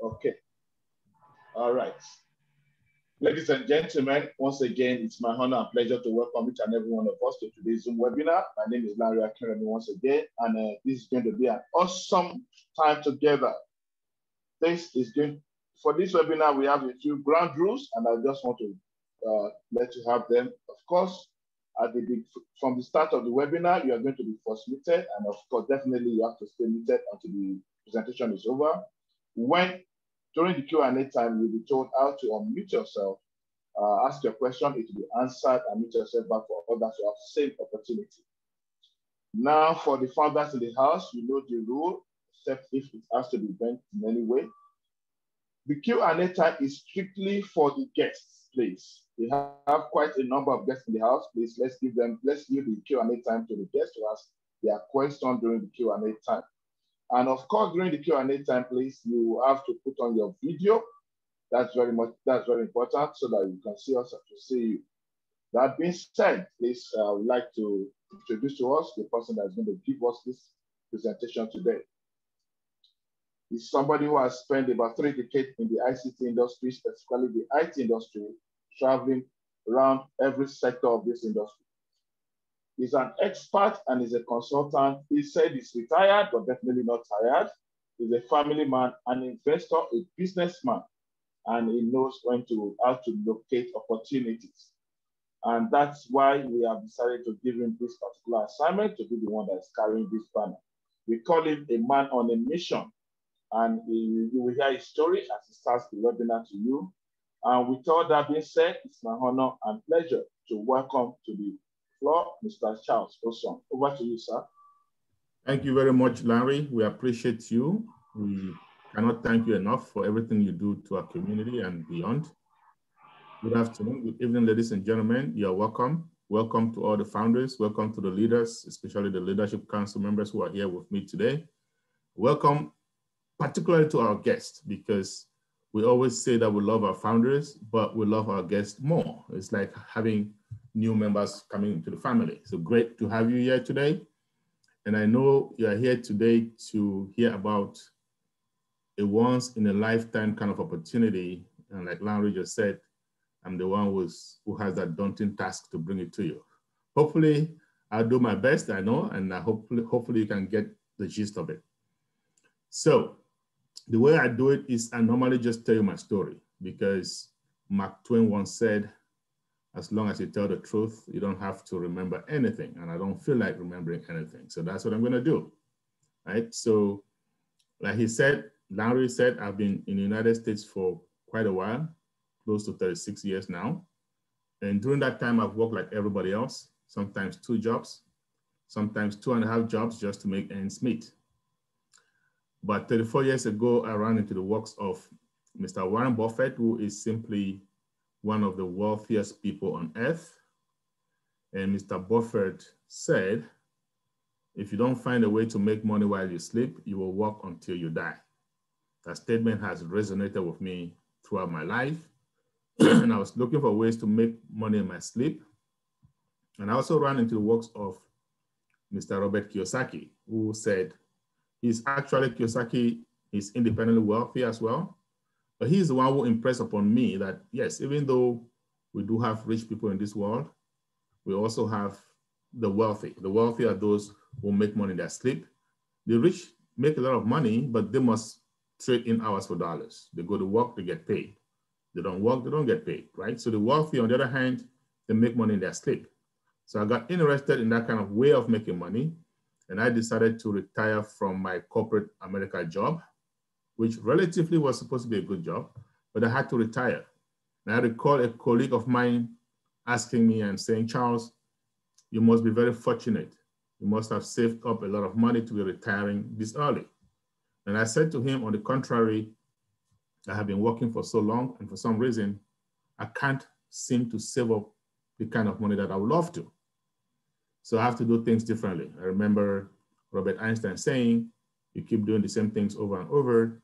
Okay. All right. Ladies and gentlemen, once again, it's my honor and pleasure to welcome each and every one of us to today's Zoom webinar. My name is Larry Akinremi once again, and this is going to be an awesome time together. For this webinar, we have a few ground rules, and I just want to let you have them. Of course, from the start of the webinar, you are going to be first muted, and of course, definitely you have to stay muted until the presentation is over. During the Q&A time, you'll be told how to unmute yourself, ask your question, it will be answered, and mute yourself back for others to have the same opportunity. Now, for the founders in the house, you know the rule, except if it has to be bent in any way. The Q&A time is strictly for the guests, please. We have quite a number of guests in the house. Please, let's give the Q&A time to the guests to ask their question during the Q&A time. And of course, during the Q&A time, please, you have to put on your video. That's very important so that you can see us and to see you. That being said, please, I would like to introduce to us the person that's going to give us this presentation today. He's somebody who has spent about 3 decades in the ICT industry, specifically the IT industry, traveling around every sector of this industry. He's an expert and is a consultant. He said he's retired, but definitely not tired. He's a family man, an investor, a businessman, and he knows how to locate opportunities. And that's why we have decided to give him this particular assignment to be the one that's carrying this banner. We call him a man on a mission. And you will hear his story as he starts the webinar to you. And with all that being said, it's my honor and pleasure to welcome to the floor Mr. Charles OSONG. Over to you, sir. Thank you very much, Larry. We appreciate you. We cannot thank you enough for everything you do to our community and beyond. Good afternoon, good evening, ladies and gentlemen. You're welcome. Welcome to all the founders. Welcome to the leaders, especially the Leadership Council members who are here with me today. Welcome particularly to our guests, because we always say that we love our founders, but we love our guests more. It's like having new members coming into the family. So great to have you here today. And I know you are here today to hear about a once in a lifetime kind of opportunity. And like Larry just said, I'm the one who has that daunting task to bring it to you. Hopefully I'll do my best, I know, and hopefully you can get the gist of it. So the way I do it is I normally just tell you my story, because Mark Twain once said, as long as you tell the truth, you don't have to remember anything. And I don't feel like remembering anything. So that's what I'm going to do, right? So like he said, Larry said, I've been in the United States for quite a while, close to 36 years now. And during that time, I've worked like everybody else, sometimes 2 jobs, sometimes 2.5 jobs just to make ends meet. But 34 years ago, I ran into the works of Mr. Warren Buffett, who is simply one of the wealthiest people on earth. And Mr. Buffett said, if you don't find a way to make money while you sleep, you will work until you die. That statement has resonated with me throughout my life. And I was looking for ways to make money in my sleep. And I also ran into the works of Mr. Robert Kiyosaki, who said, Kiyosaki is independently wealthy as well. But he's the one who impressed upon me that, yes, even though we do have rich people in this world, we also have the wealthy. The wealthy are those who make money in their sleep. The rich make a lot of money, but they must trade in hours for dollars. They go to work, they get paid. They don't work, they don't get paid, right? So the wealthy, on the other hand, they make money in their sleep. So I got interested in that kind of way of making money. And I decided to retire from my corporate America job, which relatively was supposed to be a good job, but I had to retire. And I recall a colleague of mine asking me and saying, Charles, you must be very fortunate. You must have saved up a lot of money to be retiring this early. And I said to him, on the contrary, I have been working for so long, and for some reason, I can't seem to save up the kind of money that I would love to. So I have to do things differently. I remember Robert Einstein saying, you keep doing the same things over and over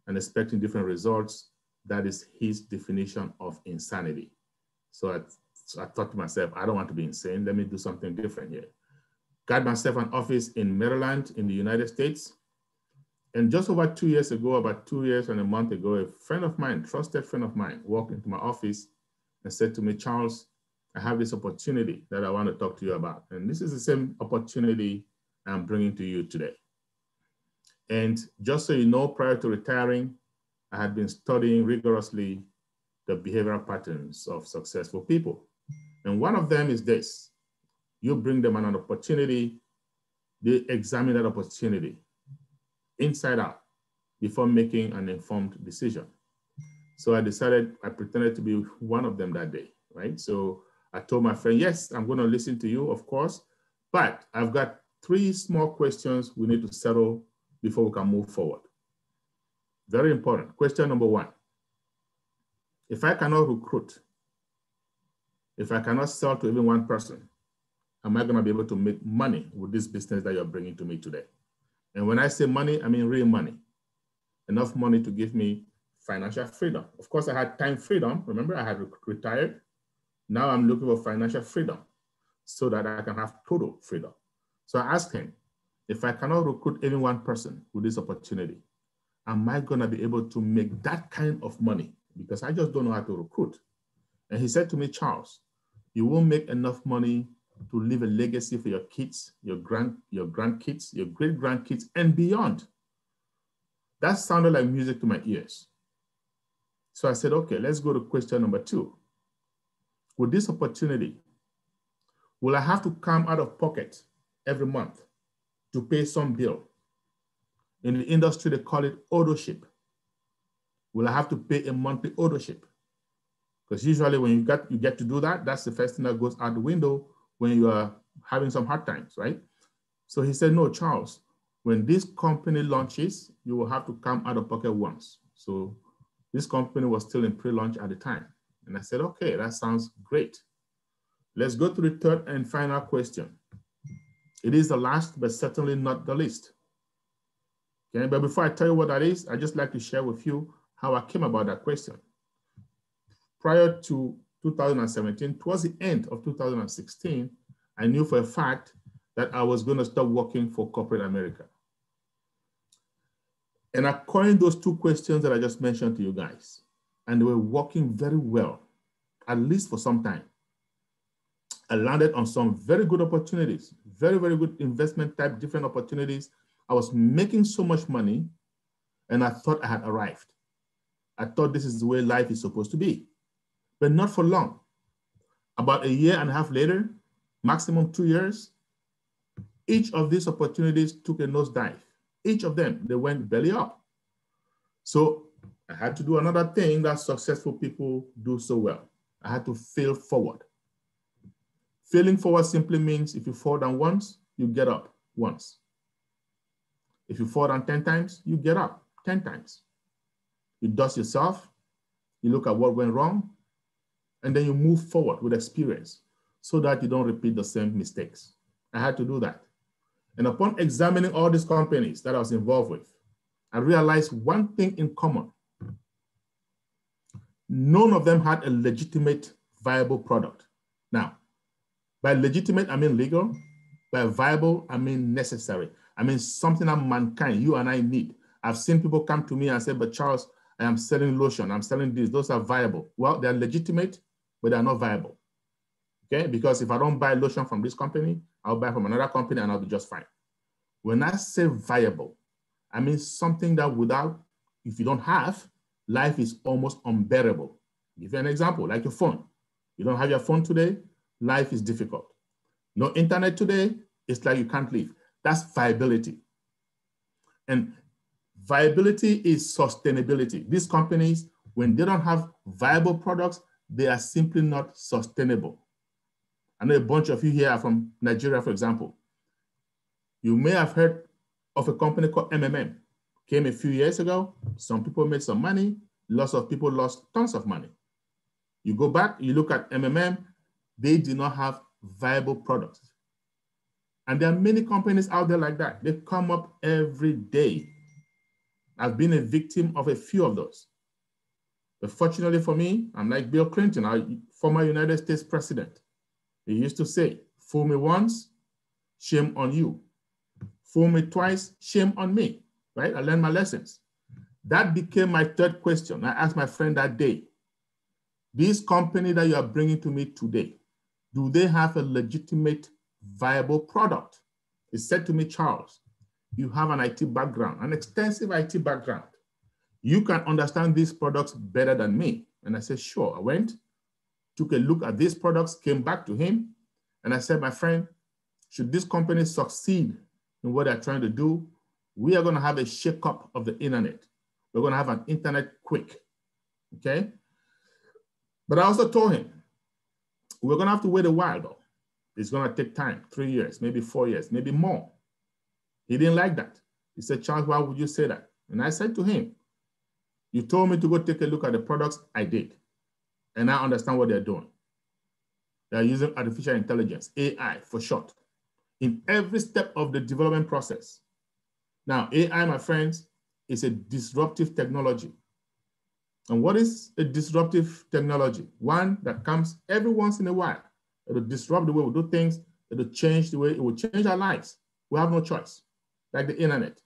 and expecting different results. That is his definition of insanity. So I thought to myself, I don't want to be insane. Let me do something different here. Got myself an office in Maryland in the United States. And just over 2 years ago, about 2 years and a month ago, a friend of mine, trusted friend of mine, walked into my office and said to me, Charles, I have this opportunity that I want to talk to you about. And this is the same opportunity I'm bringing to you today. And just so you know, prior to retiring, I had been studying rigorously the behavioral patterns of successful people. And one of them is this: you bring them an opportunity, they examine that opportunity inside out before making an informed decision. So I pretended to be one of them that day, right? So I told my friend, yes, I'm going to listen to you, of course, but I've got 3 small questions we need to settle before we can move forward. Very important. Question number 1. If I cannot recruit, if I cannot sell to even one person, am I going to be able to make money with this business that you're bringing to me today? And when I say money, I mean real money. Enough money to give me financial freedom. Of course, I had time freedom. Remember, I had retired. Now I'm looking for financial freedom so that I can have total freedom. So I asked him, if I cannot recruit any one person with this opportunity, am I going to be able to make that kind of money? Because I just don't know how to recruit. And he said to me, Charles, you won't make enough money to leave a legacy for your kids, your grandkids, your great-grandkids, and beyond. That sounded like music to my ears. So I said, okay, let's go to question number 2. With this opportunity, will I have to come out of pocket every month to pay some bill? In the industry, they call it ownership. Will I have to pay a monthly ownership? Because usually when you get to do that, that's the first thing that goes out the window when you are having some hard times, right? So he said, no, Charles, when this company launches, you will have to come out of pocket once. So this company was still in pre-launch at the time. And I said, okay, that sounds great. Let's go to the 3rd and final question. It is the last, but certainly not the least. Okay, but before I tell you what that is, I'd just like to share with you how I came about that question. Prior to 2017, towards the end of 2016, I knew for a fact that I was going to stop working for corporate America. And I coined those 2 questions that I just mentioned to you guys, and they were working very well, at least for some time. I landed on some very good opportunities, very, very good investment type, different opportunities. I was making so much money, and I thought I had arrived. I thought this is the way life is supposed to be, but not for long. About 1.5 years later, maximum 2 years, each of these opportunities took a nosedive. Each of them, they went belly up. So I had to do another thing that successful people do so well. I had to fail forward. Failing forward simply means if you fall down once, you get up once. If you fall down 10 times, you get up 10 times. You dust yourself, you look at what went wrong, and then you move forward with experience so that you don't repeat the same mistakes. I had to do that. And upon examining all these companies that I was involved with, I realized one thing in common. None of them had a legitimate, viable product. Now, by legitimate, I mean legal. By viable, I mean necessary. I mean something that mankind, you and I need. I've seen people come to me and say, but Charles, I am selling lotion, I'm selling this, those are viable. Well, they're legitimate, but they're not viable. Okay, because if I don't buy lotion from this company, I'll buy from another company and I'll be just fine. When I say viable, I mean something that without, if you don't have, life is almost unbearable. I'll give you an example, like your phone. You don't have your phone today, life is difficult. No internet today, it's like you can't live. That's viability. And viability is sustainability. These companies, when they don't have viable products, they are simply not sustainable. I know a bunch of you here are from Nigeria, for example. You may have heard of a company called MMM. Came a few years ago. Some people made some money. Lots of people lost tons of money. You go back, you look at MMM, they do not have viable products. And there are many companies out there like that. They come up every day. I've been a victim of a few of those. But fortunately for me, I'm like Bill Clinton, our former United States president. He used to say, fool me once, shame on you. Fool me twice, shame on me. right? I learned my lessons. That became my third question. I asked my friend that day, this company that you are bringing to me today, do they have a legitimate, viable product? He said to me, Charles, you have an IT background, an extensive IT background. You can understand these products better than me. And I said, sure. I went, took a look at these products, came back to him, and I said, my friend, should this company succeed in what they're trying to do, we are going to have a shakeup of the internet. We're going to have an internet quick, okay? But I also told him, we're going to have to wait a while, though. It's going to take time, 3 years, maybe 4 years, maybe more. He didn't like that. He said, Charles, why would you say that? And I said to him, you told me to go take a look at the products. I did. And I understand what they're doing. They're using artificial intelligence, AI for short, in every step of the development process. Now, AI, my friends, is a disruptive technology. And what is a disruptive technology? One that comes every once in a while. It'll disrupt the way we do things. It'll change the way, it will change our lives. We have no choice, like the internet.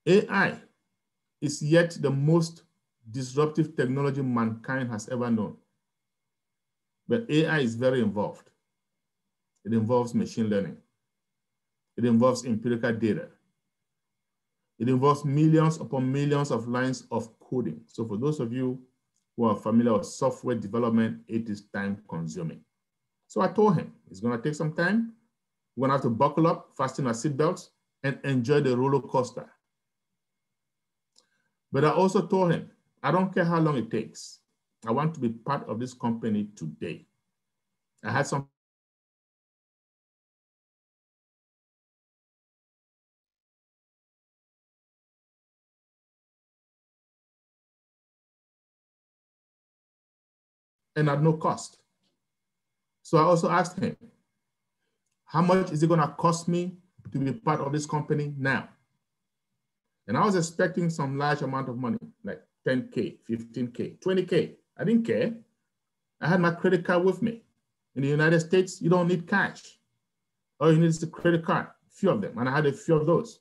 AI is yet the most disruptive technology mankind has ever known. But AI is very involved. It involves machine learning. It involves empirical data. It involves millions upon millions of lines of coding. So for those of you who are familiar with software development, it is time consuming. So I told him, it's gonna take some time. We're gonna have to buckle up, fasten our seatbelts, and enjoy the roller coaster. But I also told him, I don't care how long it takes. I want to be part of this company today. I had some and at no cost. So I also asked him, how much is it gonna cost me to be part of this company now? And I was expecting some large amount of money, like 10K, 15K, 20K. I didn't care. I had my credit card with me. In the United States, you don't need cash. All you need is a credit card, a few of them, and I had a few of those.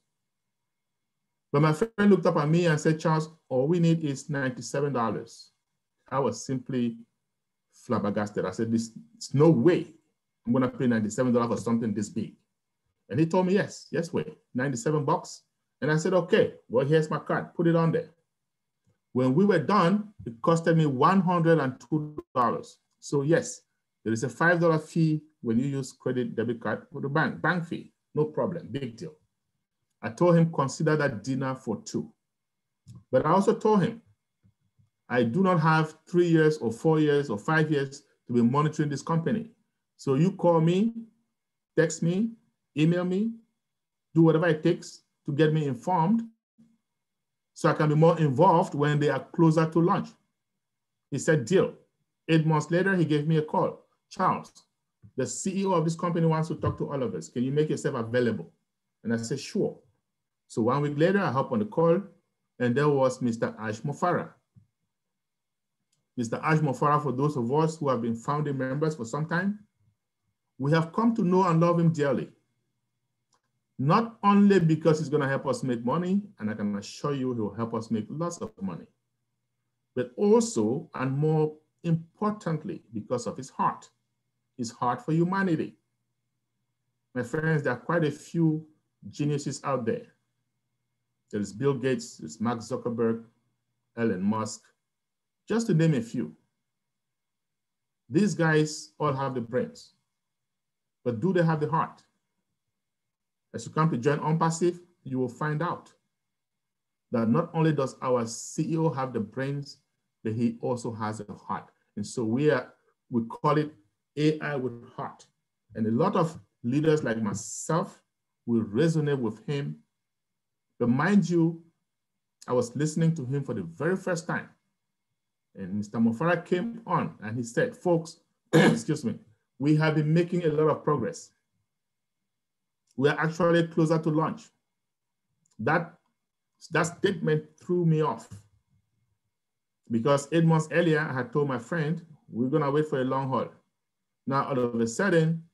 But my friend looked up at me and said, Charles, all we need is $97. I was simply flabbergasted. I said, there's no way I'm gonna pay $97 for something this big. And he told me, yes, wait, 97 bucks. And I said, okay, well, here's my card, put it on there. When we were done, it costed me $102. So yes, there is a $5 fee when you use credit debit card for the bank fee, no problem, big deal. I told him, consider that dinner for two. But I also told him, I do not have 3 years or 4 years or 5 years to be monitoring this company. So you call me, text me, email me, do whatever it takes to get me informed so I can be more involved when they are closer to launch. He said, deal. 8 months later, he gave me a call. Charles, the CEO of this company wants to talk to all of us. Can you make yourself available? And I said, sure. So 1 week later, I hopped on the call, and there was Mr. Ash Mofara. Mr. Ash Mofara, for those of us who have been founding members for some time, we have come to know and love him dearly. Not only because he's going to help us make money, and I can assure you he will help us make lots of money, but also, and more importantly, because of his heart for humanity. My friends, there are quite a few geniuses out there. There's Bill Gates, there's Mark Zuckerberg, Elon Musk, just to name a few. These guys all have the brains, but do they have the heart? As you come to join ONPASSIVE, you will find out that not only does our CEO have the brains, but he also has a heart. And so we call it AI with heart. And a lot of leaders like myself will resonate with him. But mind you, I was listening to him for the very first time. And Mr. Mofara came on and he said, folks, excuse me, we have been making a lot of progress. We are actually closer to launch. That statement threw me off because 8 months earlier, I had told my friend, we're gonna wait for a long haul. Now, all of a sudden,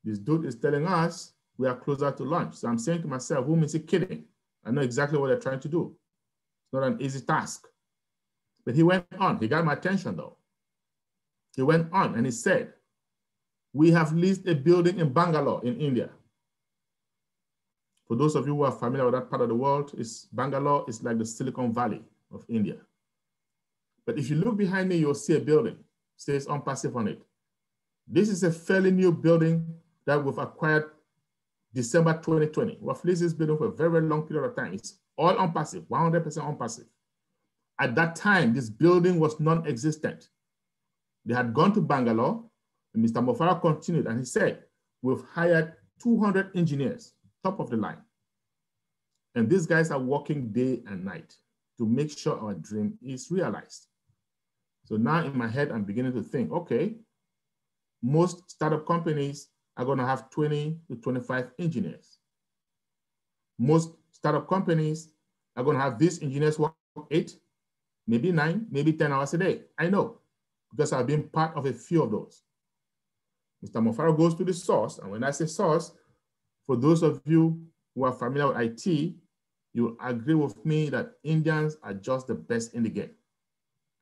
this dude is telling us we are closer to launch. So I'm saying to myself, whom is he kidding? I know exactly what they're trying to do. It's not an easy task. But he went on. He got my attention, though. He went on and he said, we have leased a building in Bangalore in India. For those of you who are familiar with that part of the world, Bangalore is like the Silicon Valley of India. But if you look behind me, you'll see a building. It says ONPASSIVE on it. This is a fairly new building that we've acquired December 2020. We've leased this building for a very, very long period of time. It's all ONPASSIVE, 100% ONPASSIVE. At that time, this building was non-existent. They had gone to Bangalore, and Mr. Mofara continued, and he said, we've hired 200 engineers, top of the line. And these guys are working day and night to make sure our dream is realized. So now in my head, I'm beginning to think, okay, most startup companies are going to have 20 to 25 engineers. Most startup companies are going to have these engineers work 8, maybe 9, maybe 10 hours a day. I know, because I've been part of a few of those. Mr. Mofara goes to the source, and when I say source, for those of you who are familiar with IT, you agree with me that Indians are just the best in the game.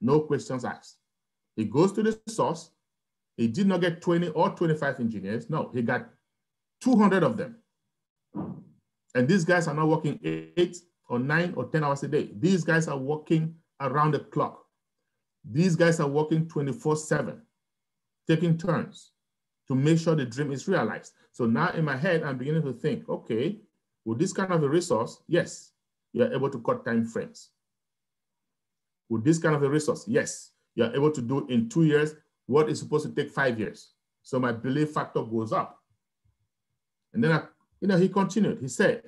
No questions asked. He goes to the source. He did not get 20 or 25 engineers. No, he got 200 of them. And these guys are not working 8 or 9 or 10 hours a day. These guys are working around the clock. These guys are working 24/7, taking turns to make sure the dream is realized. So now in my head, I'm beginning to think, okay, with this kind of a resource, yes, you're able to cut time frames. With this kind of a resource, yes, you're able to do in 2 years what is supposed to take 5 years. So my belief factor goes up. And then he continued. He said,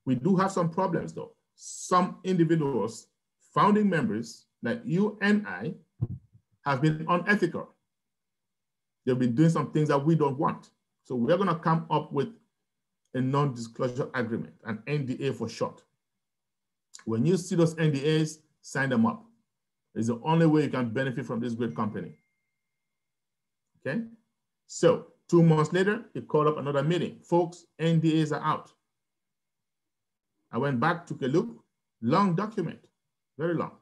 we do have some problems though. Some individuals, founding members like you and I, have been unethical. They've been doing some things that we don't want. So we're going to come up with a non-disclosure agreement, an NDA for short. When you see those NDAs, sign them up. It's the only way you can benefit from this great company. Okay? So 2 months later, he called up another meeting. Folks, NDAs are out. I went back, took a look, long document, very long.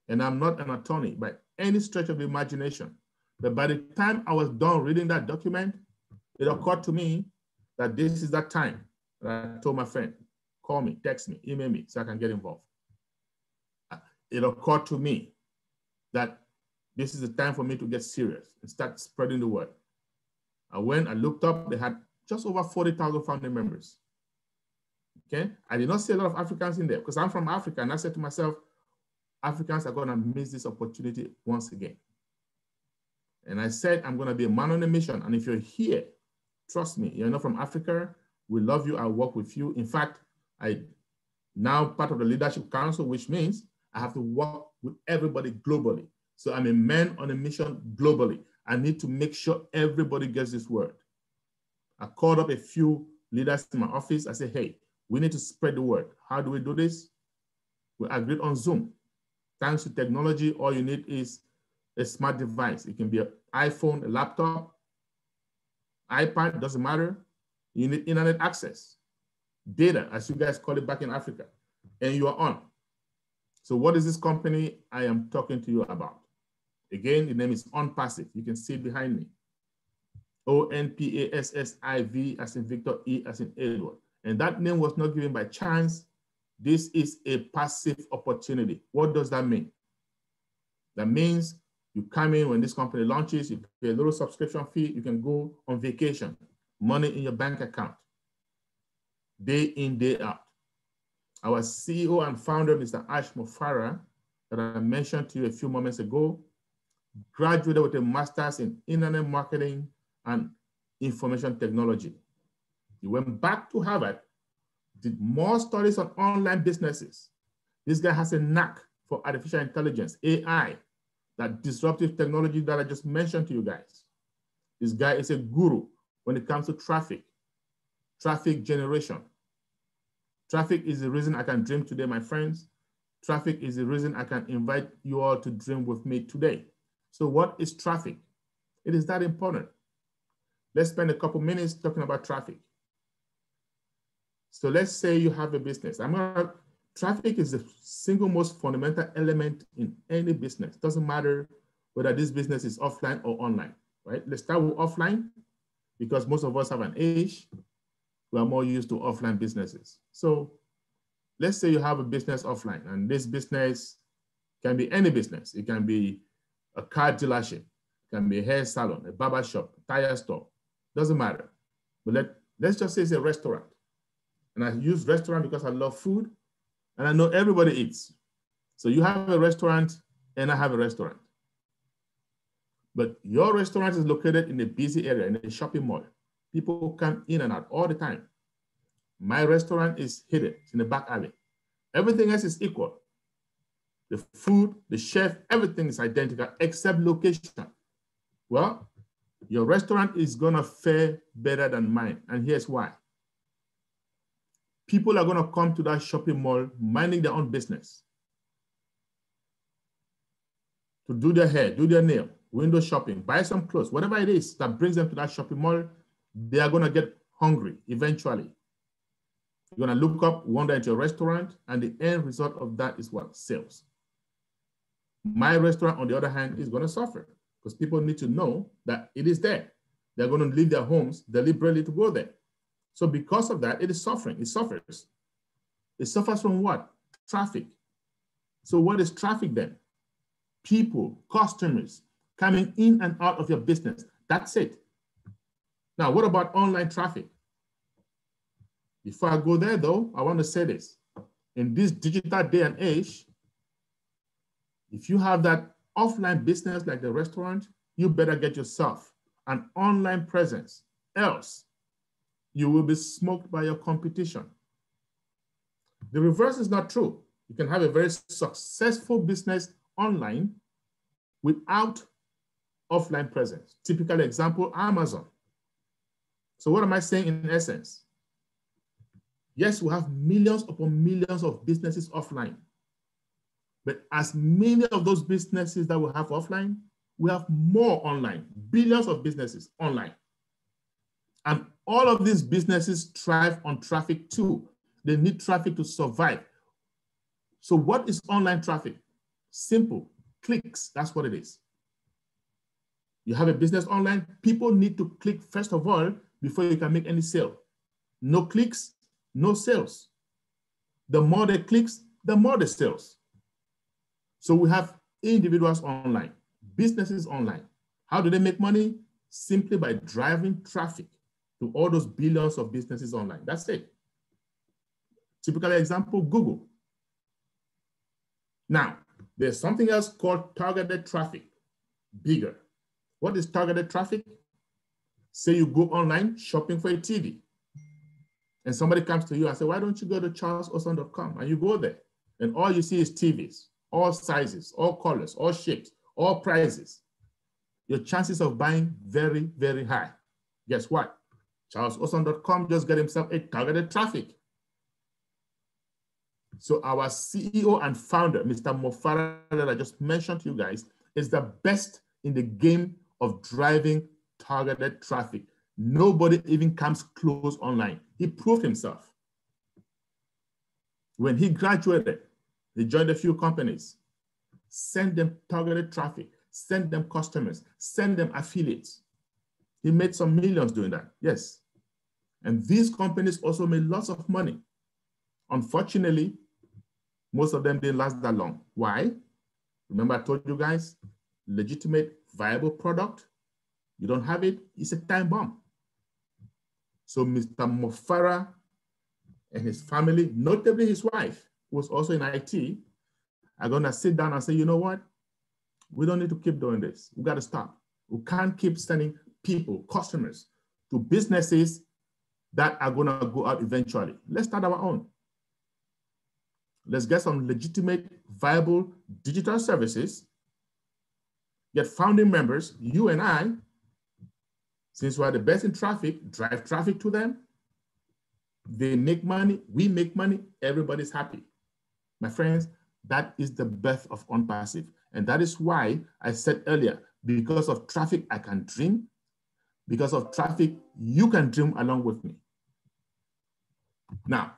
And I'm not an attorney by any stretch of the imagination. But by the time I was done reading that document, it occurred to me that this is that time that I told my friend, call me, text me, email me so I can get involved. It occurred to me that this is the time for me to get serious and start spreading the word. I went, I looked up, they had just over 40,000 founding members. Okay, I did not see a lot of Africans in there because I'm from Africa, and I said to myself, Africans are going to miss this opportunity once again. And I said, I'm going to be a man on a mission. And if you're here, trust me, you're not from Africa, we love you, I'll work with you. In fact, I'm now part of the Leadership Council, which means I have to work with everybody globally. So I'm a man on a mission globally. I need to make sure everybody gets this word. I called up a few leaders in my office. I said, hey, we need to spread the word. How do we do this? We agreed on Zoom. Thanks to technology, all you need is a smart device. It can be an iPhone, a laptop, iPad, doesn't matter. You need internet access, data, as you guys call it back in Africa, and you are on. So what is this company I am talking to you about? Again, the name is ONPASSIVE. You can see it behind me. ONPASSIVE as in Victor, E as in Edward. And that name was not given by chance. This is a passive opportunity. What does that mean? That means you come in when this company launches, you pay a little subscription fee, you can go on vacation, money in your bank account, day in, day out. Our CEO and founder, Mr. Ash Mofara, that I mentioned to you a few moments ago, graduated with a master's in internet marketing and information technology. He went back to Harvard, did more studies on online businesses. This guy has a knack for artificial intelligence, AI, that disruptive technology that I just mentioned to you guys. This guy is a guru when it comes to traffic generation. Traffic is the reason I can dream today, my friends. Traffic is the reason I can invite you all to dream with me today. So what is traffic? It is that important. Let's spend a couple minutes talking about traffic. So let's say you have a business. Traffic is the single most fundamental element in any business. Doesn't matter whether this business is offline or online, right? Let's start with offline because most of us have an age. We are more used to offline businesses. So let's say you have a business offline, and this business can be any business. It can be a car dealership, it can be a hair salon, a barber shop, a tire store, doesn't matter. But let's just say it's a restaurant. And I use restaurant because I love food and I know everybody eats. So you have a restaurant and I have a restaurant. But your restaurant is located in a busy area, in a shopping mall. People come in and out all the time. My restaurant is hidden, it's in the back alley. Everything else is equal. The food, the chef, everything is identical except location. Well, your restaurant is gonna fare better than mine, and here's why. People are gonna come to that shopping mall minding their own business to do their hair, do their nail, window shopping, buy some clothes, whatever it is that brings them to that shopping mall. They are gonna get hungry eventually. You're gonna look up, wander into your restaurant, and the end result of that is what? Sales. My restaurant, on the other hand, is gonna suffer because people need to know that it is there. They're gonna leave their homes deliberately to go there. So because of that, it is suffering, it suffers. It suffers from what? Traffic. So what is traffic then? People, customers coming in and out of your business. That's it. Now, what about online traffic? Before I go there though, I want to say this. In this digital day and age, if you have that offline business like the restaurant, you better get yourself an online presence. Else, you will be smoked by your competition. The reverse is not true. You can have a very successful business online without offline presence. Typical example, Amazon. So what am I saying in essence? Yes, we have millions upon millions of businesses offline. But as many of those businesses that we have offline, we have more online, billions of businesses online. And all of these businesses thrive on traffic too. They need traffic to survive. So what is online traffic? Simple, clicks, that's what it is. You have a business online, people need to click first of all before you can make any sale. No clicks, no sales. The more they clicks, the more the sales. So we have individuals online, businesses online. How do they make money? Simply by driving traffic to all those billions of businesses online. That's it. Typical example, Google. Now, there's something else called targeted traffic, bigger. What is targeted traffic? Say you go online shopping for a TV and somebody comes to you and say, why don't you go to charlesosong.com? And you go there and all you see is TVs, all sizes, all colors, all shapes, all prices. Your chances of buying very, very high. Guess what? charlesosong.com just got himself a targeted traffic. So our CEO and founder, Mr. Mo Farah, that I just mentioned to you guys, is the best in the game of driving targeted traffic. Nobody even comes close online. He proved himself. When he graduated, he joined a few companies, send them targeted traffic, send them customers, send them affiliates. He made some millions doing that, yes. And these companies also made lots of money. Unfortunately, most of them didn't last that long. Why? Remember I told you guys, legitimate, viable product, you don't have it, it's a time bomb. So Mr. Mo Farah and his family, notably his wife, who was also in IT, are gonna sit down and say, you know what? We don't need to keep doing this. We gotta stop. We can't keep sending people, customers, to businesses that are gonna go out eventually. Let's start our own. Let's get some legitimate, viable digital services, get founding members, you and I, since we're the best in traffic, drive traffic to them. They make money, we make money, everybody's happy. My friends, that is the birth of ONPASSIVE. And that is why I said earlier, because of traffic, I can dream. Because of traffic, you can dream along with me. Now,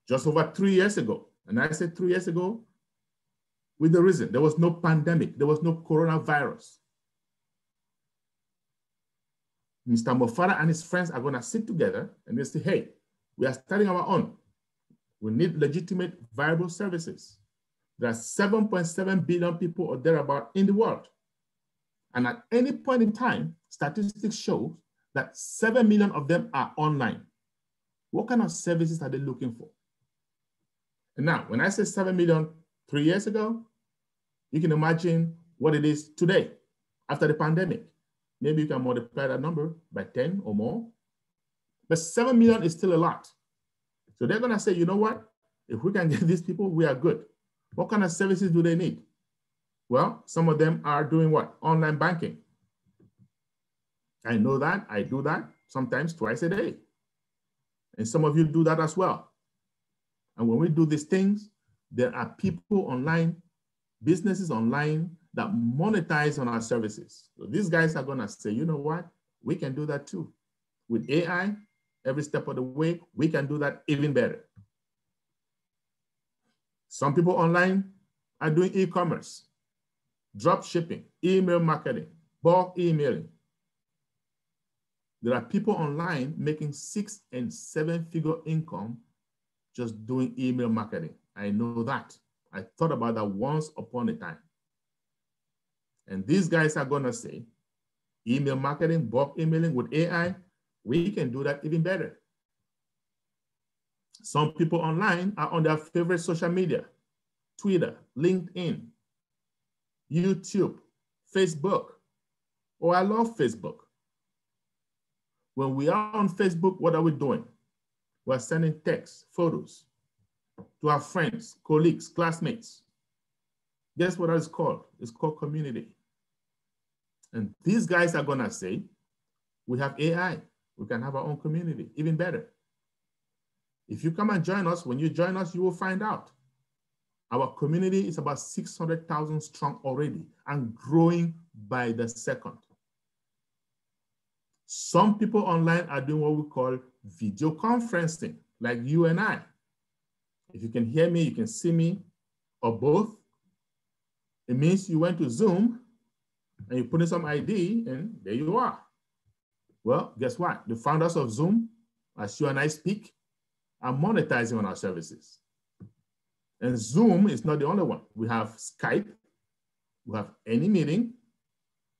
just over 3 years ago, and I said 3 years ago, with the reason there was no pandemic, there was no coronavirus. Mr. Mofara and his friends are going to sit together and they say, hey, we are starting our own. We need legitimate, viable services. There are 7.7 billion people or thereabout in the world. And at any point in time, statistics show that 7 million of them are online. What kind of services are they looking for? And now, when I say 7 million 3 years ago, you can imagine what it is today after the pandemic. Maybe you can multiply that number by 10 or more. But 7 million is still a lot. So they're going to say, you know what? If we can get these people, we are good. What kind of services do they need? Well, some of them are doing what? Online banking. I know that. I do that sometimes twice a day. And some of you do that as well. And when we do these things, there are people online, businesses online that monetize on our services. So these guys are going to say, you know what? We can do that too. With AI, every step of the way, we can do that even better. Some people online are doing e-commerce, drop shipping, email marketing, bulk emailing. There are people online making 6- and 7-figure income just doing email marketing. I know that. I thought about that once upon a time. And these guys are gonna say, email marketing, bulk emailing with AI, we can do that even better. Some people online are on their favorite social media, Twitter, LinkedIn, YouTube, Facebook. Oh, I love Facebook. When we are on Facebook, what are we doing? We're sending texts, photos to our friends, colleagues, classmates. Guess what it's called? It's called community. And these guys are gonna say, we have AI, we can have our own community, even better. If you come and join us, when you join us, you will find out. Our community is about 600,000 strong already and growing by the second. Some people online are doing what we call video conferencing, like you and I. If you can hear me, you can see me, or both. It means you went to Zoom and you put in some ID and there you are. Well, guess what? The founders of Zoom, as you and I speak, are monetizing on our services. And Zoom is not the only one. We have Skype, we have AnyMeeting,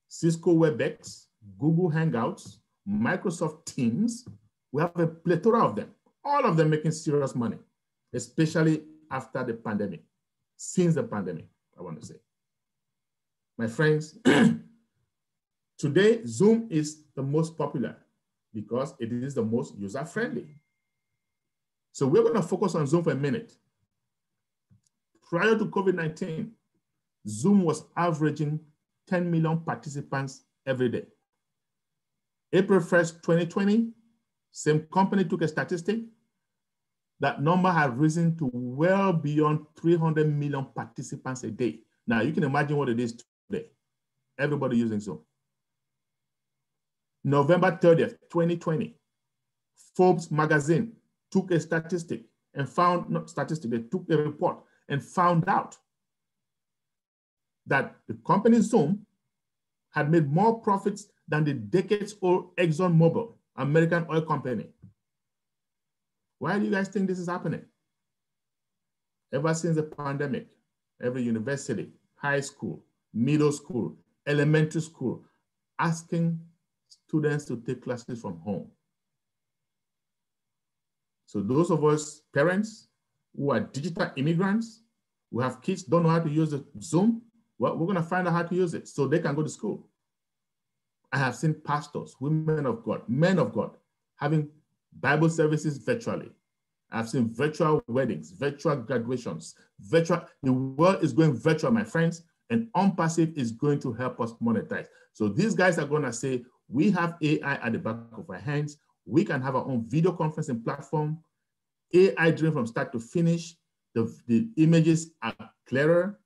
Cisco WebEx, Google Hangouts, Microsoft Teams. We have a plethora of them, all of them making serious money, especially after the pandemic, since the pandemic, I want to say. My friends, today, Zoom is the most popular because it is the most user-friendly. So we're going to focus on Zoom for a minute. Prior to COVID-19, Zoom was averaging 10 million participants every day. April 1st, 2020, same company took a statistic. That number had risen to well beyond 300 million participants a day. Now you can imagine what it is today. Everybody using Zoom. November 30th, 2020, Forbes magazine took a statistic and found, not statistic, they took a report and found out that the company Zoom had made more profits than the decades-old ExxonMobil, American oil company. Why do you guys think this is happening? Ever since the pandemic, every university, high school, middle school, elementary school, asking students to take classes from home. So those of us parents who are digital immigrants, who have kids, don't know how to use the Zoom, well, we're gonna find out how to use it so they can go to school. I have seen pastors, women of God, men of God, having Bible services virtually. I've seen virtual weddings, virtual graduations, virtual, the world is going virtual, my friends, and ONPASSIVE is going to help us monetize. So these guys are gonna say, we have AI at the back of our hands. We can have our own video conferencing platform, AI driven from start to finish. The images are clearer,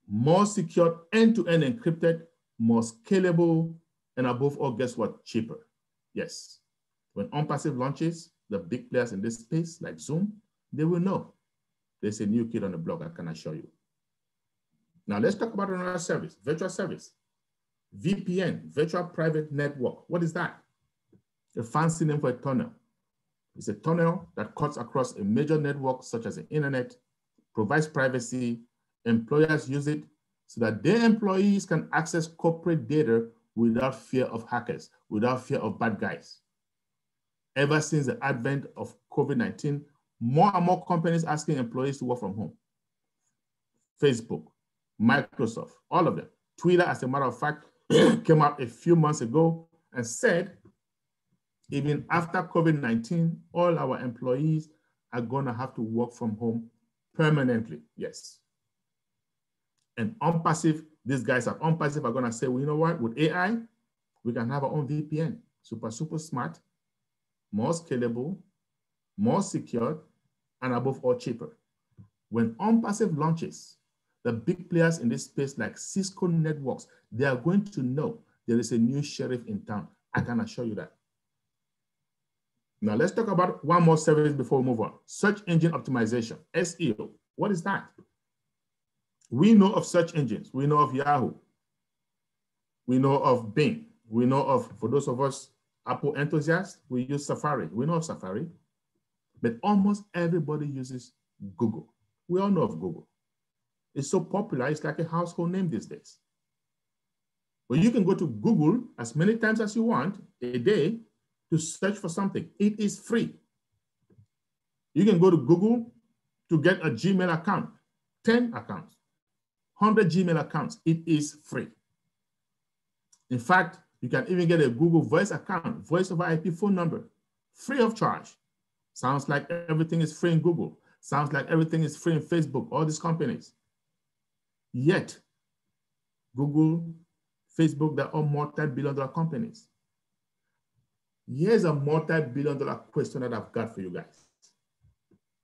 more secure, end-to-end encrypted, more scalable, and above all, guess what? Cheaper. Yes. When ONPASSIVE launches, the big players in this space, like Zoom, they will know there's a new kid on the block, I can assure you. Now let's talk about another service, virtual service. VPN, virtual private network. What is that? A fancy name for a tunnel. It's a tunnel that cuts across a major network such as the internet, provides privacy. Employers use it so that their employees can access corporate data without fear of hackers, without fear of bad guys. Ever since the advent of COVID-19, more and more companies asking employees to work from home. Facebook, Microsoft, all of them. Twitter, as a matter of fact, came out a few months ago and said, even after COVID-19, all our employees are going to have to work from home permanently. Yes. And ONPASSIVE, these guys at ONPASSIVE are going to say, well, you know what? With AI, we can have our own VPN. Super, super smart, more scalable, more secure, and above all, cheaper. When ONPASSIVE launches, the big players in this space like Cisco Networks, they are going to know there is a new sheriff in town. I can assure you that. Now let's talk about one more service before we move on. Search engine optimization, SEO. What is that? We know of search engines. We know of Yahoo. We know of Bing. We know of, for those of us Apple enthusiasts, we use Safari. We know of Safari. But almost everybody uses Google. We all know of Google. It's so popular, it's like a household name these days. But you can go to Google as many times as you want a day to search for something. It is free. You can go to Google to get a Gmail account, 10 accounts, 100 Gmail accounts. It is free. In fact, you can even get a Google Voice account, voice over IP phone number, free of charge. Sounds like everything is free in Google. Sounds like everything is free in Facebook, all these companies. Yet, Google, Facebook, they're all multi-billion-dollar companies. Here's a multi-billion-dollar question that I've got for you guys.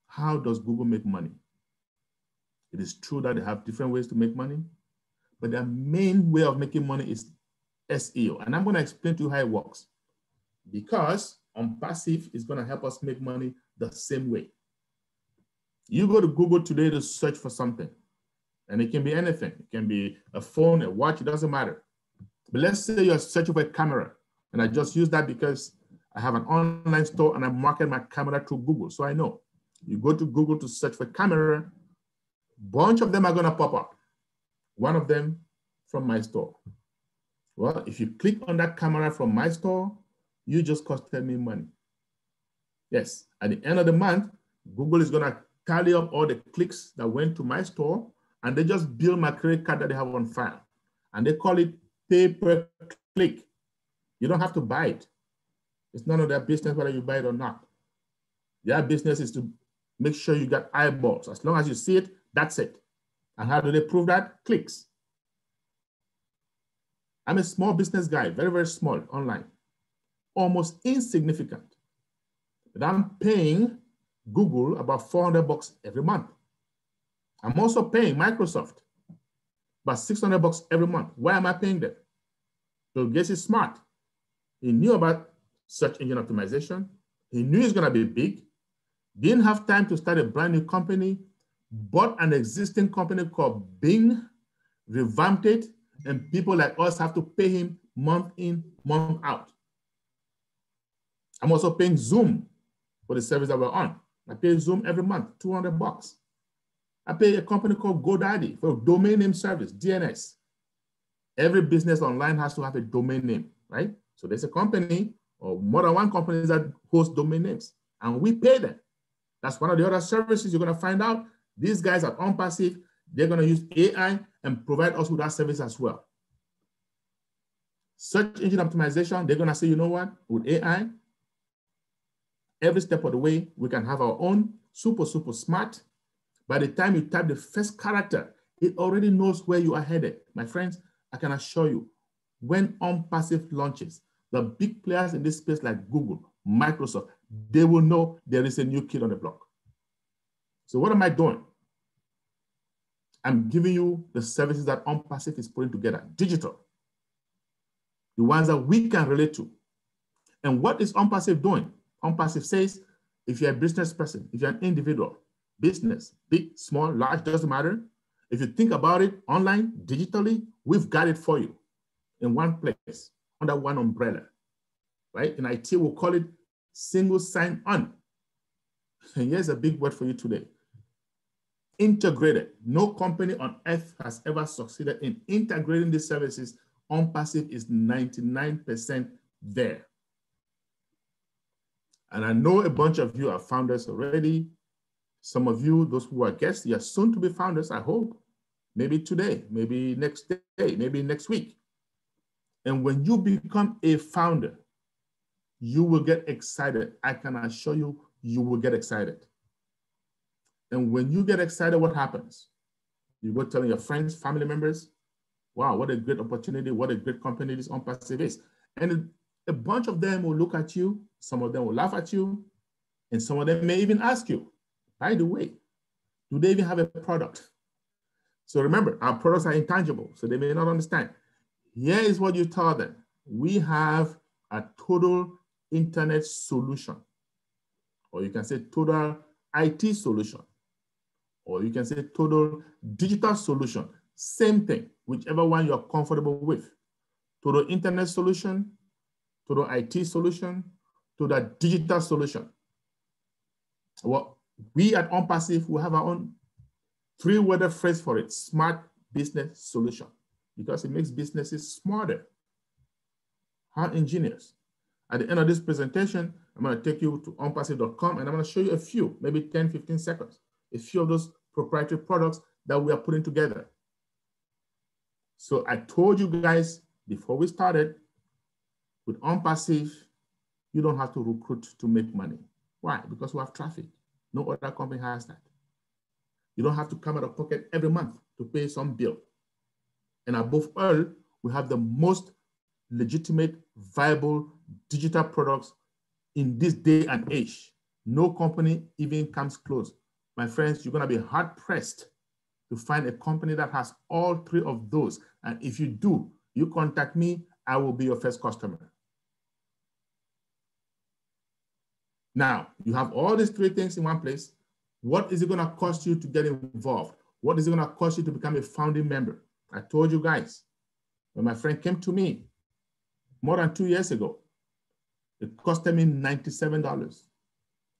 How does Google make money? It is true that they have different ways to make money, but their main way of making money is SEO. And I'm going to explain to you how it works. Because ONPASSIVE is going to help us make money the same way. You go to Google today to search for something. And it can be anything. It can be a phone, a watch, it doesn't matter. But let's say you're searching for a camera. And I just use that because I have an online store and I market my camera through Google. So I know. You go to Google to search for camera, bunch of them are going to pop up. One of them from my store. Well, if you click on that camera from my store, you just costed me money. Yes, at the end of the month, Google is going to tally up all the clicks that went to my store, and they just bill my credit card that they have on file. And they call it pay per click. You don't have to buy it. It's none of their business whether you buy it or not. Their business is to make sure you got eyeballs. As long as you see it, that's it. And how do they prove that? Clicks. I'm a small business guy, very, very small online, almost insignificant. But I'm paying Google about $400 every month. I'm also paying Microsoft about $600 every month. Why am I paying them? Bill Gates is smart. He knew about search engine optimization. He knew it's going to be big. Didn't have time to start a brand new company. Bought an existing company called Bing, revamped it, and people like us have to pay him month in, month out. I'm also paying Zoom for the service that we're on. I pay Zoom every month, $200. I pay a company called GoDaddy for domain name service, DNS. Every business online has to have a domain name, right? So there's a company or more than one company that hosts domain names, and we pay them. That's one of the other services you're going to find out. These guys at ONPASSIVE, they're going to use AI and provide us with that service as well. Search engine optimization, they're going to say, you know what, with AI, every step of the way, we can have our own super, super smart. By the time you type the first character, it already knows where you are headed. My friends, I can assure you, when ONPASSIVE launches, the big players in this space like Google, Microsoft, they will know there is a new kid on the block. So what am I doing? I'm giving you the services that ONPASSIVE is putting together, digital, the ones that we can relate to. And what is ONPASSIVE doing? ONPASSIVE says, If you're a business person, if you're an individual, business, big, small, large, doesn't matter. If you think about it online, digitally, we've got it for you in one place, under one umbrella, right? In IT, we'll call it single sign-on. And here's a big word for you today. Integrated. No company on earth has ever succeeded in integrating these services. ONPASSIVE is 99% there. And I know a bunch of you are founders already. Some of you, those who are guests, you are soon to be founders, I hope. Maybe today, maybe next day, maybe next week. And when you become a founder, you will get excited. I can assure you, you will get excited. And when you get excited, what happens? You go telling your friends, family members, wow, what a great opportunity, what a great company this ONPASSIVE is. And a bunch of them will look at you, some of them will laugh at you, and some of them may even ask you, by the way, do they even have a product? So remember, our products are intangible, so they may not understand. Here is what you tell them. We have a total internet solution, or you can say total IT solution, or you can say total digital solution. Same thing, whichever one you're comfortable with. Total internet solution, total IT solution, total digital solution. Well, we at ONPASSIVE, we have our own three-word phrase for it: smart business solution, because it makes businesses smarter. How ingenious. At the end of this presentation, I'm going to take you to onpassive.com and I'm going to show you a few, maybe 10, 15 seconds, a few of those proprietary products that we are putting together. So I told you guys before we started, with ONPASSIVE, you don't have to recruit to make money. Why? Because we have traffic. No other company has that. You don't have to come out of pocket every month to pay some bill. And above all, we have the most legitimate, viable digital products in this day and age. No company even comes close. My friends, you're going to be hard pressed to find a company that has all three of those. And if you do, you contact me, I will be your first customer. Now, you have all these three things in one place. What is it going to cost you to get involved? What is it going to cost you to become a founding member? I told you guys, when my friend came to me more than 2 years ago, it costed me $97.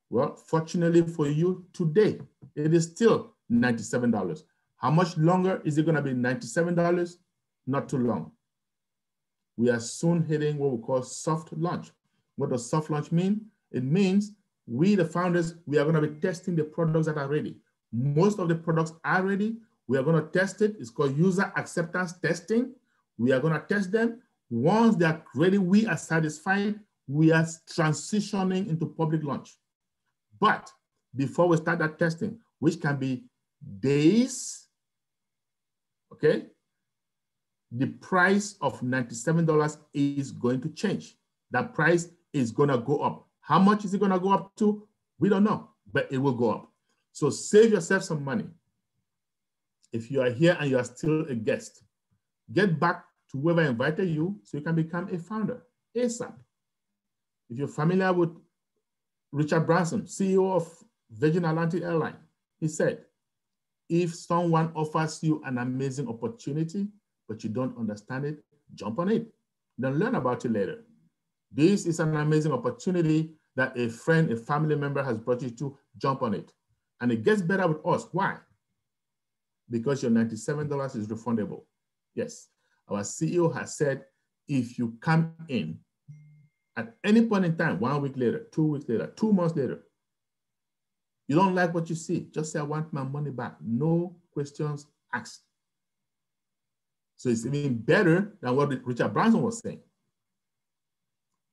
Well, fortunately for you today, it is still $97. How much longer is it going to be $97? Not too long. We are soon hitting what we call soft launch. What does soft launch mean? It means we, the founders, we are going to be testing the products that are ready. Most of the products are ready. We are going to test it. It's called user acceptance testing. We are going to test them. Once they are ready, we are satisfied. We are transitioning into public launch. But before we start that testing, which can be days, okay, the price of $97 is going to change. That price is going to go up. How much is it going to go up to? We don't know, but it will go up. So save yourself some money. If you are here and you are still a guest, get back to whoever invited you so you can become a founder ASAP. If you're familiar with Richard Branson, CEO of Virgin Atlantic Airline, he said, if someone offers you an amazing opportunity, but you don't understand it, jump on it. Then learn about it later. This is an amazing opportunity that a friend, a family member has brought you to. Jump on it. And it gets better with us. Why? Because your $97 is refundable. Yes, our CEO has said, if you come in at any point in time, 1 week later, 2 weeks later, 2 months later, you don't like what you see, just say, I want my money back. No questions asked. So it's even better than what Richard Branson was saying.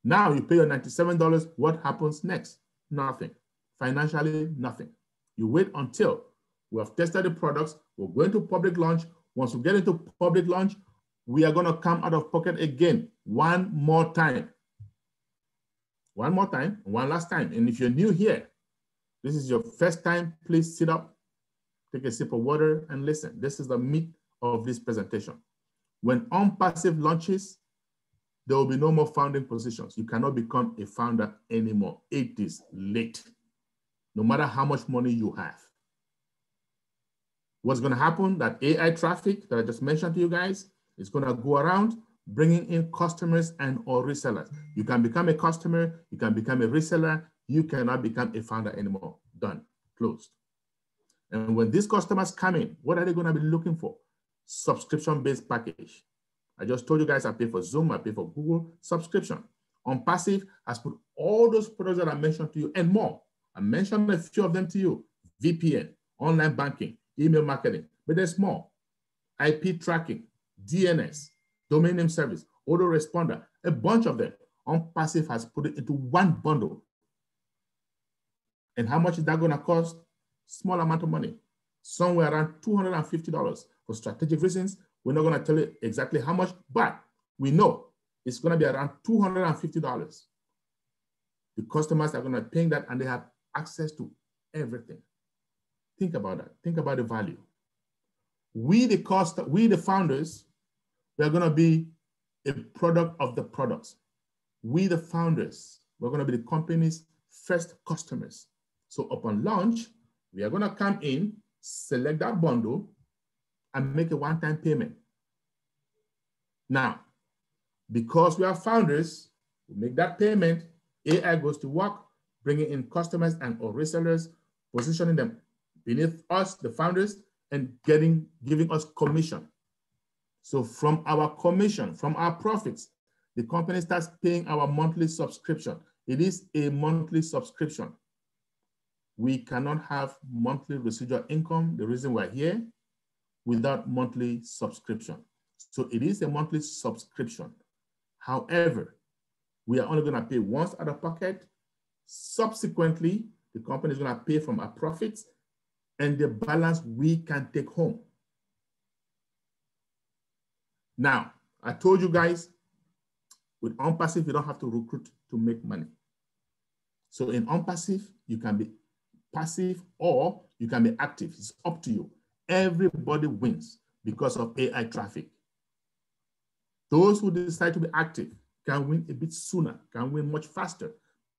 Now you pay your $97, what happens next? Nothing. Financially, nothing. You wait until we have tested the products, we're going to public launch. Once we get into public launch, we are going to come out of pocket again, one more time. One more time, one last time. And if you're new here, this is your first time, please sit up, take a sip of water and listen. This is the meat of this presentation. When ONPASSIVE launches, there will be no more founding positions. You cannot become a founder anymore. It is late. no matter how much money you have. What's going to happen, that AI traffic that I just mentioned to you guys is going to go around bringing in customers and or resellers. You can become a customer, you can become a reseller, you cannot become a founder anymore. Done, closed. And when these customers come in, what are they going to be looking for? Subscription-based package. I just told you guys I pay for Zoom, I pay for Google, subscription. ONPASSIVE has put all those products that I mentioned to you and more. I mentioned a few of them to you: VPN, online banking, email marketing, but there's more. IP tracking, DNS, domain name service, autoresponder, a bunch of them. ONPASSIVE has put it into one bundle. And how much is that going to cost? Small amount of money, somewhere around $250. For strategic reasons, we're not going to tell you exactly how much, but we know it's going to be around $250. The customers are going to pay that, and they have access to everything. Think about that. Think about the value. We, the founders, we are going to be a product of the products. We, the founders, we're going to be the company's first customers. So upon launch, we are going to come in, select that bundle, and make a one-time payment. Now, because we are founders, we make that payment, AI goes to work, bringing in customers and or resellers, positioning them beneath us, the founders, and giving us commission. So from our commission, from our profits, the company starts paying our monthly subscription. It is a monthly subscription. We cannot have monthly residual income, the reason we're here, without monthly subscription. So it is a monthly subscription. However, we are only going to pay once out of pocket. Subsequently, the company is going to pay from our profits, and the balance we can take home. Now, I told you guys, with ONPASSIVE, you don't have to recruit to make money. So in ONPASSIVE, you can be passive or you can be active. It's up to you. Everybody wins because of AI traffic. Those who decide to be active can win a bit sooner, can win much faster,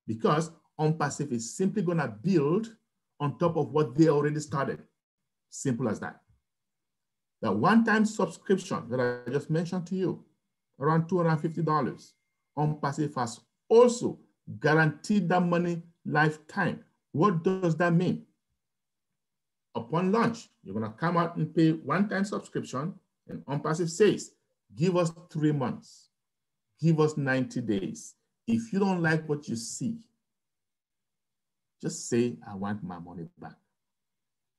because ONPASSIVE is simply going to build on top of what they already started. Simple as that. The one-time subscription that I just mentioned to you, around $250, ONPASSIVE has also guaranteed that money lifetime. What does that mean? Upon launch, you're going to come out and pay one-time subscription, and ONPASSIVE says, give us 3 months, give us 90 days. If you don't like what you see, just say, I want my money back.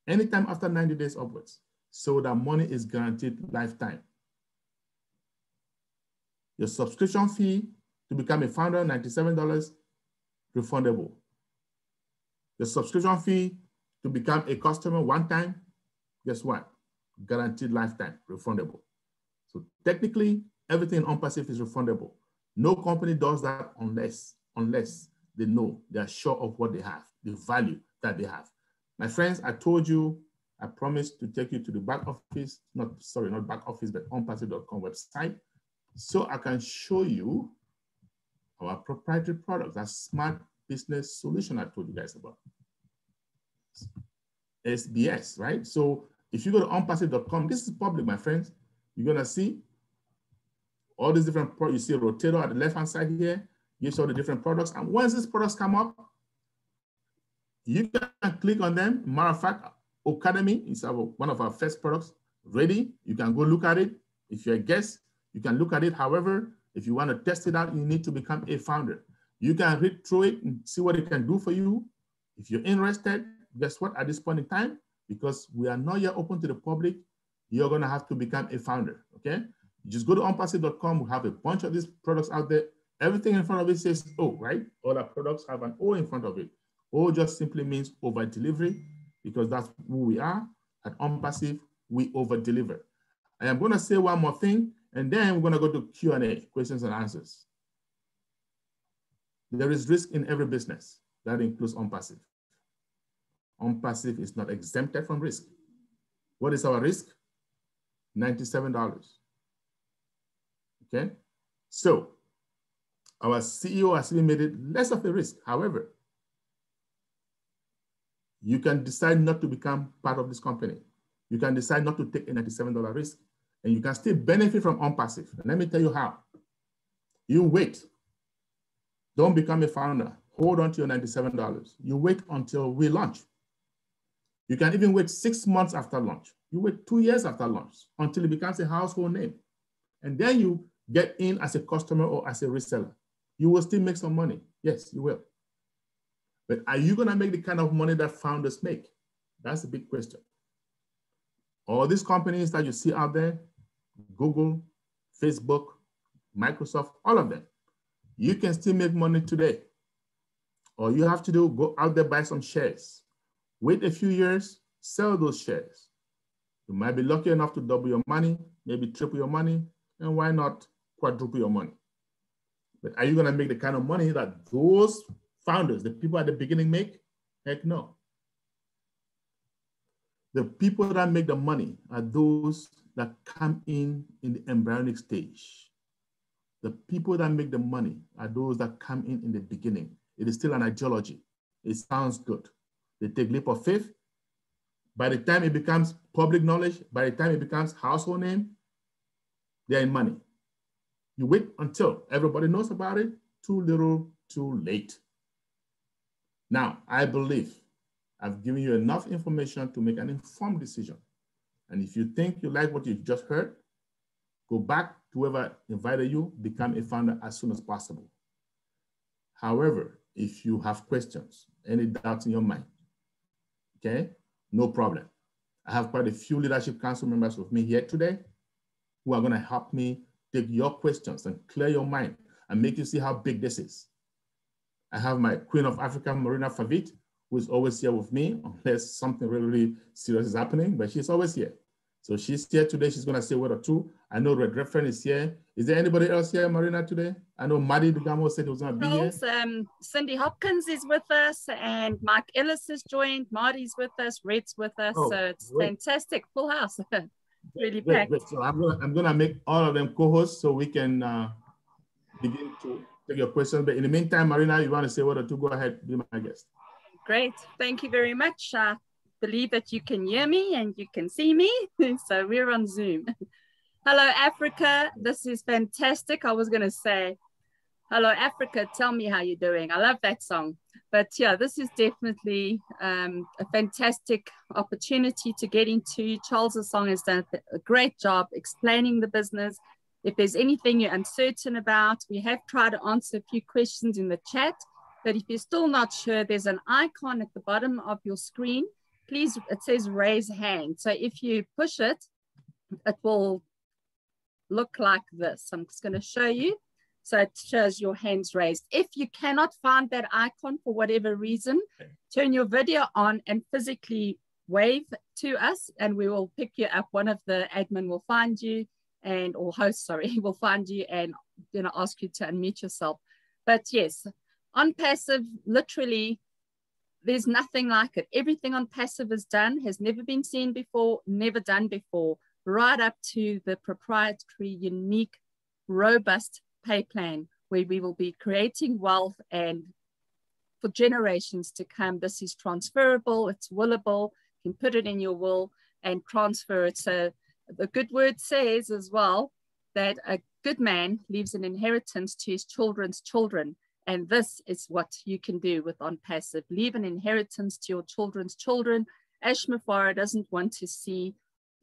Anytime after 90 days upwards, so that money is guaranteed lifetime. Your subscription fee to become a founder, $97, refundable. The subscription fee to become a customer one time, guess what? Guaranteed lifetime, refundable. So technically, everything in ONPASSIVE is refundable. No company does that unless they know, they are sure of what they have, the value that they have. My friends, I told you, I promised to take you to the back office, not back office, but ONPASSIVE.com website, so I can show you our proprietary product, that smart business solution I told you guys about. SBS, right? So if you go to ONPASSIVE.com, this is public, my friends. You're gonna see all these different products. You see a rotator at the left-hand side here, gives all the different products. And once these products come up, you can click on them. Matter of fact, Academy is one of our first products ready. You can go look at it. If you're a guest, you can look at it. However, if you want to test it out, you need to become a founder. You can read through it and see what it can do for you. If you're interested, guess what? At this point in time, because we are not yet open to the public, you're going to have to become a founder, okay? You just go to ONPASSIVE.com. We have a bunch of these products out there. Everything in front of it says O, right? All our products have an O in front of it. O just simply means over delivery, because that's who we are. At ONPASSIVE, we over deliver. I am going to say one more thing, and then we're going to go to Q&A, questions and answers. There is risk in every business. That includes ONPASSIVE. ONPASSIVE is not exempted from risk. What is our risk? $97. Okay? So our CEO has even made it less of a risk. However, You can decide not to become part of this company. You can decide not to take a $97 risk, and you can still benefit from ONPASSIVE. And let me tell you how. You wait. Don't become a founder. Hold on to your $97. You wait until we launch. You can even wait 6 months after launch. You wait 2 years after launch until it becomes a household name. And then you get in as a customer or as a reseller. You will still make some money. Yes, you will. But are you going to make the kind of money that founders make? That's the big question. All these companies that you see out there, Google, Facebook, Microsoft, all of them, you can still make money today. All you have to do, go out there, buy some shares. Wait a few years, sell those shares. You might be lucky enough to double your money, maybe triple your money, and why not quadruple your money? But are you going to make the kind of money that those founders, the people at the beginning, make? Heck no. The people that make the money are those that come in the embryonic stage. The people that make the money are those that come in the beginning. It is still an ideology. It sounds good. They take leap of faith. By the time it becomes public knowledge, by the time it becomes household name, they're in money. You wait until everybody knows about it, too little, too late. Now, I believe I've given you enough information to make an informed decision. And if you think you like what you've just heard, go back to whoever invited you, become a founder as soon as possible. However, if you have questions, any doubts in your mind, okay, no problem. I have quite a few Leadership Council members with me here today who are going to help me take your questions and clear your mind and make you see how big this is. I have my Queen of Africa, Marina Favit, who is always here with me, unless something really serious is happening, but she's always here. So she's here today. She's going to say a word or two. I know Red Reference is here. Is there anybody else here, Marina, today? I know Maddie Dugamo said he was going to be here. Cindy Hopkins is with us, and Mike Ellis has joined. Marty's with us. Red's with us. So it's fantastic. Full house. Really packed. Great. So I'm going to make all of them co-hosts so we can begin to take your questions. But in the meantime, Marina, you want to say a word or two? Go ahead. Be my guest. Great. Thank you very much. Believe that you can hear me and you can see me. So we're on Zoom. Hello, Africa. This is fantastic. I was going to say, hello, Africa. Tell me how you're doing. I love that song. But yeah, this is definitely a fantastic opportunity to get into. Charles OSONG has done a great job explaining the business. If there's anything you're uncertain about, we have tried to answer a few questions in the chat. But if you're still not sure, there's an icon at the bottom of your screen. Please, it says raise hand. So if you push it, it will look like this. I'm just going to show you. So it shows your hands raised. If you cannot find that icon for whatever reason, turn your video on and physically wave to us, and we will pick you up. One of the admin will find you, or host, sorry, will find you and ask you to unmute yourself. But yes, ONPASSIVE, literally, there's nothing like it. Everything ONPASSIVE is done, has never been seen before, never done before, right up to the proprietary, unique, robust pay plan, where we will be creating wealth, and for generations to come, this is transferable, it's willable, you can put it in your will and transfer it. So the good word says as well that a good man leaves an inheritance to his children's children. And this is what you can do with ONPASSIVE. Leave an inheritance to your children's children. Ash Mafara doesn't want to see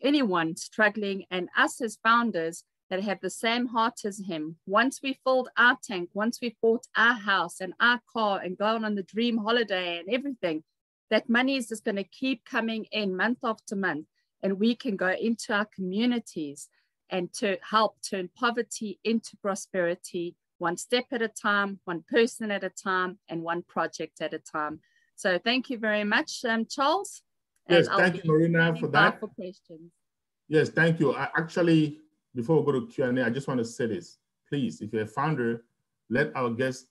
anyone struggling, and us as founders that have the same heart as him. Once we filled our tank, once we bought our house and our car and gone on the dream holiday and everything, that money is just going to keep coming in month after month. And we can go into our communities and to help turn poverty into prosperity, one step at a time, one person at a time, and one project at a time. So thank you very much, Charles. Yes, thank you, Marina, for that. For questions. Yes, thank you. Actually, before we go to Q&A, I just want to say this. Please, if you're a founder, let our guests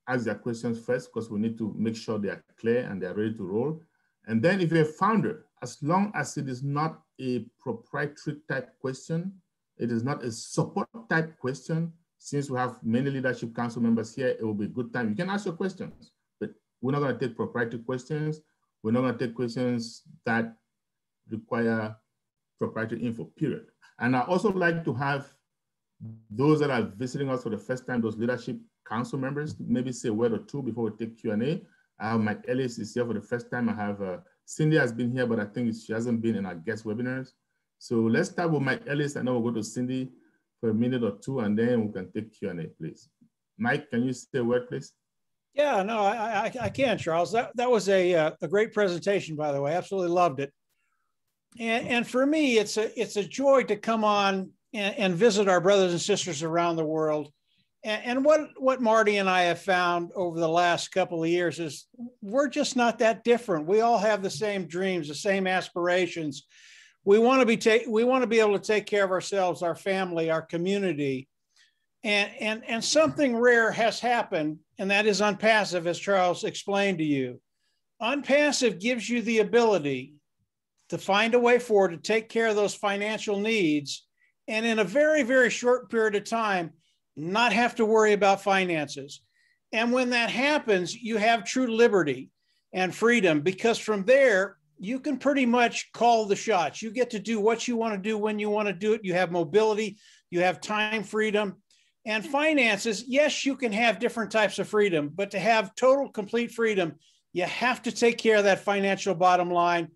ask their questions first, because we need to make sure they are clear and they're ready to roll. And then if you're a founder, as long as it is not a proprietary type question, it is not a support type question, since we have many Leadership Council members here, it will be a good time. You can ask your questions, but we're not going to take proprietary questions. We're not going to take questions that require proprietary info, period. And I also like to have those that are visiting us for the first time, those leadership council members, maybe say a word or two before we take Q&A. I have Mike Ellis is here for the first time. I have Cindy has been here, but I think she hasn't been in our guest webinars. So let's start with Mike Ellis, and then we'll go to Cindy for a minute or two, and then we can take Q&A, please. Mike, can you say a word, please? Yeah, no, I can, Charles. That was a great presentation, by the way. Absolutely loved it. And for me, it's a joy to come on and visit our brothers and sisters around the world. And what Marty and I have found over the last couple of years is we're just not that different. We all have the same dreams, the same aspirations. We want to be able to take care of ourselves, our family, our community. And something rare has happened, and that is ONPASSIVE, as Charles explained to you. ONPASSIVE gives you the ability to find a way forward to take care of those financial needs, and in a very, very short period of time, not have to worry about finances. And when that happens, you have true liberty and freedom, because from there, you can pretty much call the shots. You get to do what you want to do when you want to do it. You have mobility, you have time freedom. And finances, yes, you can have different types of freedom, but to have total, complete freedom, you have to take care of that financial bottom line.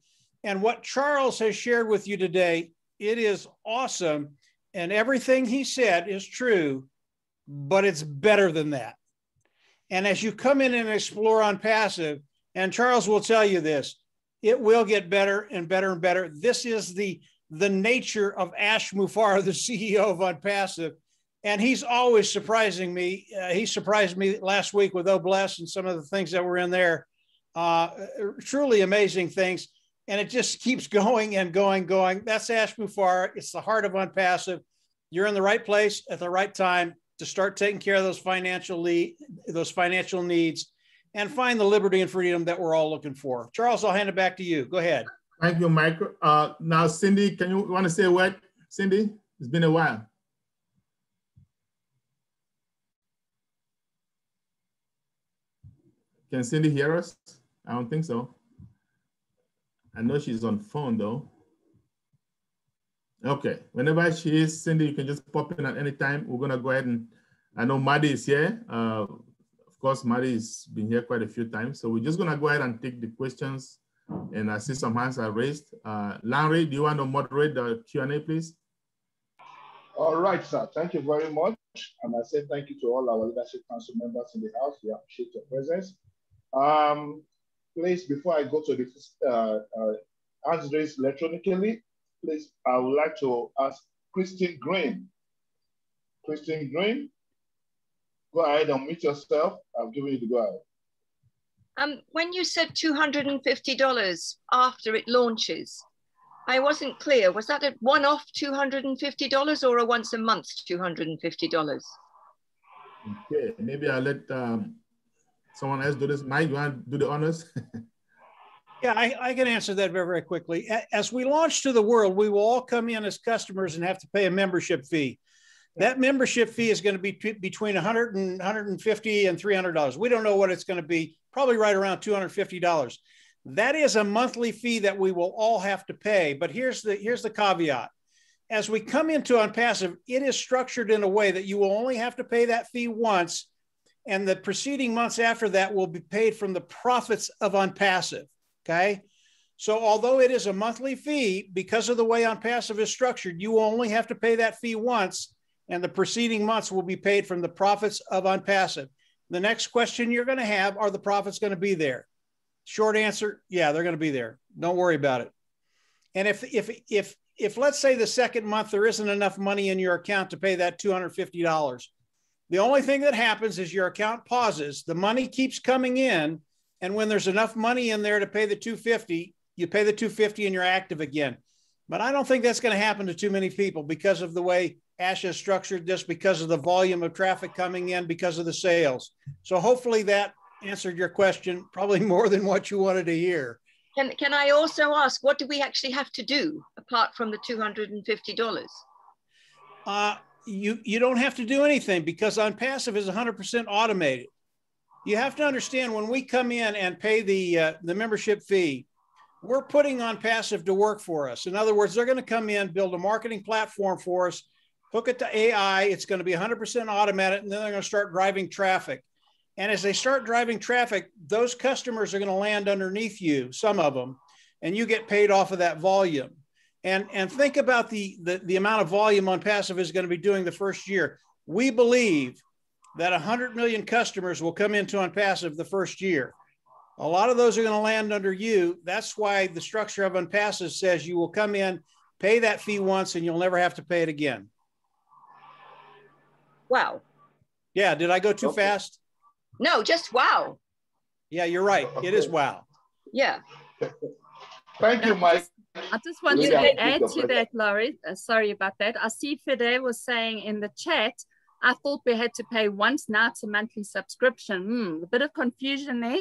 And what Charles has shared with you today, it is awesome. And everything he said is true, but it's better than that. And as you come in and explore ONPASSIVE, and Charles will tell you this, it will get better and better and better. This is the nature of Ash Mufareh, the CEO of ONPASSIVE. And he's always surprising me. He surprised me last week with OBLESS and some of the things that were in there. Truly amazing things. And it just keeps going and going. That's Ash Mufareh. It's the heart of ONPASSIVE. You're in the right place at the right time to start taking care of those financial needs and find the liberty and freedom that we're all looking for. Charles, I'll hand it back to you. Go ahead. Thank you, Mike. Now, Cindy, you want to say a word? Cindy, it's been a while. Can Cindy hear us? I don't think so. I know she's on phone though. Okay, whenever she is, Cindy, you can just pop in at any time. We're gonna go ahead and, I know Maddie is here. Of course, Maddie has been here quite a few times. So we're just gonna go ahead and take the questions, and I see some hands are raised. Larry, do you want to moderate the Q&A, please? All right, sir. Thank you very much. And I say thank you to all our leadership council members in the house. We appreciate your presence. Please, before I go to the hands raised electronically, please, I would like to ask Christine Green. Christine Green, go ahead and meet yourself. I've given you the go ahead. When you said $250 after it launches, I wasn't clear. Was that a one-off $250 or a once a month $250? Okay, maybe I'll let someone else do this. Mike, you want to do the honors? Yeah, I can answer that very, very quickly. As we launch to the world, we will all come in as customers and have to pay a membership fee. That membership fee is going to be between $100 and $150 and $300. We don't know what it's going to be, probably right around $250. That is a monthly fee that we will all have to pay. But here's the caveat. As we come into ONPASSIVE, it is structured in a way that you will only have to pay that fee once, and the preceding months after that will be paid from the profits of ONPASSIVE. Okay. So although it is a monthly fee, because of the way ONPASSIVE is structured, you will only have to pay that fee once, and the preceding months will be paid from the profits of ONPASSIVE. The next question you're going to have, are the profits going to be there? Short answer, yeah, they're going to be there. Don't worry about it. And if let's say the second month, there isn't enough money in your account to pay that $250, the only thing that happens is your account pauses, the money keeps coming in, and when there's enough money in there to pay the $250, you pay the $250 and you're active again. But I don't think that's going to happen to too many people because of the way Ash has structured this, because of the volume of traffic coming in, because of the sales. So hopefully that answered your question, probably more than what you wanted to hear. Can I also ask, what do we actually have to do apart from the $250? You don't have to do anything because ONPASSIVE is 100% automated. You have to understand when we come in and pay the membership fee, we're putting ONPASSIVE to work for us. In other words, they're going to come in, build a marketing platform for us, hook it to AI. It's going to be 100% automated, and then they're going to start driving traffic. And as they start driving traffic, those customers are going to land underneath you, some of them, and you get paid off of that volume. And think about the amount of volume ONPASSIVE is going to be doing the first year. We believe that 100 million customers will come into ONPASSIVE the first year. A lot of those are going to land under you. That's why the structure of ONPASSIVE says you will come in, pay that fee once, and you'll never have to pay it again. Wow. Yeah, did I go too fast? No, just wow. Yeah, you're right. It is wow. Yeah. Thank you, Mike. I just want to add to that, Laurie. Sorry about that. I see Fede was saying in the chat, I thought we had to pay once, now it's a monthly subscription. A bit of confusion there.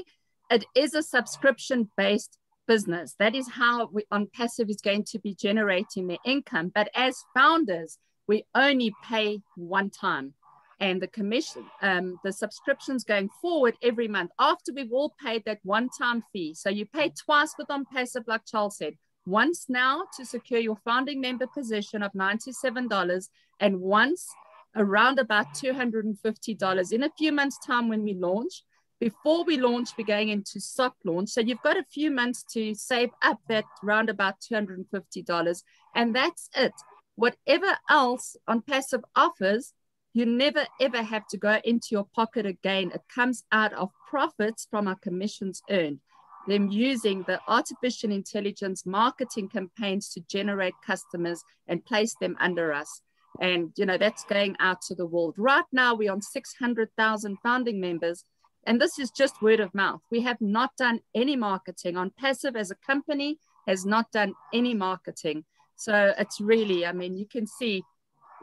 It is a subscription-based business. That is how ONPASSIVE is going to be generating their income. But as founders, we only pay one time. And the commission, the subscriptions going forward every month after we've all paid that one-time fee. So you pay twice with ONPASSIVE, like Charles said. Once now to secure your founding member position of $97 and once around about $250 in a few months' time when we launch. Before we launch, we're going into soft launch. So you've got a few months to save up that round about $250. And that's it. Whatever else ONPASSIVE offers, you never, ever have to go into your pocket again. It comes out of profits from our commissions earned. Them using the artificial intelligence marketing campaigns to generate customers and place them under us. And, you know, that's going out to the world. Right now, we're on 600,000 founding members. And this is just word of mouth. We have not done any marketing. ONPASSIVE as a company has not done any marketing. So it's really, I mean, you can see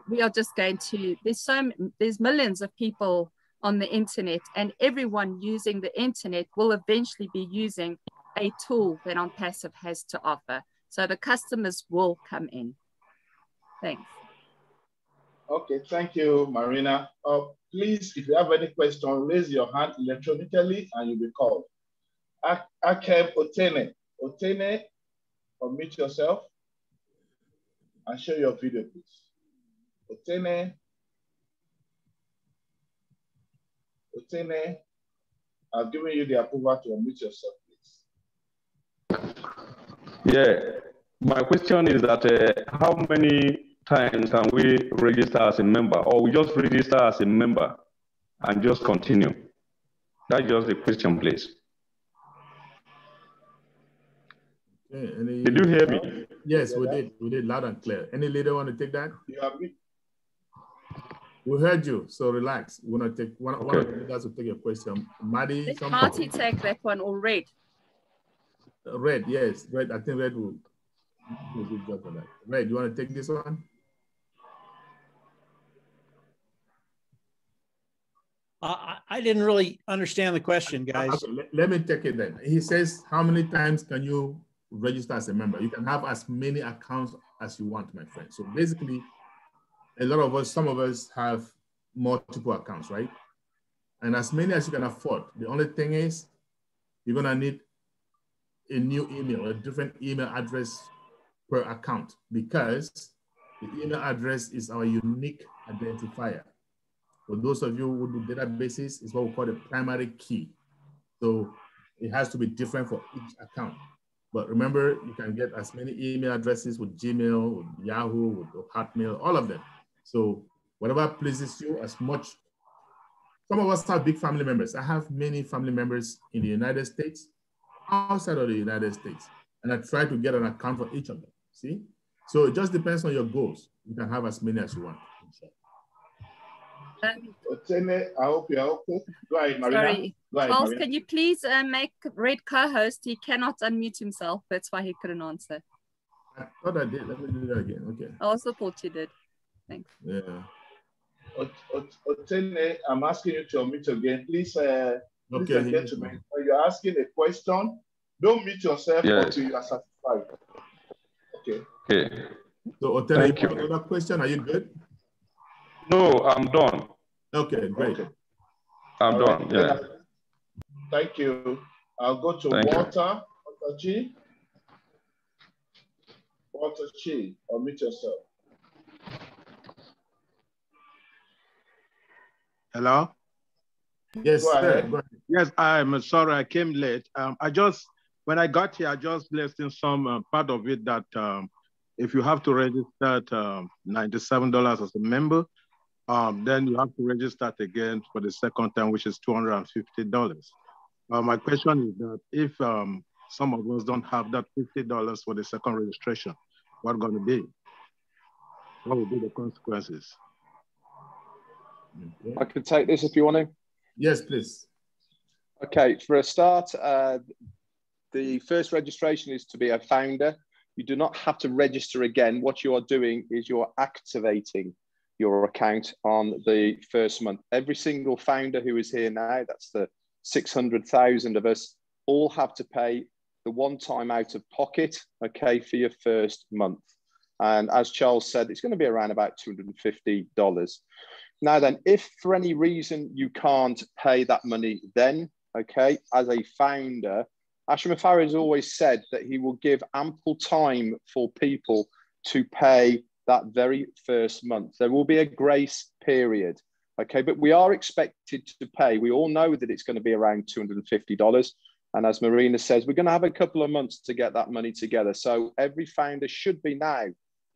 we are just going to, there's millions of people on the internet, and everyone using the internet will eventually be using a tool that ONPASSIVE has to offer. So the customers will come in. Thanks. Okay, thank you, Marina. Please, if you have any question, raise your hand electronically and you'll be called. Akem Otene. Otene, unmute yourself and share your video, please. Otene. Otene, I've given you the approval to unmute yourself, please. Yeah, my question is that how many times can we register as a member, or we just register as a member and just continue? That's just the question, please. Okay, did you hear me? Yes, we did. We did loud and clear. Any leader want to take that? Yeah, we heard you, so relax. We're going to take one of the leaders will take your question. Maddie, let Marty take that one, or Red. Red, yes. Red, I think Red will do a good job on that. Red, you want to take this one? I didn't really understand the question, guys. Okay, let me take it then. He says, how many times can you register as a member? You can have as many accounts as you want, my friend. So basically, a lot of us, some of us have multiple accounts, right? And as many as you can afford. The only thing is, you're gonna need a new email, a different email address per account, because the email address is our unique identifier. For those of you who do databases, it's what we call the primary key. So it has to be different for each account. But remember, you can get as many email addresses with Gmail, with Yahoo, with Hotmail, all of them. So whatever pleases you as much. Some of us have big family members. I have many family members in the United States, outside of the United States. And I try to get an account for each of them, see? So it just depends on your goals. You can have as many as you want. Otene, I hope you're okay. Go ahead, Marina. Sorry, Charles, Marina, can you please make Red co-host? He cannot unmute himself. That's why he couldn't answer. I thought I did. Let me do that again. Okay. I also thought you did. Thanks. Yeah. Otene, I'm asking you to unmute again. Please, okay, gentlemen, when you're asking a question, don't mute yourself until you are satisfied. Okay. Okay. So, Otene, you have another question? Are you good? No, I'm done. Okay, great. Okay. I'm done. Yeah. Thank you. I'll go to Walter G. Walter Chi, unmute yourself. Hello? Yes, Go ahead. Go ahead. Yes, I'm sorry, I came late. When I got here, I just listened some part of it that if you have to register at $97 as a member, then you have to register it again for the second time, which is $250. My question is that if some of us don't have that $50 for the second registration, what's going to be? What will be the consequences? Okay. I could take this if you want to. Yes, please. Okay, for a start, the first registration is to be a founder. You do not have to register again. What you are doing is you're activating your account on the first month. Every single founder who is here now, that's the 600,000 of us, all have to pay the one time out of pocket, okay, for your first month. And as Charles said, it's going to be around about $250. Now then, if for any reason you can't pay that money then, okay, as a founder, Ashram Farah has always said that he will give ample time for people to pay that very first month. There will be a grace period, okay, but we are expected to pay. We all know that it's going to be around $250. And as Marina says, we're going to have a couple of months to get that money together. So every founder should be now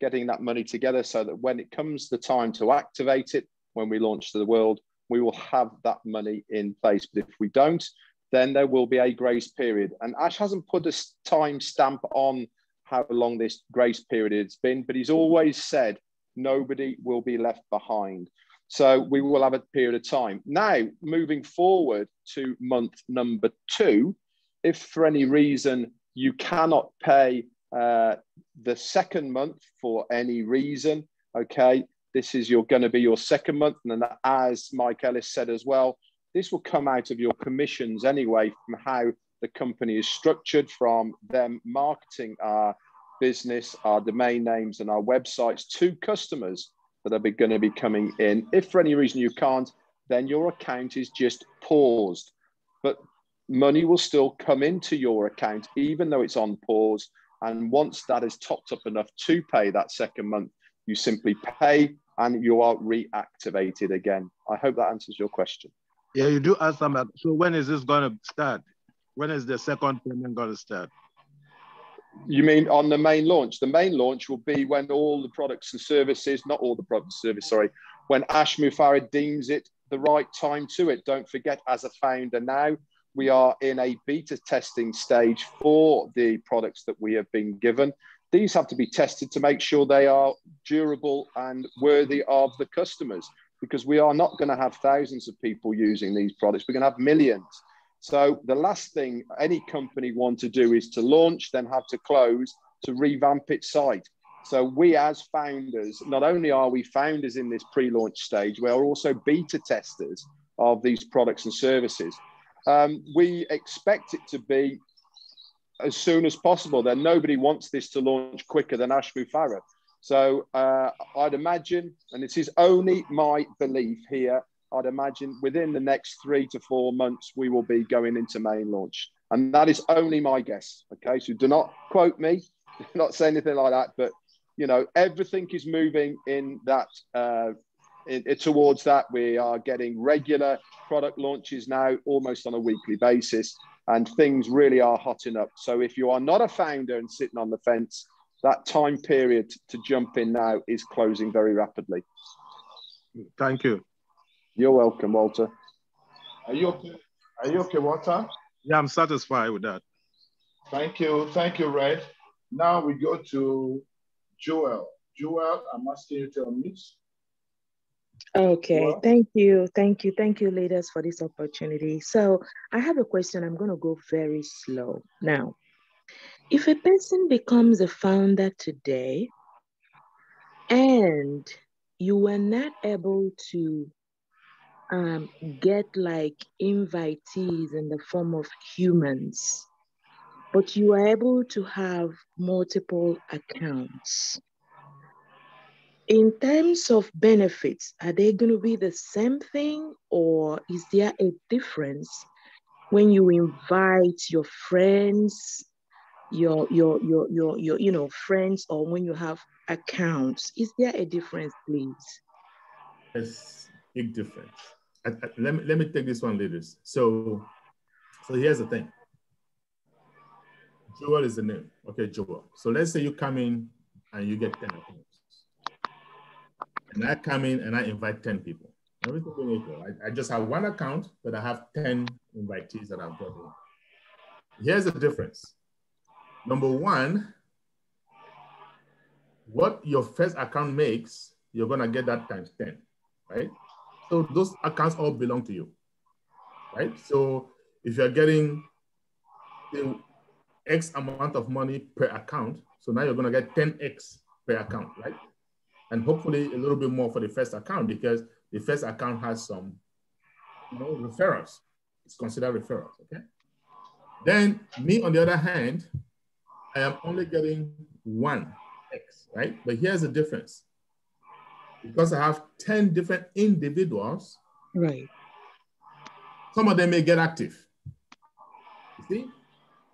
getting that money together so that when it comes the time to activate it, when we launch to the world, we will have that money in place. But if we don't, then there will be a grace period. And Ash hasn't put a time stamp on how long this grace period has been, but he's always said nobody will be left behind. So we will have a period of time. Now, moving forward to month number 2, if for any reason you cannot pay the second month for any reason, okay, this is going to be your second month. And then as Mike Ellis said as well, this will come out of your commissions anyway from how the company is structured, from them marketing our business, our domain names and our websites to customers that are going to be coming in. If for any reason you can't, then your account is just paused. But money will still come into your account, even though it's on pause. And once that is topped up enough to pay that second month, you simply pay and you are reactivated again. I hope that answers your question. Yeah, you do ask them. So when is this going to start? When is the second payment going to start? You mean on the main launch? The main launch will be when all the products and services, not all the products and services, sorry, when Ash Mufareh deems it the right time to it. Don't forget, as a founder now, we are in a beta testing stage for the products that we have been given. These have to be tested to make sure they are durable and worthy of the customers, because we are not going to have thousands of people using these products. We're going to have millions. So the last thing any company want to do is to launch, then have to close to revamp its site. So we as founders, not only are we founders in this pre-launch stage, we are also beta testers of these products and services. We expect it to be as soon as possible. Then nobody wants this to launch quicker than Ash Mufareh. So I'd imagine, and this is only my belief here, I'd imagine within the next 3 to 4 months, we will be going into main launch. And that is only my guess, okay? So do not quote me, not say anything like that, but you know, everything is moving in that, towards that. We are getting regular product launches now, almost on a weekly basis, and things really are hotting up. So if you are not a founder and sitting on the fence, that time period to jump in now is closing very rapidly. Thank you. You're welcome, Walter. Are you okay? Are you okay, Walter? Yeah, I'm satisfied with that. Thank you. Thank you, Red. Now we go to Joel. Joel, I'm asking you to unmute. Okay, Joel? thank you. Thank you, leaders, for this opportunity. So I have a question. I'm going to go very slow. Now, if a person becomes a founder today and you were not able to get like invitees in the form of humans, but you are able to have multiple accounts, in terms of benefits, are they going to be the same thing, or is there a difference when you invite your friends, your friends, or when you have accounts? Is there a difference, please? Yes, big difference. Let me take this one, ladies. So here's the thing. Joel is the name. Okay, Joel. So let's say you come in and you get 10 accounts. And I come in and I invite 10 people. Everything being equal. I just have one account, but I have 10 invitees that I've brought in. Here's the difference. Number one, what your first account makes, you're gonna get that times 10, right? So those accounts all belong to you, right? So if you're getting the X amount of money per account, so now you're gonna get 10X per account, right? And hopefully a little bit more for the first account, because the first account has some, referrals. It's considered referrals, okay? Then me, on the other hand, I am only getting 1X, right? But here's the difference. Because I have 10 different individuals, right? Some of them may get active. You see?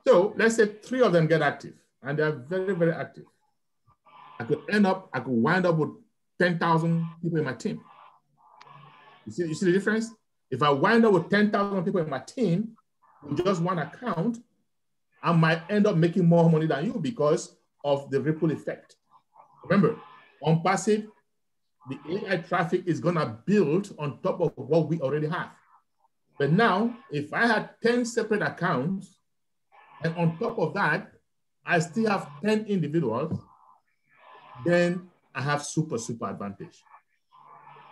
So let's say 3 of them get active, and they're very, very active. I could wind up with 10,000 people in my team. You see the difference? If I wind up with 10,000 people in my team with just one account, I might end up making more money than you because of the ripple effect. Remember, on passive, the AI traffic is gonna build on top of what we already have. But now, if I had 10 separate accounts, and on top of that, I still have 10 individuals, then I have super advantage.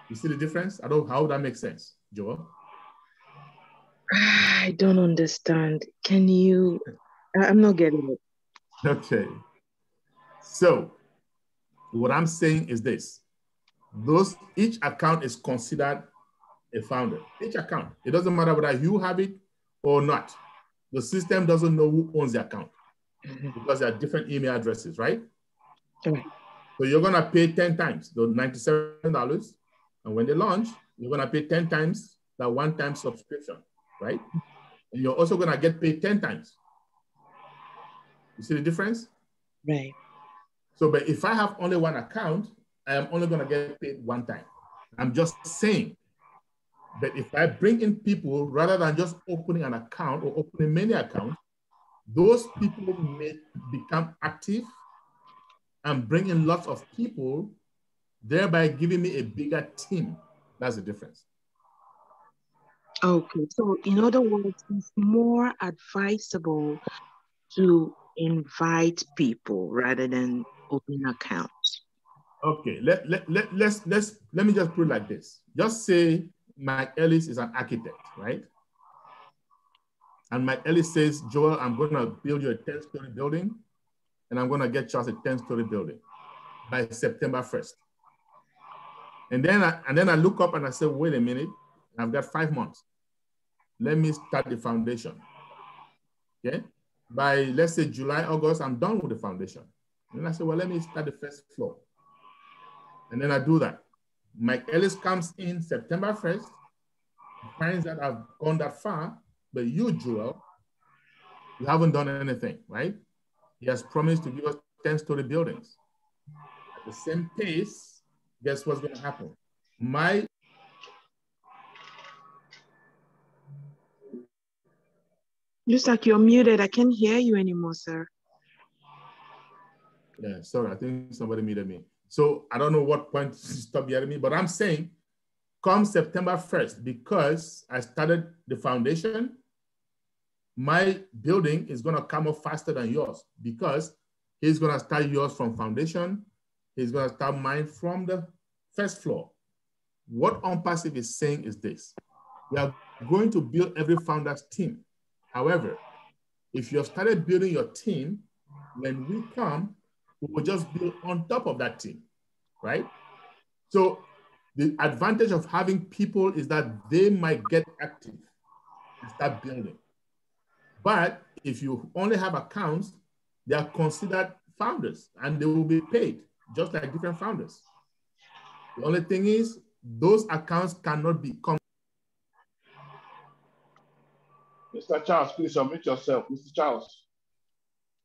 You see the difference? How that makes sense, Joel? I don't understand. Can you, I'm not getting it. Okay. So what I'm saying is this. Each account is considered a founder. Each account. It doesn't matter whether you have it or not. The system doesn't know who owns the account because there are different email addresses, right? Okay. So you're gonna pay 10 times the $97, and when they launch, you're gonna pay 10 times that one-time subscription, right? And you're also gonna get paid 10 times. You see the difference? Right. So, but if I have only one account, I am only gonna get paid one time. I'm just saying that if I bring in people rather than just opening an account or opening many accounts, those people may become active and bring in lots of people, thereby giving me a bigger team. That's the difference. Okay, so in other words, it's more advisable to invite people rather than open accounts. Okay, let me just put it like this. Just say Mike Ellis is an architect, right? And Mike Ellis says, Joel, I'm gonna build you a 10-story building, and I'm gonna get you a 10-story building by September 1st. And then I look up and I say, wait a minute, I've got 5 months. Let me start the foundation. Okay? By, let's say, July, August, I'm done with the foundation. And I say, well, let me start the first floor. And then I do that. Mike Ellis comes in September 1st, finds that I've gone that far, but you, Joel, you haven't done anything, right? He has promised to give us 10-story buildings. At the same pace, guess what's going to happen? Looks like you're muted. I can't hear you anymore, sir. Yeah, sorry, I think somebody muted me. So I don't know what point to stop hearing me, but I'm saying come September 1st, because I started the foundation, my building is going to come up faster than yours because he's going to start yours from foundation. He's going to start mine from the first floor. What ONPASSIVE is saying is this: we are going to build every founder's team. However, if you have started building your team, when we come, we will just build on top of that team, right? So the advantage of having people is that they might get active and start building. But if you only have accounts, they are considered founders and they will be paid just like different founders. The only thing is those accounts cannot become. Mr. Charles, please unmute yourself. Mr. Charles.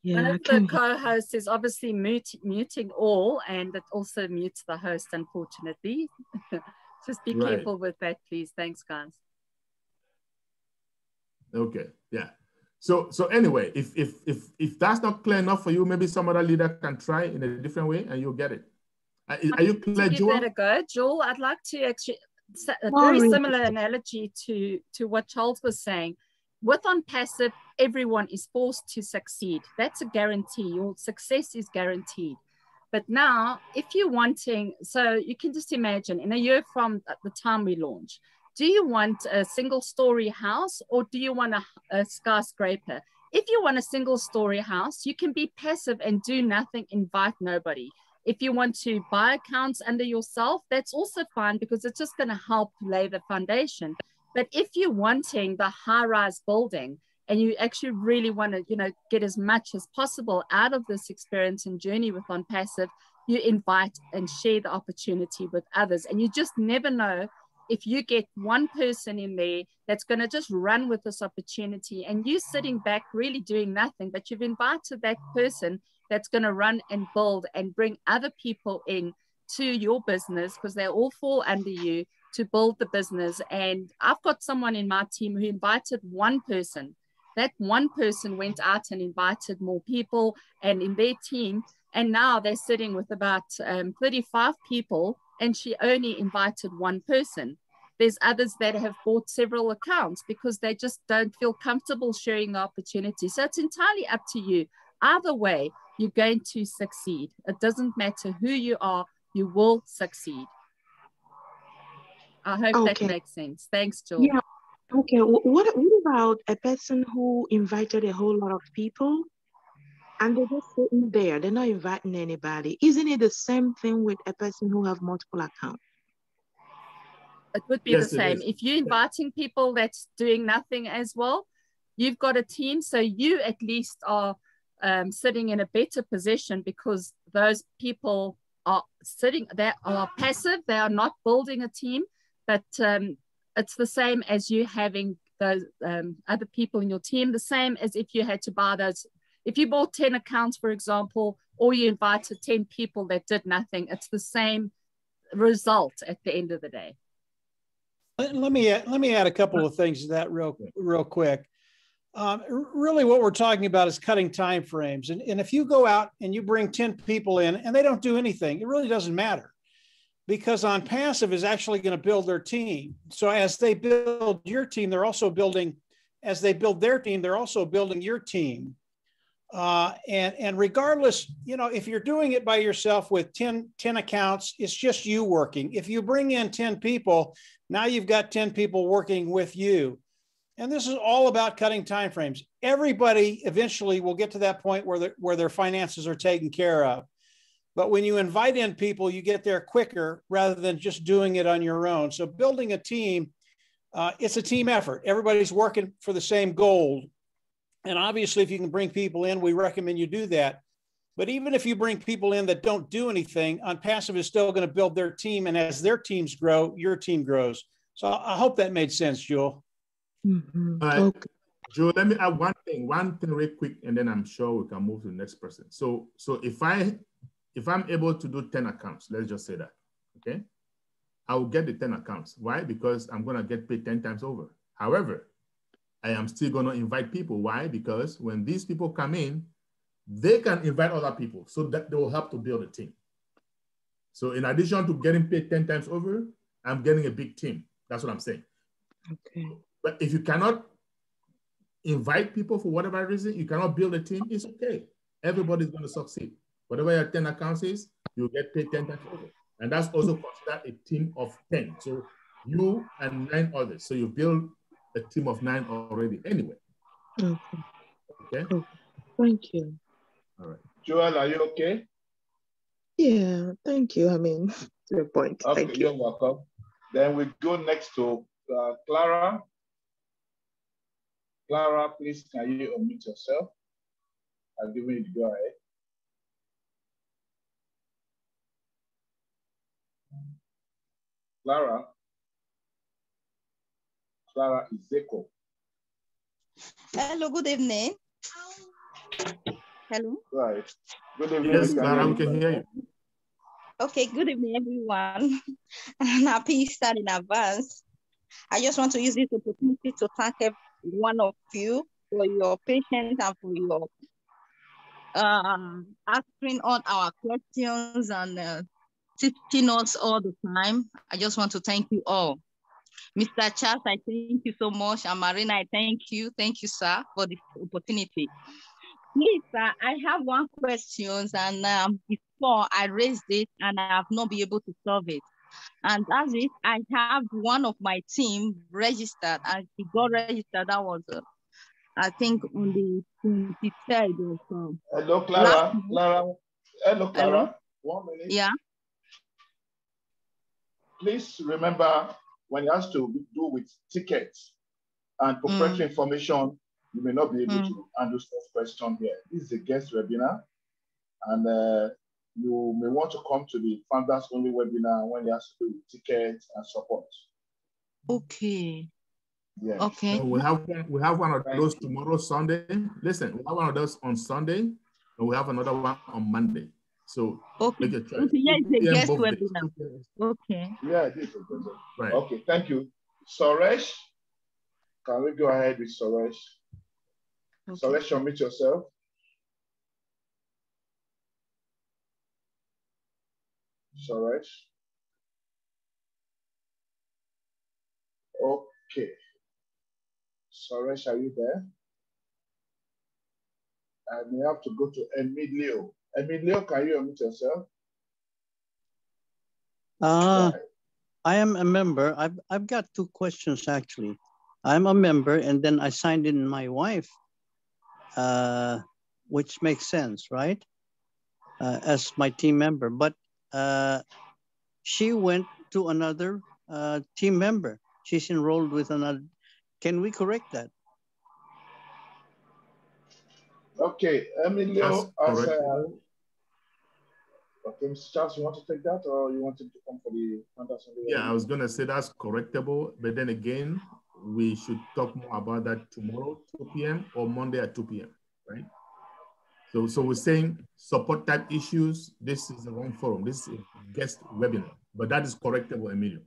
Yeah, One I of the can. co-hosts is obviously muting all, and it also mutes the host, unfortunately. Just be careful with that, please. Thanks, guys. Okay, yeah. So anyway, if that's not clear enough for you, maybe some other leader can try in a different way and you'll get it. Are you clear, give Joel? that a go. Joel, I'd like to actually, a very similar analogy to what Charles was saying. With ONPASSIVE, everyone is forced to succeed. That's a guarantee. Your success is guaranteed. But now, if you're wanting, so you can just imagine in a year from the time we launch, do you want a single story house or do you want a skyscraper? If you want a single story house, you can be passive and do nothing, invite nobody. If you want to buy accounts under yourself, that's also fine because it's just going to help lay the foundation. But if you're wanting the high-rise building and you actually really want to, get as much as possible out of this experience and journey with ONPASSIVE, you invite and share the opportunity with others. And you just never know if you get one person in there that's going to just run with this opportunity and you sitting back really doing nothing, but you've invited that person that's going to run and build and bring other people in to your business because they all fall under you to build the business. And I've got someone in my team who invited one person. That one person went out and invited more people and in their team. And now they're sitting with about 35 people and she only invited one person. There's others that have bought several accounts because they just don't feel comfortable sharing the opportunity. So it's entirely up to you. Either way, you're going to succeed. It doesn't matter who you are, you will succeed. I hope that makes sense. Thanks, Jill. Yeah. Okay. What about a person who invited a whole lot of people and they're just sitting there? They're not inviting anybody. Isn't it the same thing with a person who have multiple accounts? It would be the same. If you're inviting people that's doing nothing as well, you've got a team. So you at least are sitting in a better position because those people are sitting, they are passive. They are not building a team, but it's the same as you having those other people in your team, the same as if you had to buy those. If you bought 10 accounts, for example, or you invited 10 people that did nothing, it's the same result at the end of the day. Let me add a couple of things to that real quick. Really what we're talking about is cutting time frames. And if you go out and you bring 10 people in and they don't do anything, it really doesn't matter because ONPASSIVE is actually going to build their team. So as they build your team, they're also building, as they build their team, they're also building your team. And regardless, if you're doing it by yourself with 10 accounts, it's just you working. If you bring in 10 people, now you've got 10 people working with you. And this is all about cutting time frames. Everybody eventually will get to that point where their finances are taken care of. But when you invite in people, you get there quicker rather than just doing it on your own. So building a team, it's a team effort. Everybody's working for the same goal. And obviously, if you can bring people in, we recommend you do that. But even if you bring people in that don't do anything, ONPASSIVE is still going to build their team. And as their teams grow, your team grows. So I hope that made sense, Jewel. Mm-hmm. Okay. Joe, let me add one thing real quick, and then I'm sure we can move to the next person. So if I'm able to do 10 accounts, let's just say that, okay? I will get the 10 accounts. Why? Because I'm going to get paid 10 times over. However, I am still going to invite people. Why? Because when these people come in, they can invite other people so that they will help to build a team. So in addition to getting paid 10 times over, I'm getting a big team. That's what I'm saying. Okay. But if you cannot invite people for whatever reason, you cannot build a team, it's okay. Everybody's going to succeed. Whatever your 10 accounts is, you'll get paid 10 times over. And that's also considered a team of 10. So you and 9 others. So you build a team of 9 already anyway. Okay. Okay? Oh, thank you. All right. Joel, are you okay? Yeah, thank you. I mean, to the point. Okay, thank you. You're welcome. Then we go next to Clara. Clara, please, can you unmute yourself? I'll give you the go ahead. Clara Ezeko. Hello, good evening. Hello. Right. Good evening. Yes, Clara, we can hear you. Okay, good evening, everyone. And happy Easter in advance. I just want to use this opportunity to thank every one of you for your patience and for your answering all our questions and teaching us all the time. I just want to thank you all. Mr. Charles, I thank you so much. And Marina, I thank you. Thank you, sir, for the opportunity. Please, sir, I have one question, and before I raised it, and I have not been able to solve it. And that's it. I have one of my team registered, and he got registered. That was, I think, on the 23rd of. Hello, Clara. Clara. Hello, Clara. Hello? 1 minute. Yeah. Please remember, when it has to do with tickets and proprietary information, you may not be able to handle such question here. This is a guest webinar, and you may want to come to the founders only webinar when it has to do with tickets and support. Okay. Yeah. Okay. So we have one of those tomorrow, Sunday. Listen, we have one of those on Sunday, and we have another one on Monday. So okay. Make a choice. Okay. Yeah, it's a guest both webinar. days. Okay. Yeah, it is a good one. Right. Okay, thank you. Suresh, can we go ahead with Suresh? Okay. Suresh, unmute yourself. Suresh. Okay. Suresh, are you there? I may have to go to Emilio. Emilio, can you unmute yourself? I am a member. I've got two questions actually. I'm a member, and then I signed in my wife, which makes sense, right? As my team member, but she went to another team member. She's enrolled with another. Can we correct that? Okay, Emilio, okay, Mr. Charles, you want to take that, or you want him to come for the founders? Yeah, I was going to say that's correctable, but then again, we should talk more about that tomorrow, 2 p.m. or Monday at 2 p.m., right? So we're saying support type issues, this is the wrong forum. This is a guest webinar, but that is correctable, Emilio.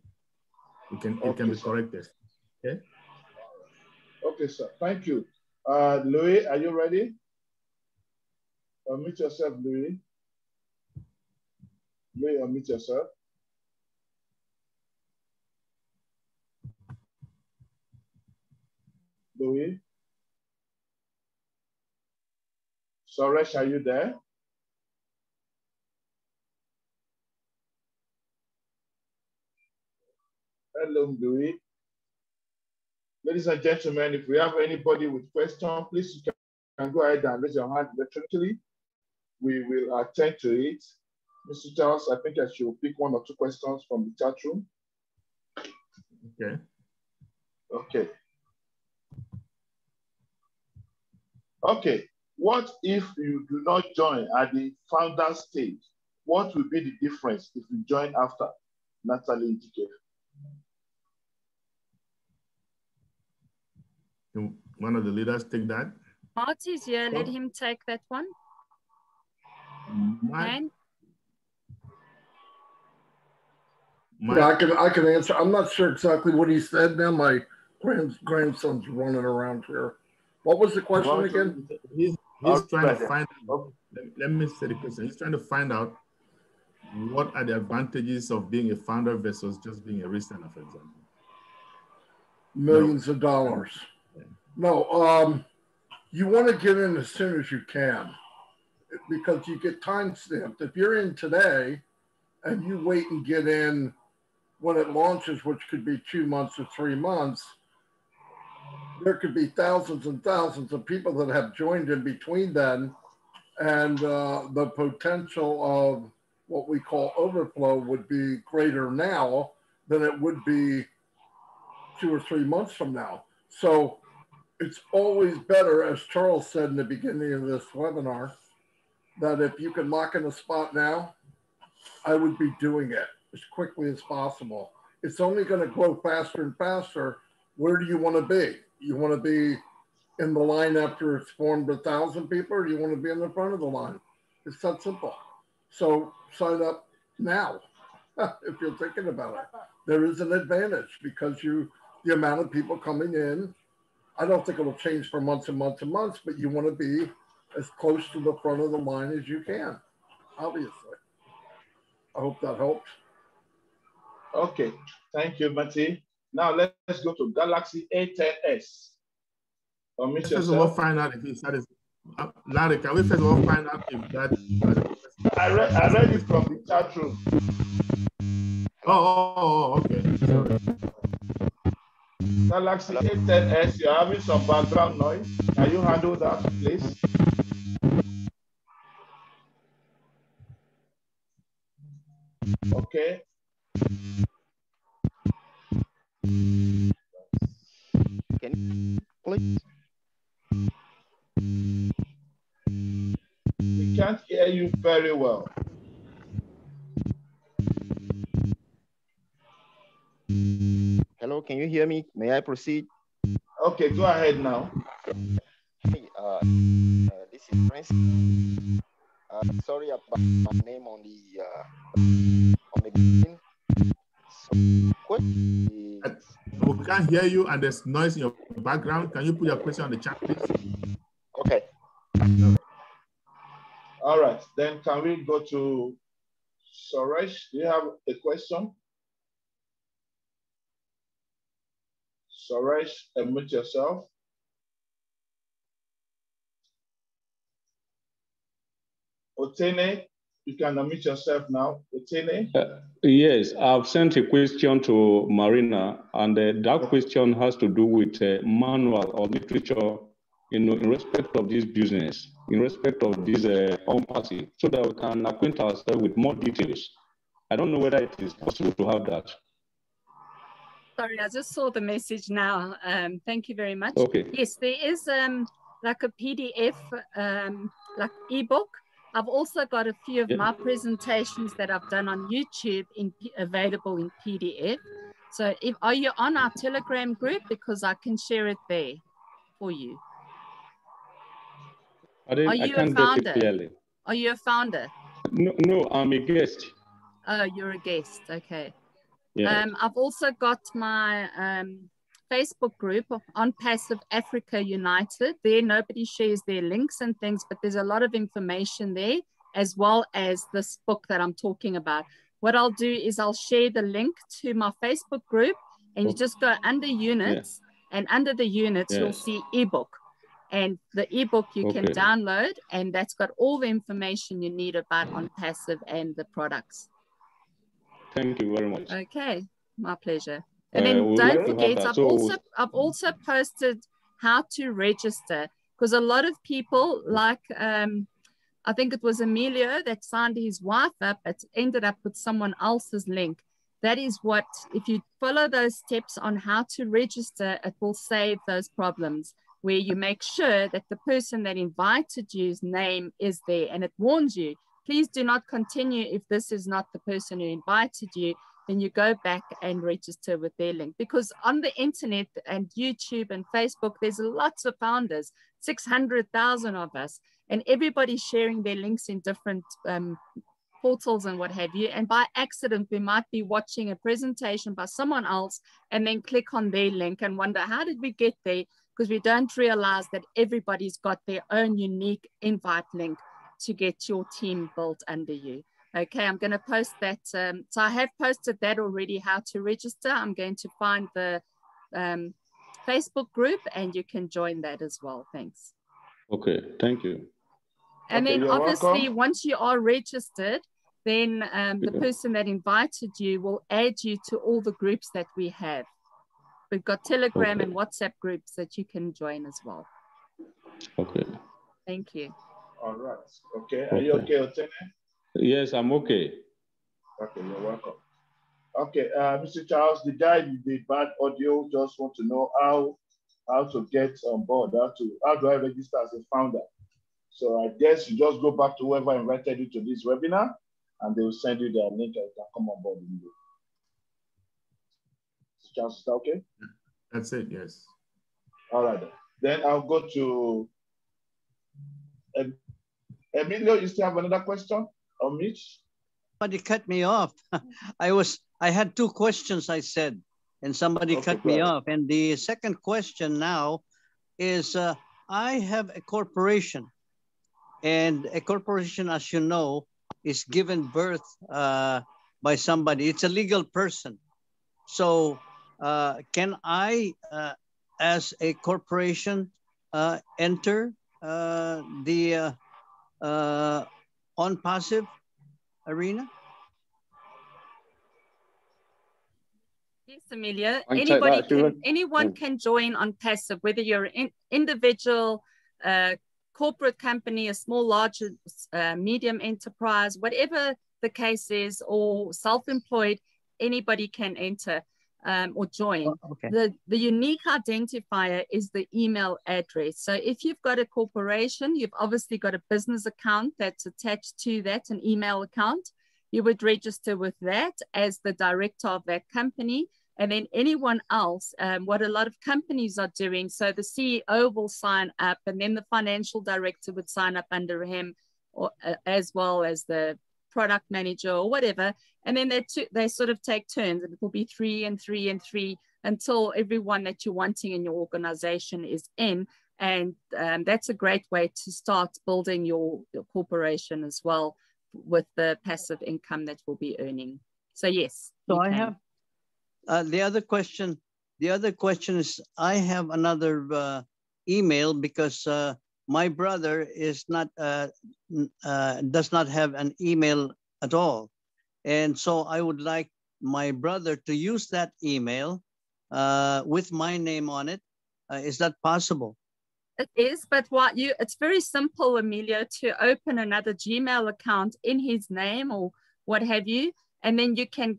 It can be corrected, okay? Okay, sir, thank you. Louis, are you ready? Unmute yourself, Louis. Louis, unmute yourself. Louis. Suresh, are you there? Hello, Louis. Ladies and gentlemen, if we have anybody with questions, please you can go ahead and raise your hand electronically. We will attend to it. Mr. Charles, I think I should pick 1 or 2 questions from the chat room. Okay. Okay. Okay. What if you do not join at the founder stage? What will be the difference if you join after? Natalie indicated. One of the leaders take that. Marty's here. Let him take that one. Yeah, I can answer. I'm not sure exactly what he said now. My grandson's running around here. What was the question again? He's trying to find out. Let me say the question. He's trying to find out what are the advantages of being a founder versus just being a reseller, for example. Millions of dollars. No, you want to get in as soon as you can because you get time stamped. If you're in today and you wait and get in when it launches, which could be 2 months or 3 months, there could be thousands and thousands of people that have joined in between then, and the potential of what we call overflow would be greater now than it would be 2 or 3 months from now. So it's always better, as Charles said in the beginning of this webinar, that if you can lock in a spot now, I would be doing it as quickly as possible. It's only going to grow faster and faster. Where do you want to be? You want to be in the line after it's formed 1,000 people, or do you want to be in the front of the line? It's that simple. So sign up now if you're thinking about it. There is an advantage because the amount of people coming in, I don't think it will change for months and months and months, but you want to be as close to the front of the line as you can, obviously. I hope that helps. Okay, thank you, Matty. Now let's go to Galaxy A10s. First of all, find out if it's satisfied. Larry, can we first of all find out if that? I read it from the chat room. Okay. Sorry. Galaxy A10s, you're having some background noise. Can you handle that, please? Okay. Can you please? We can't hear you very well. Hello, can you hear me? May I proceed? Okay, go ahead now. Hey, this is Prince. Sorry about my name on the beginning. So, we can't hear you, and there's noise in your background. Can you put your question on the chat, please? Okay. All right, then can we go to Suresh? Do you have a question? Suresh, unmute yourself. Otene, you can unmute yourself now. Otene? Yes, I've sent a question to Marina, and that question has to do with manual or literature, in respect of this business, in respect of this ONPASSIVE, so that we can acquaint ourselves with more details. I don't know whether it is possible to have that. Sorry, I just saw the message now. Thank you very much. Okay. Yes, there is like a PDF, like ebook. I've also got a few of my presentations that I've done on YouTube available in PDF. So are you on our Telegram group? Because I can share it there for you. I can't get it clearly. Are you a founder? No, I'm a guest. Oh, you're a guest. Okay. Yeah. I've also got my Facebook group on Passive Africa United. There, nobody shares their links and things, but there's a lot of information there, as well as this book that I'm talking about. What I'll do is I'll share the link to my Facebook group, and you just go under units, and under the units, you'll see ebook. And the ebook you can download, and that's got all the information you need about ONPASSIVE and the products. Thank you very much. Okay, my pleasure. And then don't forget, I've also posted how to register, because a lot of people, like I think it was Emilio that signed his wife up, it ended up with someone else's link. That is what, if you follow those steps on how to register, it will save those problems, where you make sure that the person that invited you's name is there, and it warns you, please do not continue if this is not the person who invited you. Then you go back and register with their link, because on the internet and YouTube and Facebook, there's lots of founders, 600,000 of us, and everybody's sharing their links in different portals and what have you. And by accident, we might be watching a presentation by someone else and then click on their link and wonder, how did we get there? Because we don't realize that everybody's got their own unique invite link to get your team built under you. Okay, I'm going to post that. So I have posted that already, how to register. I'm going to find the Facebook group, and you can join that as well. Thanks. Okay, thank you. And then obviously, once you are registered, then the person that invited you will add you to all the groups that we have. We've got Telegram and WhatsApp groups that you can join as well. Okay. Thank you. All right. Okay. Are you okay, Otene? Yes, I'm okay. Okay, you're welcome. Okay, Mr. Charles, the guy with the bad audio just want to know how to get on board, how do I register as a founder? So I guess you just go back to whoever invited you to this webinar, and they will send you their link and you can come on board immediately. Mr. Charles, is that okay? That's it, yes. All right then. Then I'll go to Emilio. You still have another question on Mitch? Somebody cut me off. I had two questions I said, and somebody cut me off. And the second question now is, I have a corporation, and a corporation, as you know, is given birth by somebody. It's a legal person. So can I, as a corporation, enter the ONPASSIVE arena? Yes, Amelia. Anyone can join ONPASSIVE, whether you're an individual, corporate company, a small, large, medium enterprise, whatever the case is, or self-employed, anybody can enter or join. Okay. The unique identifier is the email address. So if you've got a corporation, you've obviously got a business account that's attached to that, an email account. You would register with that as the director of that company. And then anyone else, what a lot of companies are doing, so the CEO will sign up, and then the financial director would sign up under him, or as well as the product manager or whatever. And then they sort of take turns, and it will be 3 and 3 and 3 until everyone that you're wanting in your organization is in. And that's a great way to start building your corporation as well, with the passive income that we'll be earning. So yes. So I have the other question is, I have another email because my brother is not does not have an email at all, and so I would like my brother to use that email with my name on it. Is that possible? It is, but it's very simple, Amelia, to open another Gmail account in his name or what have you, and then you can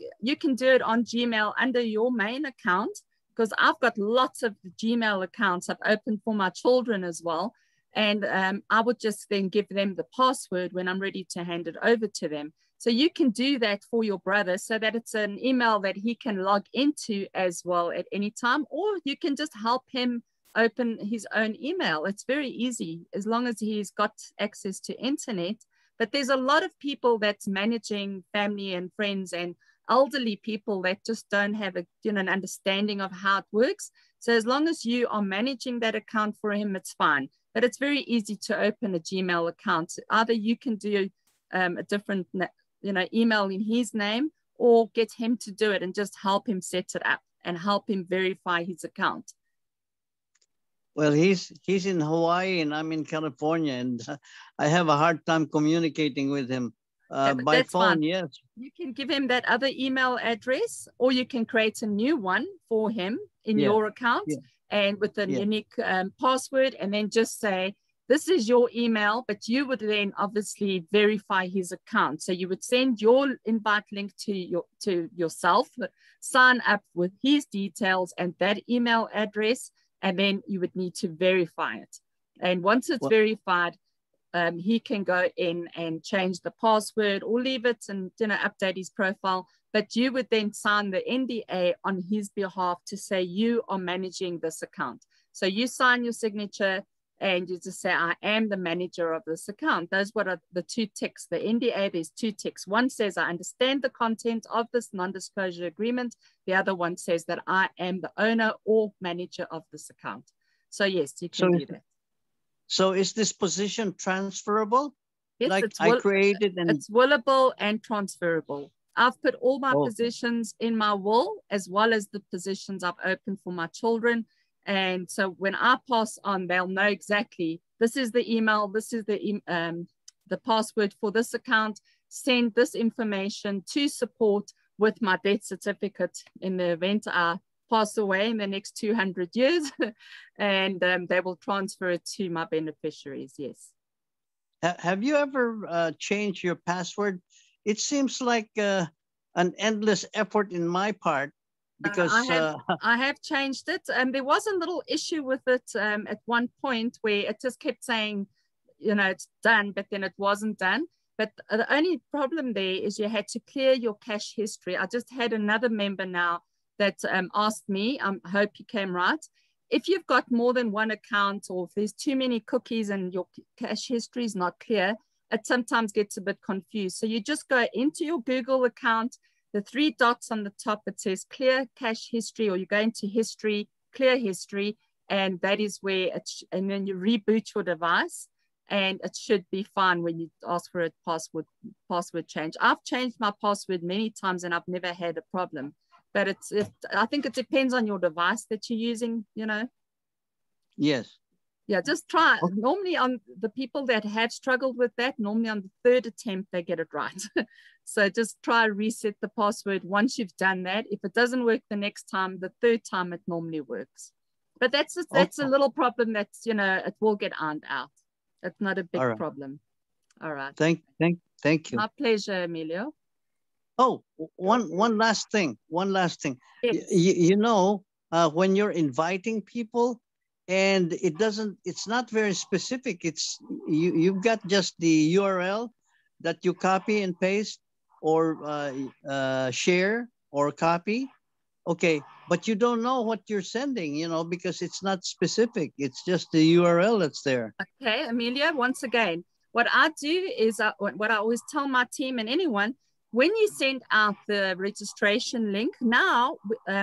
do it on Gmail under your main account, because I've got lots of Gmail accounts I've opened for my children as well, and I would just then give them the password when I'm ready to hand it over to them. So you can do that for your brother, so that it's an email that he can log into as well at any time, or you can just help him open his own email. It's very easy as long as he's got access to internet. But there's a lot of people that's managing family and friends and elderly people that just don't have an understanding of how it works. So as long as you are managing that account for him, it's fine. But it's very easy to open a Gmail account. Either you can do a different email in his name, or get him to do it and just help him set it up and help him verify his account. Well, he's in Hawaii and I'm in California, and I have a hard time communicating with him by phone. Fine. Yes. You can give him that other email address, or you can create a new one for him in your account and with a unique password, and then just say, this is your email, but you would then obviously verify his account. So you would send your invite link to yourself, sign up with his details and that email address, and then you would need to verify it. And once it's verified, he can go in and change the password or leave it and update his profile. But you would then sign the NDA on his behalf to say you are managing this account. So you sign your signature and you just say, I am the manager of this account. Those are the two ticks. The NDA, there's two ticks. One says, I understand the content of this non-disclosure agreement. The other one says that I am the owner or manager of this account. So yes, you can do that. So is this position transferable? Yes, like I created and it's willable and transferable. I've put all my positions in my will, as well as the positions I've opened for my children. And so when I pass on, they'll know exactly, this is the email, this is the password for this account, send this information to support with my death certificate in the event I pass away in the next 200 years. And they will transfer it to my beneficiaries, yes. Have you ever changed your password? It seems like an endless effort in my part, because I have changed it, and there was a little issue with it at one point where it just kept saying, it's done, but then it wasn't done. But the only problem there is you had to clear your cache history. I just had another member now that asked me, I hope you came right, if you've got more than one account, or if there's too many cookies and your cache history is not clear, it sometimes gets a bit confused. So you just go into your Google account, the 3 dots on the top, it says clear cache history, or you go into history, clear history, and that is where and then you reboot your device, and it should be fine when you ask for a password change. I've changed my password many times and I've never had a problem, but I think it depends on your device that you're using, you know. Yes. Yeah, just try. Normally on the people that have struggled with that, normally on the 3rd attempt, they get it right. So just try reset the password once you've done that. If it doesn't work the next time, the 3rd time it normally works. But that's a little problem that's, you know, it will get ironed out. It's not a big problem. All right. Thank you. My pleasure, Emilio. Oh, one last thing. Yes. You know, when you're inviting people and it's not very specific. You've got just the URL that you copy and paste or share or copy. Okay, but you don't know what you're sending, you know, because it's not specific. It's just the URL that's there. Okay, Amelia, once again, what I do is what I always tell my team and anyone, when you send out the registration link, now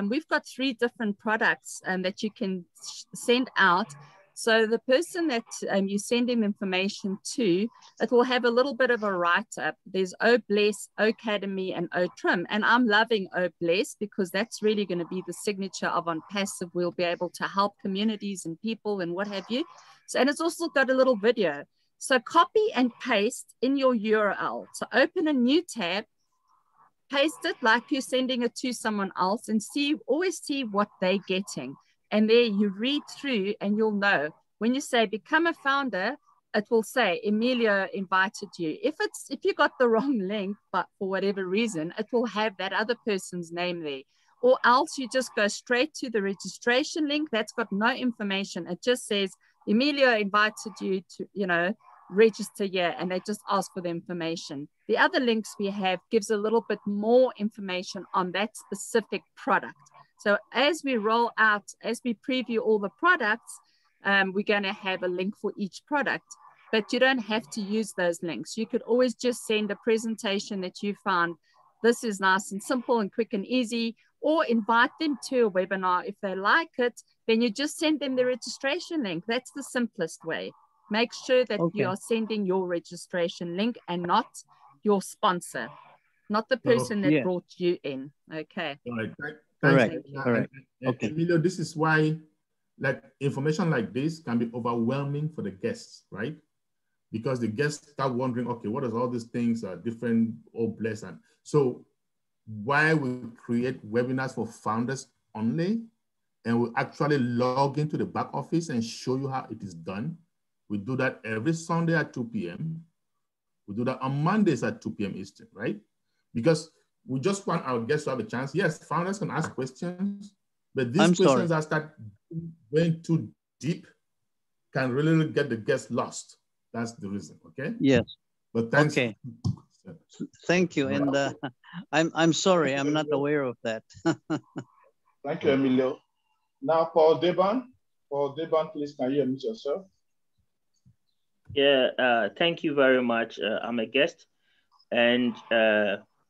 we've got 3 different products that you can send out. So the person that you send him information to, it will have a little bit of a write-up. There's OBless, Academy, and OTrim. And I'm loving OBless because that's really going to be the signature of ONPASSIVE. We'll be able to help communities and people and what have you. So, and it's also got a little video. So copy and paste in your URL. So open a new tab, paste it like you're sending it to someone else, and always see what they're getting. And there you read through and you'll know. When you say become a founder, it will say Emilio invited you. If you got the wrong link, but for whatever reason, it will have that other person's name there. Or else you just go straight to the registration link. That's got no information. It just says Emilio invited you to, you know, register here, and they just ask for the information. The other links we have gives a little bit more information on that specific product. So as we roll out, as we preview all the products, we're going to have a link for each product, but you don't have to use those links. You could always just send a presentation that you found. This is nice and simple and quick and easy, or invite them to a webinar. If they like it, then you just send them the registration link. That's the simplest way. Make sure that you are sending your registration link and not your sponsor, not the person that brought you in. Okay. All right. All right. Okay. Emilio, this is why like information like this can be overwhelming for the guests, right? Because the guests start wondering, okay, what is all these things are different or blessed? And so why we create webinars for founders only, and we actually log into the back office and show you how it is done. We do that every Sunday at 2 p.m. We do that on Mondays at 2 p.m. Eastern, right? Because we just want our guests to have a chance. Yes, founders can ask questions, but these questions that start going too deep can really get the guests lost. That's the reason, okay? Yes. But thanks. Okay. Thank you. And I'm sorry, I'm not aware of that. Thank you, Emilio. Now, Paul Deban. Paul Deban, please, can you unmute yourself? Yeah, thank you very much. I'm a guest and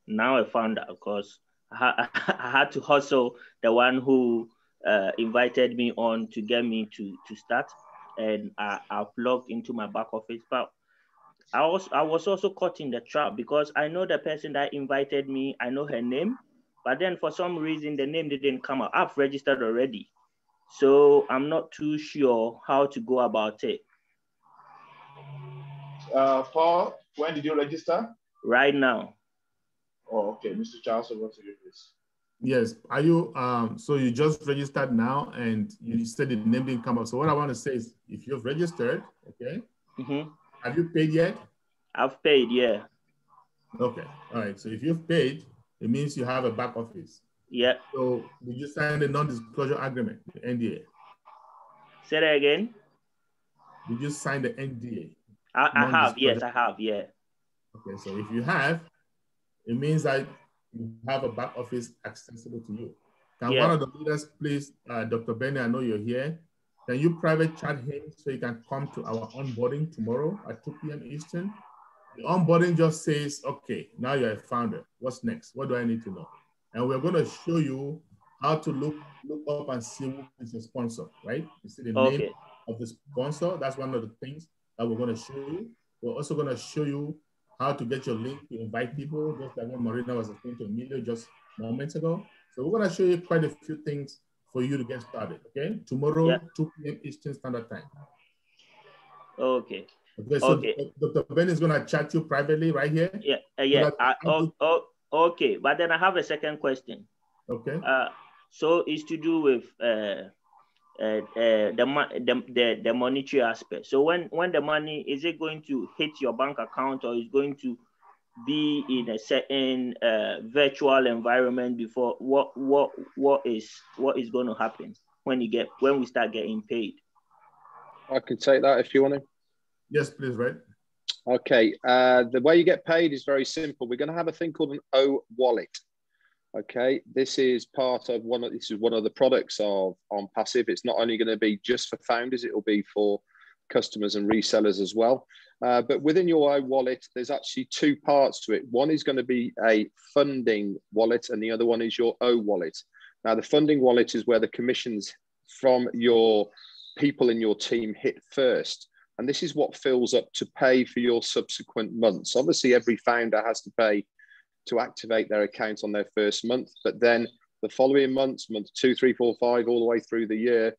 now a founder, of course. I had to hustle the one who invited me on to get me to start, and I've logged into my back office. But I was also caught in the trap because I know the person that invited me, I know her name, but then for some reason the name didn't come up. I've registered already, so I'm not too sure how to go about it. Paul, when did you register? Right now. Oh, okay. Mr. Charles, over to you, please. Yes. Are you, so you just registered now and you said the name didn't come up. So what I want to say is if you've registered, okay, have you paid yet? I've paid, yeah. Okay. All right. So if you've paid, it means you have a back office. Yeah. So did you sign the non-disclosure agreement, the NDA? Say that again. Did you sign the NDA? I have, yes, I have, yeah. Okay, so if you have, it means that you have a back office accessible to you. Can one of the leaders, please, Dr. Benny, I know you're here. Can you private chat him so he can come to our onboarding tomorrow at 2 p.m. Eastern? The onboarding just says, okay, now you're a founder. What's next? What do I need to know? And we're going to show you how to look up and see who is the sponsor, right? You see the name of the sponsor. That's one of the things that we're going to show you. We're also going to show you how to get your link to invite people, just like what Marina was explaining to Emilio just moments ago. So we're going to show you quite a few things for you to get started, okay? Tomorrow, 2 p.m. Eastern Standard Time. Okay. Okay, so Dr. Ben is going to chat you privately right here? Okay, but then I have a second question. Okay. So it's to do with the monetary aspect. So when the money, is it going to hit your bank account, or is going to be in a certain virtual environment before? What is going to happen when we start getting paid? I can take that if you want to. Yes, please, right? Okay. The way you get paid is very simple. We're going to have a thing called an O wallet. Okay, this is part of one of the products of ONPASSIVE. It's not only going to be just for founders, it will be for customers and resellers as well. But within your O wallet, there's actually two parts to it. One is going to be a funding wallet, and the other one is your O wallet. Now, the funding wallet is where the commissions from your people in your team hit first. And this is what fills up to pay for your subsequent months. Obviously, every founder has to pay to activate their account on their first month, but then the following months, month 2, 3, 4, 5, all the way through the year,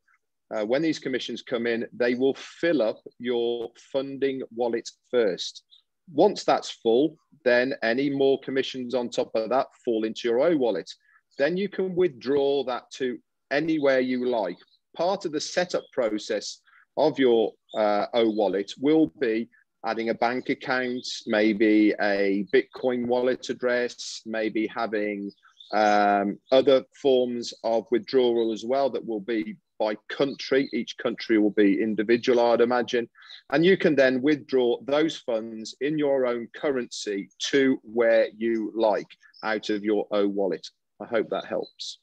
when these commissions come in, they will fill up your funding wallet first. Once that's full, then any more commissions on top of that fall into your O wallet. Then you can withdraw that to anywhere you like. Part of the setup process of your O wallet will be adding a bank account, maybe a Bitcoin wallet address, maybe having other forms of withdrawal as well that will be by country. Each country will be individual, I'd imagine. And you can then withdraw those funds in your own currency to where you like out of your O wallet. I hope that helps.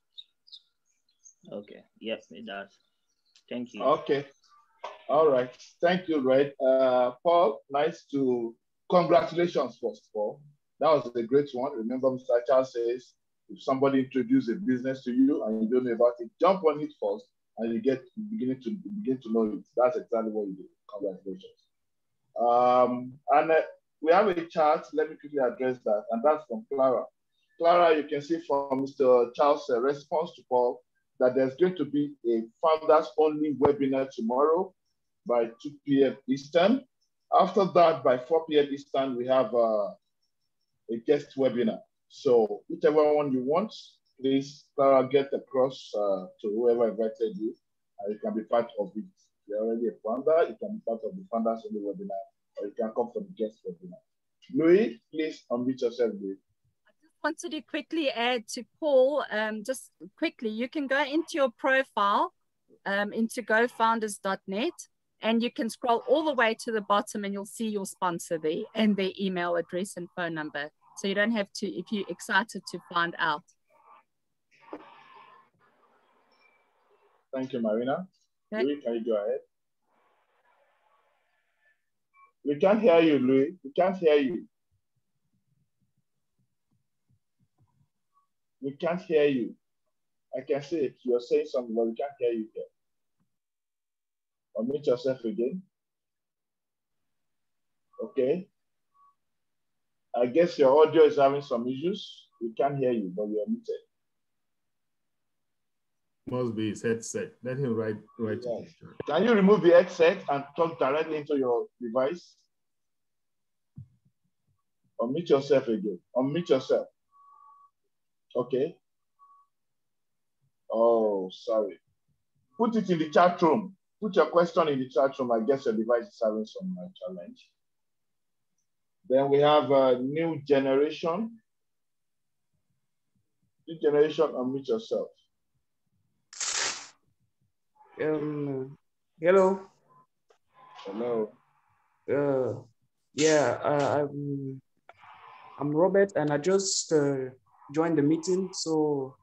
Okay, yes, it does. Thank you. Okay. All right. Thank you, Red. Paul, congratulations, first of all. That was a great one. Remember, Mr. Charles says, if somebody introduces a business to you and you don't know about it, jump on it first and you begin to know it. That's exactly what you do. Congratulations. We have a chart. Let me quickly address that. And that's from Clara. Clara, you can see from Mr. Charles' response to Paul that there's going to be a founders only webinar tomorrow by 2 p.m. Eastern. After that, by 4 p.m. Eastern, we have a guest webinar. So whichever one you want, please get across to whoever invited you, and you can be part of it. If you're already a founder, you can be part of the founders only webinar, or you can come for the guest webinar. Louis, please unmute yourself, Louis. Wanted to quickly add to Paul, just quickly, you can go into your profile, into gofounders.net, and you can scroll all the way to the bottom and you'll see your sponsor there and their email address and phone number. So you don't have to, if you're excited to find out. Thank you, Marina. Okay. Louis, can you go ahead? We can't hear you, Louis. We can't hear you. We can't hear you. I can see it. You're saying something, but we can't hear you here. Unmute yourself again. Okay. I guess your audio is having some issues. We can't hear you, but you're muted. Must be his headset. Let him write. Yes. Can you remove the headset and talk directly into your device? Unmute yourself again. Unmute yourself. Okay. Oh, sorry. Put it in the chat room. Put your question in the chat room. I guess your device is having some challenge. Then we have a new generation. New generation, unmute yourself. Hello. Hello. I'm Robert, and I just joined the meeting, so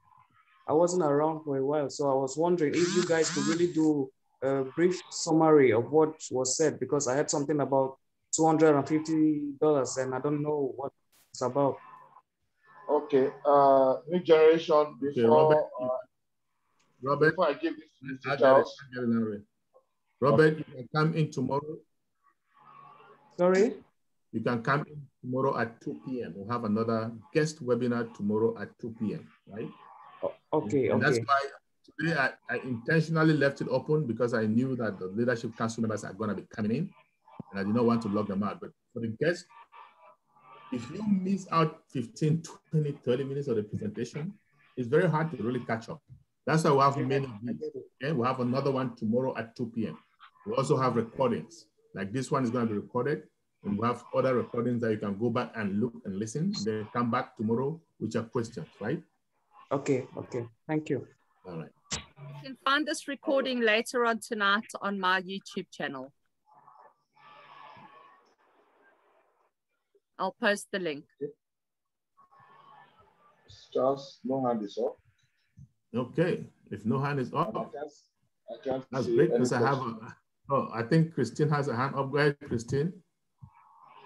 I wasn't around for a while. So I was wondering if you guys could really do a brief summary of what was said, because I heard something about $250 and I don't know what it's about. Okay, new generation, before, Robert, before I give this to Mr. I Charles. Robert, you can come in tomorrow. Sorry? You can come in tomorrow at 2 p.m. We'll have another guest webinar tomorrow at 2 p.m., right? Okay, and okay. that's why today I intentionally left it open, because I knew that the leadership council members are going to be coming in and I did not want to log them out. But for the guests, if you miss out 15, 20, 30 minutes of the presentation, it's very hard to really catch up. That's why we have many of these. Okay? We'll have another one tomorrow at 2 p.m. We also have recordings. Like this one is going to be recorded. And we have other recordings that you can go back and look and listen. Then come back tomorrow with your questions, right? Okay, okay. Thank you. All right. You can find this recording later on tonight on my YouTube channel. I'll post the link. Charles, no hand is up. Okay, if no hand is up, I can't that's see great, because I any have question. I think Christine has a hand up. Go ahead, Christine.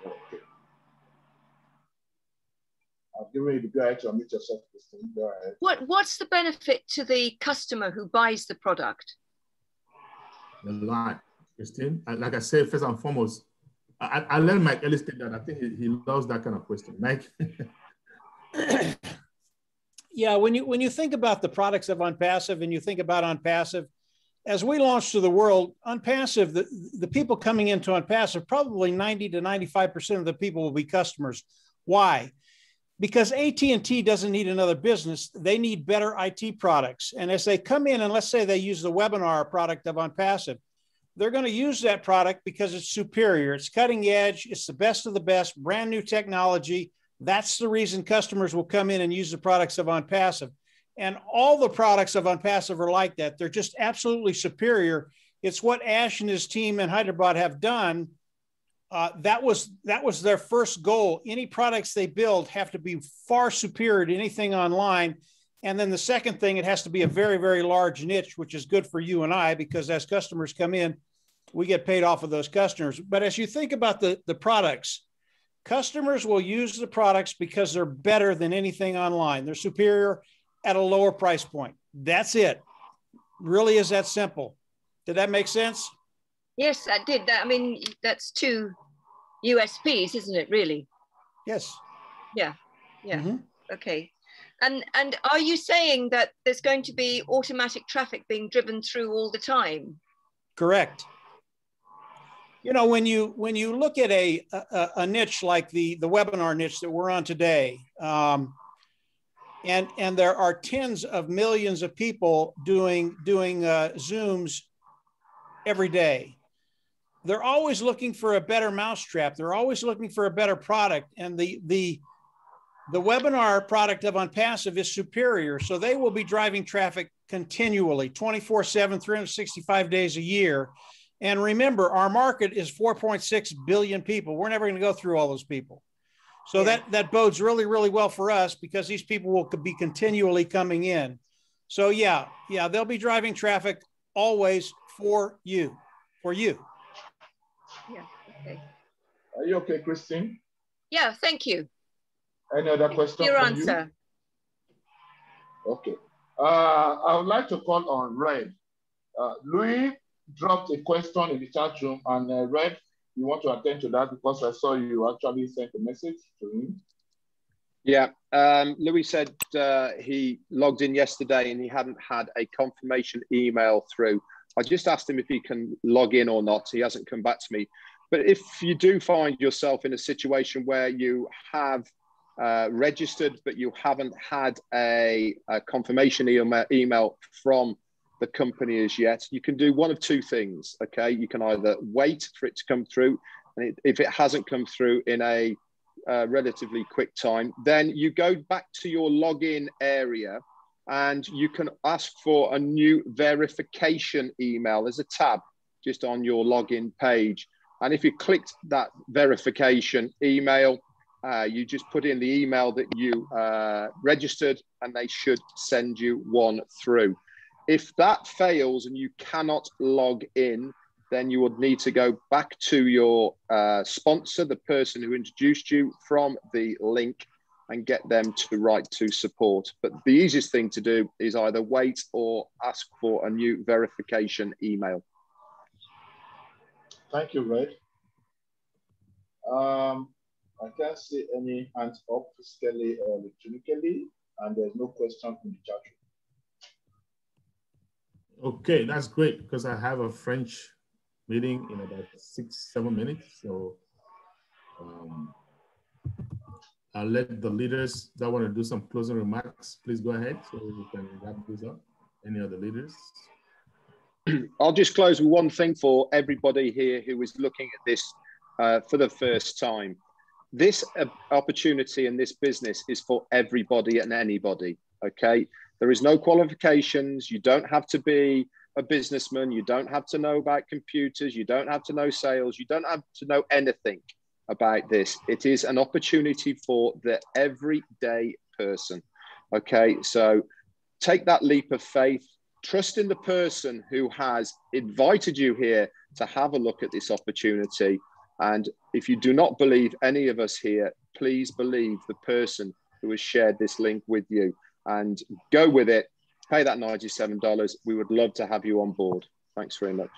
Okay. I'll give you the go ahead to unmute yourself, Christine. Go ahead. What's the benefit to the customer who buys the product? A lot, Christine. Like I said, first and foremost, I learned Mike Ellis state that. I think he loves that kind of question. Mike. Yeah, when you think about the products of ONPASSIVE and you think about ONPASSIVE, as we launch to the world, ONPASSIVE, the people coming into ONPASSIVE, probably 90 to 95% of the people will be customers. Why? Because AT&T doesn't need another business. They need better IT products. And as they come in, and let's say they use the webinar product of ONPASSIVE, they're going to use that product because it's superior. It's cutting edge. It's the best of the best, brand new technology. That's the reason customers will come in and use the products of ONPASSIVE. And all the products of ONPASSIVE are like that. They're just absolutely superior. It's what Ash and his team in Hyderabad have done. That was their first goal. Any products they build have to be far superior to anything online. And then the second thing, it has to be a very, very large niche, which is good for you and I, because as customers come in, we get paid off of those customers. But as you think about the products, customers will use the products because they're better than anything online. They're superior at a lower price point. That's it. Really is that simple. Did that make sense? Yes, that did. I mean, that's two USPs, isn't it, really? Yes. Yeah, yeah. Mm-hmm. Okay. And are you saying that there's going to be automatic traffic being driven through all the time? Correct. You know, when you look at a niche like the webinar niche that we're on today, and there are tens of millions of people doing Zooms every day. They're always looking for a better mousetrap. They're always looking for a better product, and the webinar product of ONPASSIVE is superior. So they will be driving traffic continually, 24/7, 365 days a year. And remember, our market is 4.6 billion people. We're never going to go through all those people. So that bodes really, really well for us, because these people will be continually coming in. So yeah, they'll be driving traffic always for you. Yeah, okay. Are you okay, Christine? Yeah, thank you. Any other question? Your answer. Okay. I would like to call on Red. Louis dropped a question in the chat room, and Red, you want to attend to that, because I saw you actually sent a message to him. Yeah, Louis said he logged in yesterday and he hadn't had a confirmation email through. I just asked him if he can log in or not. He hasn't come back to me. But if you do find yourself in a situation where you have registered, but you haven't had a confirmation email from the company as yet, you can do one of two things, okay? You can either wait for it to come through, and if it hasn't come through in a relatively quick time, then you go back to your login area and you can ask for a new verification email. There's a tab just on your login page. And if you clicked that verification email, you just put in the email that you registered, and they should send you one through. If that fails and you cannot log in, then you would need to go back to your sponsor, the person who introduced you, from the link and get them to write to support. But the easiest thing to do is either wait or ask for a new verification email. Thank you, Red. I can't see any hands up physically or electronically, and there's no question in the chat room. Okay, that's great, because I have a French meeting in about 6-7 minutes. So I'll let the leaders that want to do some closing remarks, please go ahead so we can wrap this up. Any other leaders? I'll just close with one thing for everybody here who is looking at this for the first time. This opportunity in this business is for everybody and anybody, okay? There is no qualifications. You don't have to be a businessman. You don't have to know about computers. You don't have to know sales. You don't have to know anything about this. It is an opportunity for the everyday person, okay? So take that leap of faith. Trust in the person who has invited you here to have a look at this opportunity. And if you do not believe any of us here, please believe the person who has shared this link with you, and go with it. Pay that $97. We would love to have you on board. Thanks very much.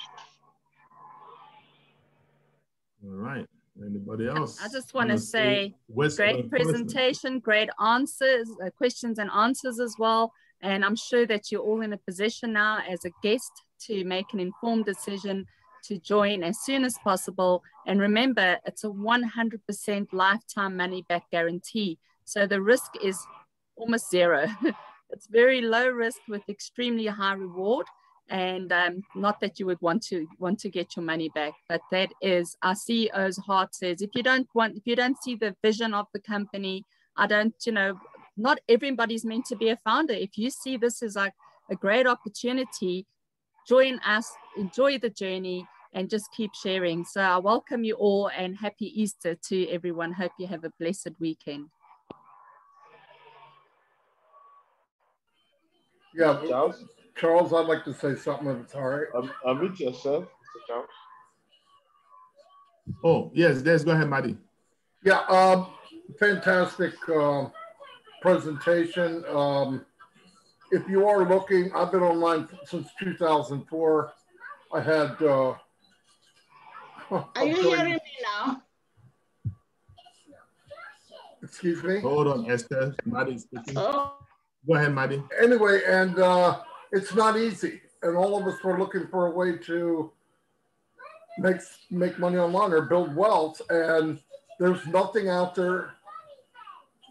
All right. Anybody else? I just want to say great presentation, great answers, questions and answers as well. And I'm sure that you're all in a position now as a guest to make an informed decision to join as soon as possible. And remember, it's a 100% lifetime money back guarantee. So the risk is almost zero. It's very low risk with extremely high reward. And not that you would want to get your money back, but that is our CEO's heart says, if you don't see the vision of the company, not everybody's meant to be a founder. If you see this as like a great opportunity, join us, enjoy the journey, and just keep sharing. So I welcome you all, and happy Easter to everyone. Hope you have a blessed weekend. Yeah, Charles, I'd like to say something if it's all right. Unmute yourself, Mr. Charles. Oh, yes, go ahead, Maddie. Yeah, fantastic presentation. If you are looking, I've been online since 2004. I had... are you hearing me now? Excuse me? Hold on, Esther. Maddie's speaking. Oh. Go ahead, Maddie. Anyway, and it's not easy. And all of us were looking for a way to make money online or build wealth. And there's nothing out there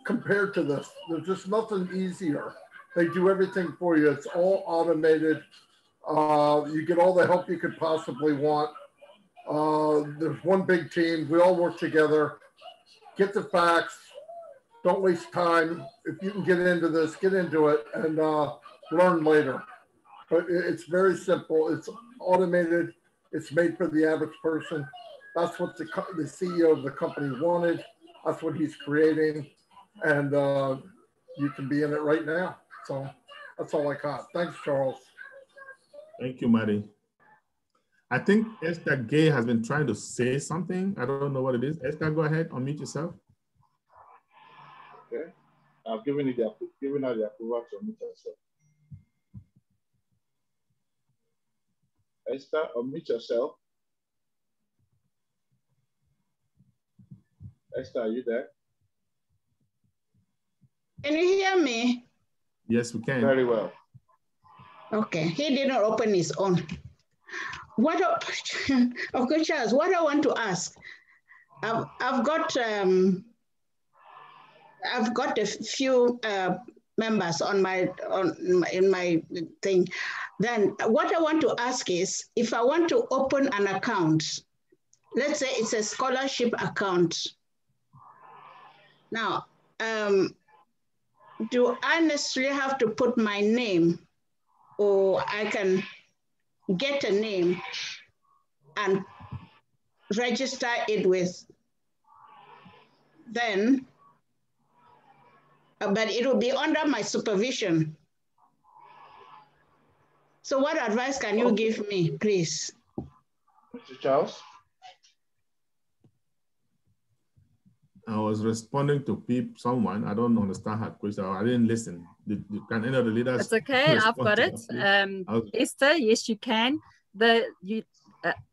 compared to this. There's just nothing easier. They do everything for you. It's all automated. You get all the help you could possibly want. There's one big team. We all work together. Get the facts. Don't waste time. If you can get into this, get into it and learn later. But it's very simple. It's automated. It's made for the average person. That's what the CEO of the company wanted. That's what he's creating. And you can be in it right now. So that's all I got. Thanks, Charles. Thank you, Maddie. I think Esther Gay has been trying to say something. I don't know what it is. Esther, go ahead, unmute yourself. Okay. I've given her the approval to unmute yourself. Esther, unmute yourself. Esther, are you there? Can you hear me? Yes, we can. Very well. Okay, he didn't open his own. Okay, Charles, what I want to ask, I've got a few members in my thing. Then what I want to ask is, if I want to open an account, let's say it's a scholarship account. Now, do I necessarily have to put my name, or I can get a name and register it with then, but it will be under my supervision. So what advice can you give me, please? Mr. Charles? I was responding to someone. I don't understand her question. I didn't listen. Can any of the leaders? It's okay. I've got it. Esther, yes, you can.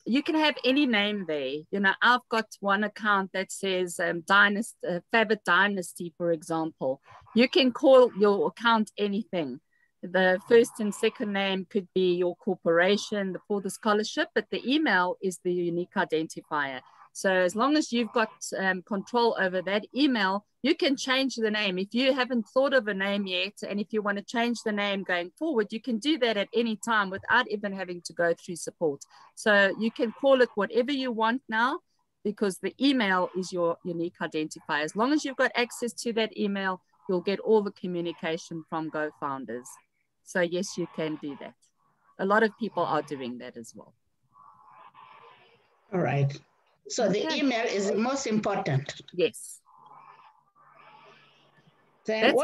You can have any name there. You know, I've got one account that says Favorite Dynasty, for example. You can call your account anything. The first and second name could be your corporation for the scholarship, but the email is the unique identifier. So as long as you've got control over that email, you can change the name. If you haven't thought of a name yet, and if you want to change the name going forward, you can do that at any time without even having to go through support. So you can call it whatever you want now, because the email is your unique identifier. As long as you've got access to that email, you'll get all the communication from GoFounders. So yes, you can do that. A lot of people are doing that as well. All right. So the email is the most important. Yes. Then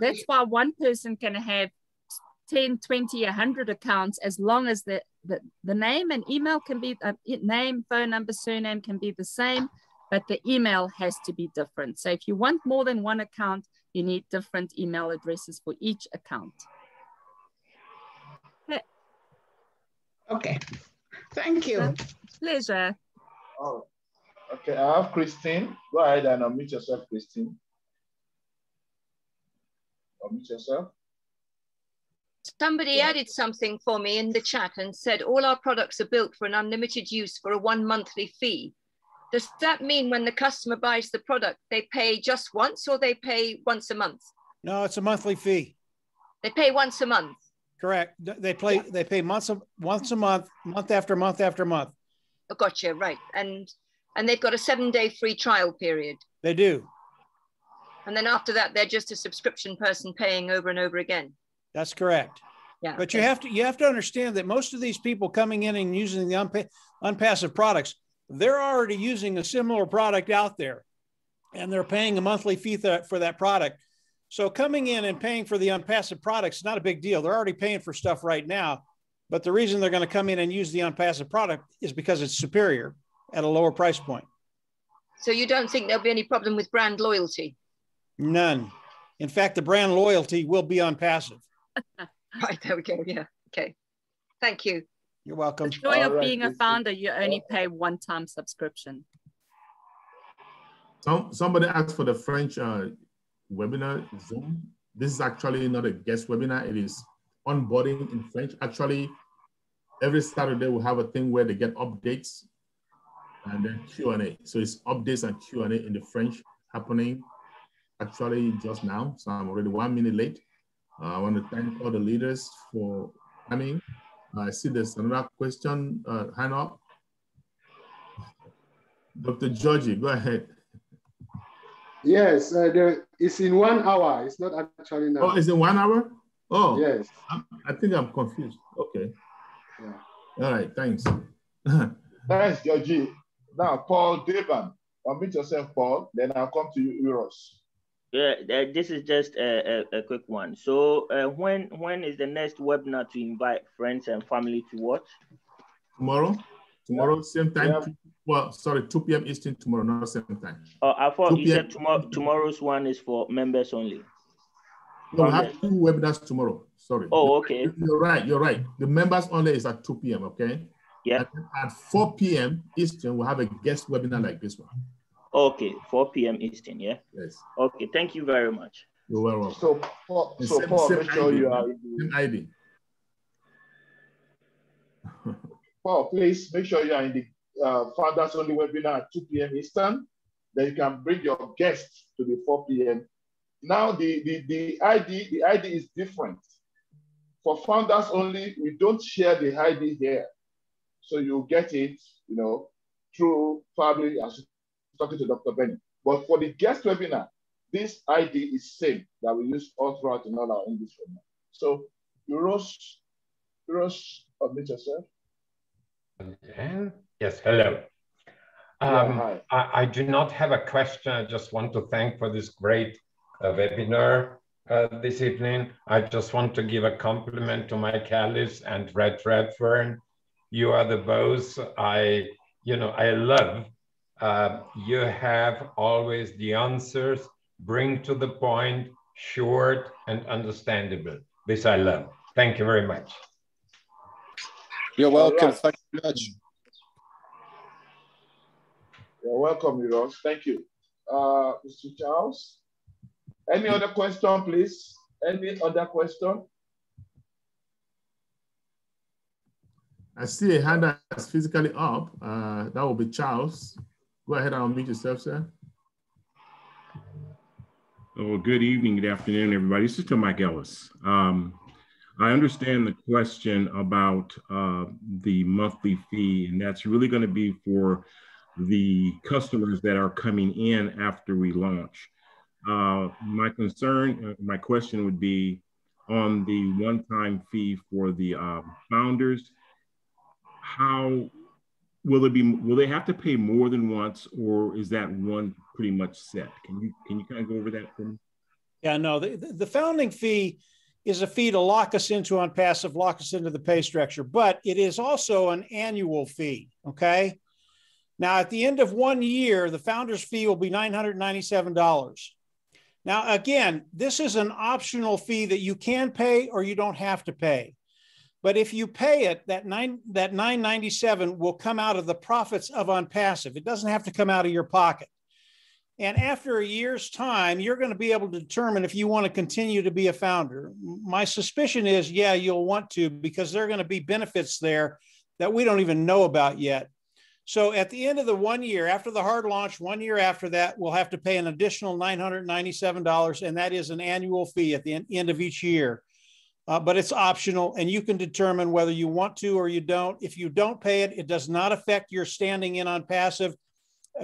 that's why one person can have 10, 20, 100 accounts, as long as the name and email can be, name, phone number, surname can be the same, but the email has to be different. So if you want more than one account, you need different email addresses for each account. Okay. Thank you. Pleasure. Oh, okay, I have Christine. Go ahead and unmute yourself, Christine. Unmute yourself. Somebody added something for me in the chat and said all our products are built for an unlimited use for a 1 monthly fee. Does that mean when the customer buys the product, they pay just once or they pay once a month? No, it's a monthly fee. They pay once a month. Correct. They pay once a month, month after month after month. Oh, gotcha, right. And they've got a 7-day free trial period. They do. And then after that, they're just a subscription person paying over and over again. That's correct. Yeah. But okay. you have to understand that most of these people coming in and using the unpassive products, they're already using a similar product out there, and they're paying a monthly fee for that product. So coming in and paying for the unpassive products is not a big deal. They're already paying for stuff right now. But the reason they're going to come in and use the unpassive product is because it's superior at a lower price point. So you don't think there'll be any problem with brand loyalty? None. In fact, the brand loyalty will be unpassive. Right, there we go. Yeah. Okay. Thank you. You're welcome. The joy of being a founder, you only pay one-time subscription. Somebody asked for the French webinar Zoom. This is actually not a guest webinar. It is onboarding in French. Actually, every Saturday we have a thing where they get updates and then Q&A. So it's updates and Q&A in the French happening actually just now. So I'm already 1 minute late. I want to thank all the leaders for coming. I see there's another question, hand up. Dr. Georgie, go ahead. Yes, it's in 1 hour. It's not actually now. Oh, it's in 1 hour? Oh, yes. I think I'm confused. Okay. Yeah. All right, thanks. Thanks, Georgie. Now, Paul Devan, unmute yourself, Paul. Then I'll come to you, Eros. Yeah, this is just a quick one. So when is the next webinar to invite friends and family to watch? Tomorrow. Tomorrow, same time. Yeah. Well, sorry, 2 p.m. Eastern tomorrow, not same time. Oh, I thought you said tomorrow's one is for members only. No, we have 2 webinars tomorrow. Sorry. Oh, okay. You're right. You're right. The members only is at 2 p.m. Okay. Yeah. And at 4 p.m. Eastern, we'll have a guest webinar like this one. Okay, 4 p.m. Eastern. Yeah. Yes. Okay. Thank you very much. You're welcome. So Paul, make sure you are in the same ID. Paul, please make sure you are in the Founders Only webinar at 2 p.m. Eastern. Then you can bring your guests to the 4 p.m. Now the ID is different. For Founders Only, we don't share the ID here. So you get it, you know, through probably as talking to Dr. Benny. But for the guest webinar, this ID is same that we use all throughout in all our English webinar. So Eros, admit yourself. Yes, hello. Hi. I do not have a question. I just want to thank for this great webinar. this evening. I just want to give a compliment to my Callis and Red Redfern. You are the boss I love. You have always the answers, bring to the point, short and understandable. This I love. Thank you very much. You're welcome. Right. Thank you very much. You're welcome, Eros. Thank you. Mr. Charles, any other question, please? Any other question? I see a hand that's physically up. That will be Charles. Go ahead and unmute yourself, sir. Oh, good evening, good afternoon, everybody. This is to Mike Ellis. I understand the question about the monthly fee, and that's really going to be for the customers that are coming in after we launch. My question would be on the one-time fee for the founders. How will they have to pay more than once, or is that one pretty much set? Can you kind of go over that for me? Yeah, no, the founding fee is a fee to lock us into ONPASSIVE, lock us into the pay structure, but it is also an annual fee, okay? Now, at the end of 1 year, the founder's fee will be $997. Now, again, this is an optional fee that you can pay or you don't have to pay. But if you pay it, that $997 will come out of the profits of ONPASSIVE. It doesn't have to come out of your pocket. And after a year's time, you're going to be able to determine if you want to continue to be a founder. My suspicion is, yeah, you'll want to, because there are going to be benefits there that we don't even know about yet. So at the end of the 1 year, after the hard launch, 1 year after that, we'll have to pay an additional $997, and that is an annual fee at the end of each year. But it's optional, and you can determine whether you want to or you don't. If you don't pay it, it does not affect your standing in ONPASSIVE,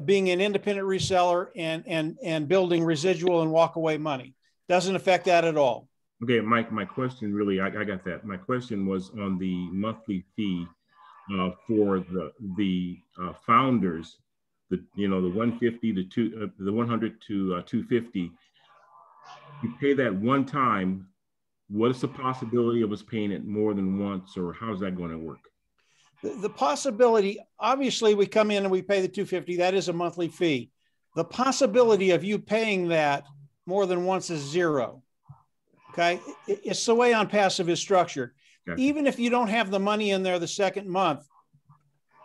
being an independent reseller and building residual and walk-away money. Doesn't affect that at all. Okay, Mike, my question really, I got that. My question was on the monthly fee for the founders, the 150 to the 100 to 250. You pay that one time. What is the possibility of us paying it more than once, or how's that going to work? The possibility, obviously, we come in and we pay the $250. That is a monthly fee. The possibility of you paying that more than once is zero. Okay, it's the way ONPASSIVE is structured. Gotcha. Even if you don't have the money in there the second month,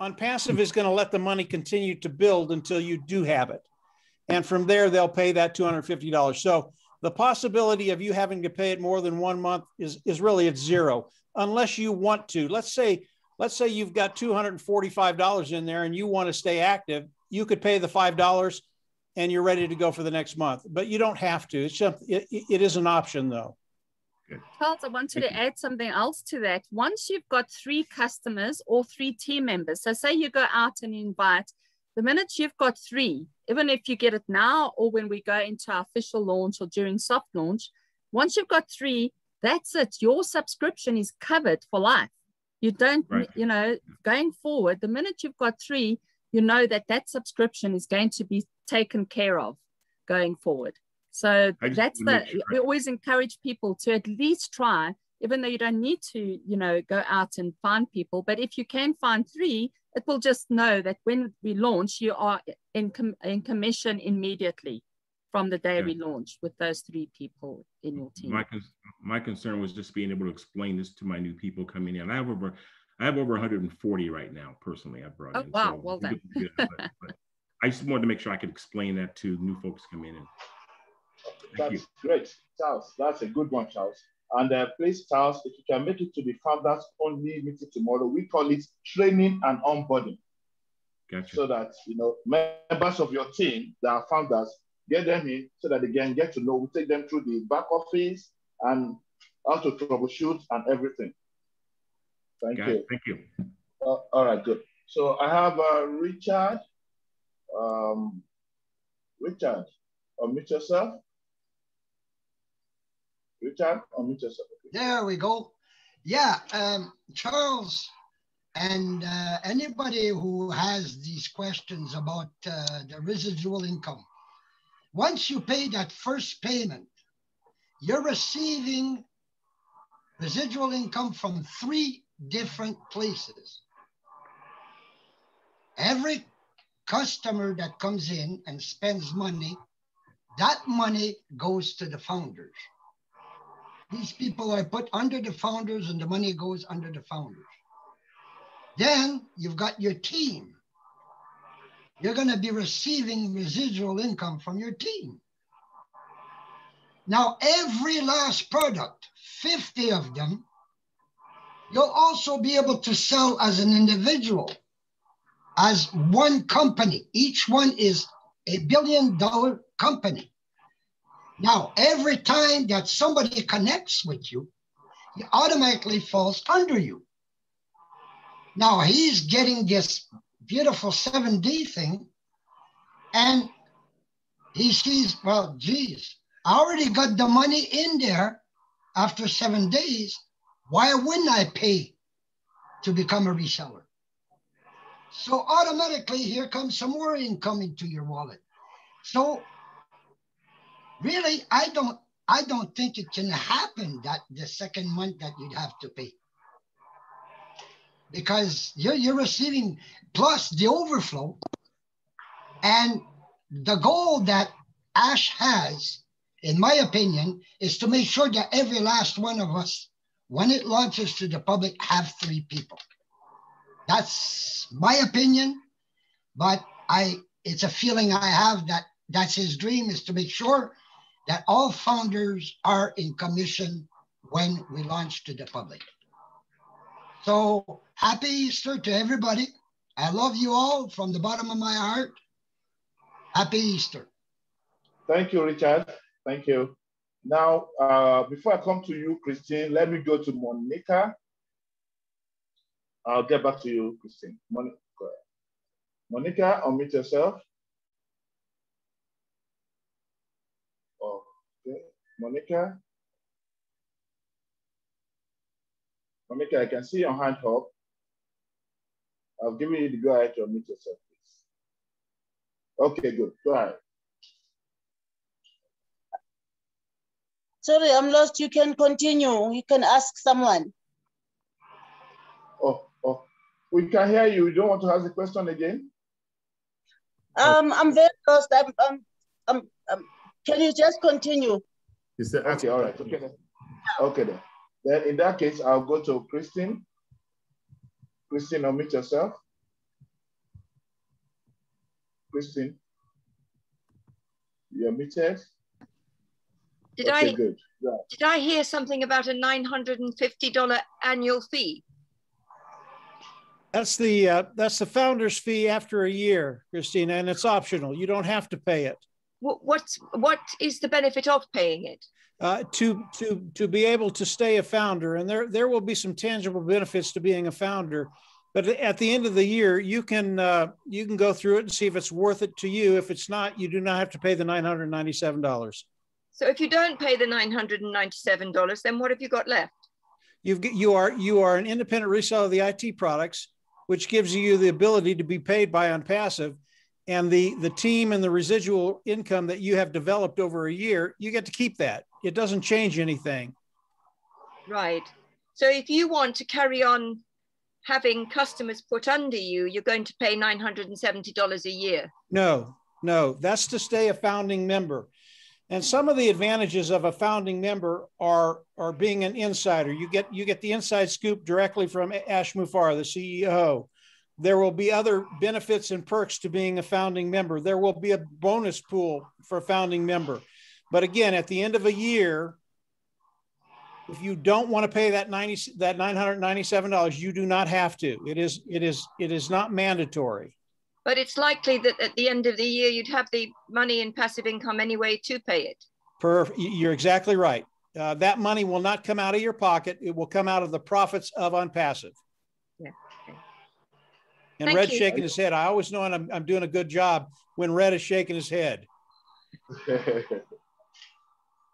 ONPASSIVE is going to let the money continue to build until you do have it, and from there they'll pay that $250. So the possibility of you having to pay it more than 1 month is really at zero, unless you want to. Let's say you've got $245 in there and you want to stay active. You could pay the $5 and you're ready to go for the next month, but you don't have to. It's just, it is an option though. Charles, I wanted to add something else to that. Once you've got 3 customers or 3 team members, so say you go out and invite, the minute you've got 3, even if you get it now or when we go into our official launch or during soft launch, once you've got 3, that's it. Your subscription is covered for life. You don't, going forward, the minute you've got 3, you know that subscription is going to be taken care of going forward. So we always encourage people to at least try, even though you don't need to, go out and find people. But if you can find 3, it will just know that when we launch, you are in commission immediately from the day we launch with those 3 people in your team. My concern was just being able to explain this to my new people coming in. I have over 140 right now, personally, I brought in. Wow, so well done. But I just wanted to make sure I could explain that to new folks coming in. That's great, Charles. That's a good one, Charles. And please, Charles, if you can make it to the founders only meeting tomorrow, we call it training and onboarding. Gotcha. So that, members of your team that are founders, get them in so that they can get to know. We take them through the back office and how to troubleshoot and everything. Thank you. Thank you. All right, good. So I have Richard. Richard, unmute yourself. Richard, unmute yourself. There we go. Yeah, Charles, and anybody who has these questions about the residual income, once you pay that first payment, you're receiving residual income from 3 different places. Every customer that comes in and spends money, that money goes to the founders. These people are put under the founders and the money goes under the founders. Then you've got your team. You're going to be receiving residual income from your team. Now, every last product, 50 of them, you'll also be able to sell as an individual, as one company. Each one is $1 billion company. Now, every time that somebody connects with you, he automatically falls under you. Now, he's getting this beautiful 7D thing, and he sees, well, geez, I already got the money in there after 7 days. Why wouldn't I pay to become a reseller? So automatically, here comes some more income into your wallet. So really, I don't think it can happen that the second month that you'd have to pay, because you're receiving plus the overflow. And the goal that Ash has, in my opinion, is to make sure that every last one of us, when it launches to the public, have 3 people. That's my opinion, but it's a feeling I have that that's his dream, is to make sure that all founders are in commission when we launch to the public. So happy Easter to everybody. I love you all from the bottom of my heart. Happy Easter. Thank you, Richard. Thank you. Now, before I come to you, Christine, let me go to Monica. I'll get back to you, Christine. Monica, unmute yourself. Okay, Monica. Monica, I can see your hand up. I'll give you the go ahead to unmute yourself, please. Okay, good. Go ahead. Sorry, I'm lost. You can continue. You can ask someone. Oh, we can hear you. You don't want to ask the question again? I'm very lost. Can you just continue? Okay, all right. Okay, then. Okay, then. Then in that case, I'll go to Christine. Christine, unmute yourself. Christine, you're muted. Did I hear something about a $950 annual fee? That's the founder's fee after a year, Christina, and it's optional. You don't have to pay it. What is the benefit of paying it? To be able to stay a founder, and there will be some tangible benefits to being a founder. But at the end of the year, you can go through it and see if it's worth it to you. If it's not, you do not have to pay the $997. So if you don't pay the $997, then what have you got left? You are an independent reseller of the IT products, which gives you the ability to be paid by ONPASSIVE, and the team and the residual income that you have developed over a year, you get to keep that. It doesn't change anything. Right. So if you want to carry on having customers put under you, you're going to pay $970 a year. No, that's to stay a founding member. And some of the advantages of a founding member are being an insider. You get the inside scoop directly from Ash Mufareh, the CEO. There will be other benefits and perks to being a founding member. There will be a bonus pool for a founding member. But again, at the end of a year, if you don't want to pay that $997, you do not have to. It is not mandatory. But it's likely that at the end of the year, you'd have the money in passive income anyway to pay it. You're exactly right. That money will not come out of your pocket. It will come out of the profits of ONPASSIVE. Yeah. Okay. And Red's shaking his head. I always know I'm doing a good job when Red is shaking his head.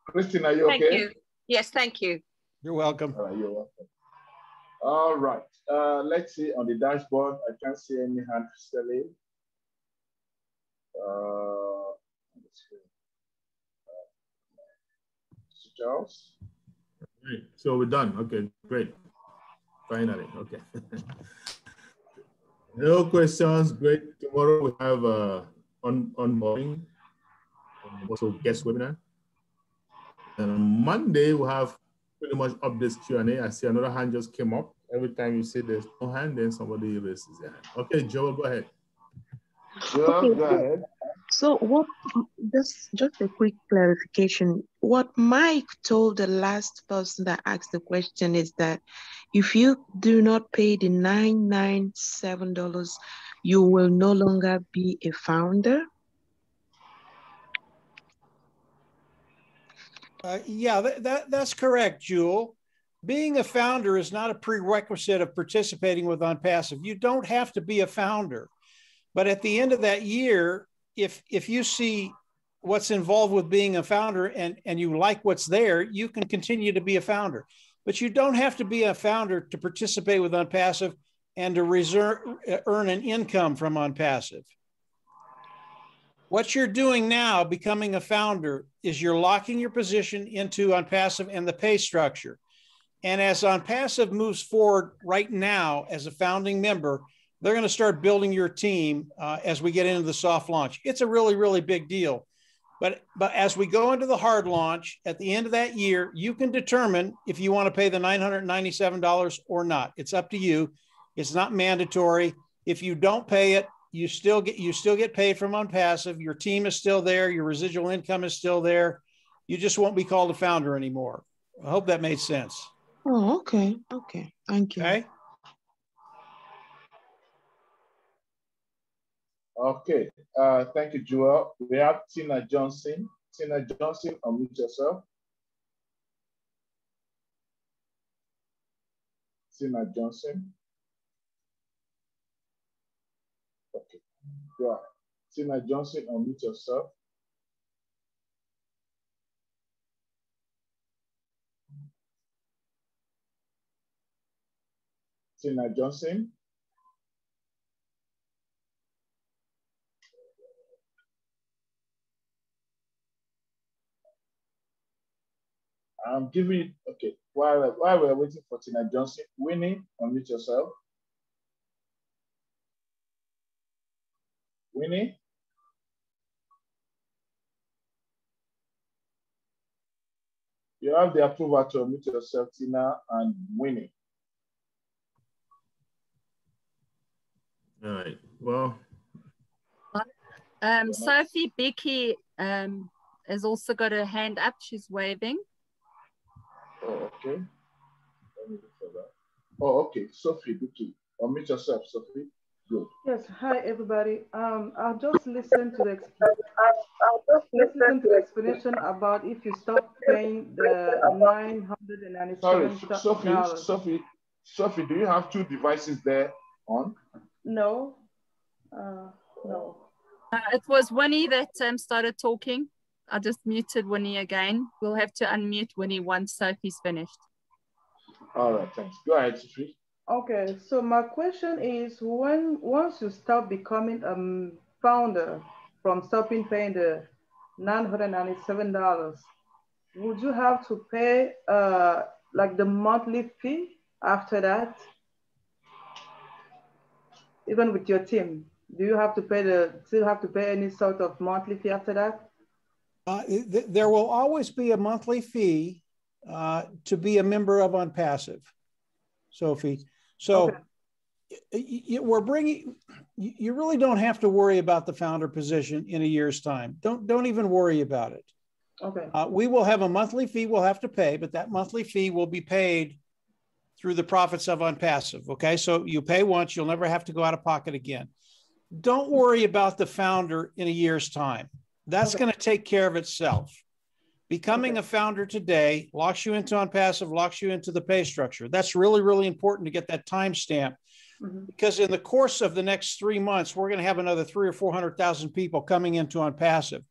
Christine, are you okay? Thank you. Yes, thank you. You're welcome. You're welcome. All right. Let's see on the dashboard. I can't see any hand still. Charles. Right. So we're done. Okay, great. Finally, okay. No questions. Great. Tomorrow we have onboarding, also guest webinar. And on Monday we have pretty much updates Q&A. I see another hand just came up. Every time you say there's no hand, then somebody raises their hand. Okay, Joel, go ahead. Joel, go ahead. So what, just a quick clarification. What Mike told the last person that asked the question is that if you do not pay the $997, you will no longer be a founder? Yeah, that's correct, Jewel. Being a founder is not a prerequisite of participating with ONPASSIVE. You don't have to be a founder. But at the end of that year, if you see what's involved with being a founder and you like what's there, you can continue to be a founder. But you don't have to be a founder to participate with ONPASSIVE and to earn an income from ONPASSIVE. What you're doing now, becoming a founder, is you're locking your position into ONPASSIVE and the pay structure. And as ONPASSIVE moves forward right now as a founding member, they're going to start building your team as we get into the soft launch. It's a really, really big deal. But as we go into the hard launch, at the end of that year, you can determine if you want to pay the $997 or not. It's up to you. It's not mandatory. If you don't pay it, you still get paid from ONPASSIVE. Your team is still there. Your residual income is still there. You just won't be called a founder anymore. I hope that made sense. Oh, okay. Okay. Thank you. Okay. Okay. Thank you, Joel. We have Tina Johnson. Tina Johnson, unmute yourself. Tina Johnson. Okay. Go ahead. Tina Johnson, unmute yourself. Tina Johnson. I'm giving you, okay, while we're waiting for Tina Johnson, Winnie, unmute yourself. Winnie? You have the approval to unmute yourself, Tina and Winnie. All right, well. Sophie Becky has also got her hand up. She's waving. Oh, okay. Let me look for that. Oh, okay. Sophie Becky, unmute yourself, Sophie. Good. Yes. Hi, everybody. I'll just listen to the explanation about if you stop paying the $997. Sorry, Sophie, do you have two devices there on? No. No. It was Winnie that started talking. I just muted Winnie again. We'll have to unmute Winnie once Sophie's finished. All right, thanks. Go ahead, Sophie. Okay, so my question is, once you stop becoming a founder from stopping paying the $997, would you have to pay like the monthly fee after that? Even with your team, do you have to pay still have to pay any sort of monthly fee after that? There will always be a monthly fee to be a member of ONPASSIVE, Sophie. So you really don't have to worry about the founder position in a year's time. Don't even worry about it. Okay. We will have a monthly fee we'll have to pay, but that monthly fee will be paid through the profits of ONPASSIVE. Okay, so you pay once, you'll never have to go out of pocket again. Don't worry about the founder in a year's time. That's going to take care of itself. Becoming a founder today locks you into ONPASSIVE, locks you into the pay structure. That's really, really important to get that timestamp, because in the course of the next 3 months, we're going to have another 300,000 or 400,000 people coming into ONPASSIVE.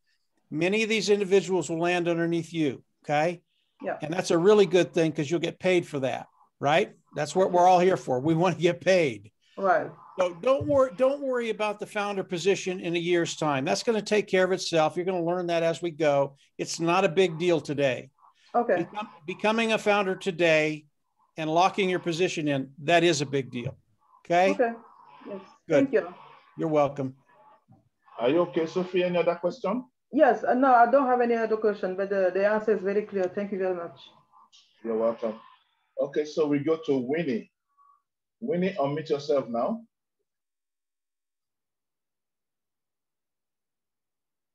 Many of these individuals will land underneath you. Okay. Yeah. And that's a really good thing because you'll get paid for that, right? That's what we're all here for. We want to get paid. Right. So don't worry about the founder position in a year's time. That's going to take care of itself. You're going to learn that as we go. It's not a big deal today. Okay. Becoming a founder today and locking your position in, that is a big deal. Okay? Okay. Yes. Good. Thank you. You're welcome. Are you okay, Sophie? Any other question? Yes. No, I don't have any other question, but the answer is very clear. Thank you very much. You're welcome. Okay, so we go to Winnie. Winnie, unmute yourself now.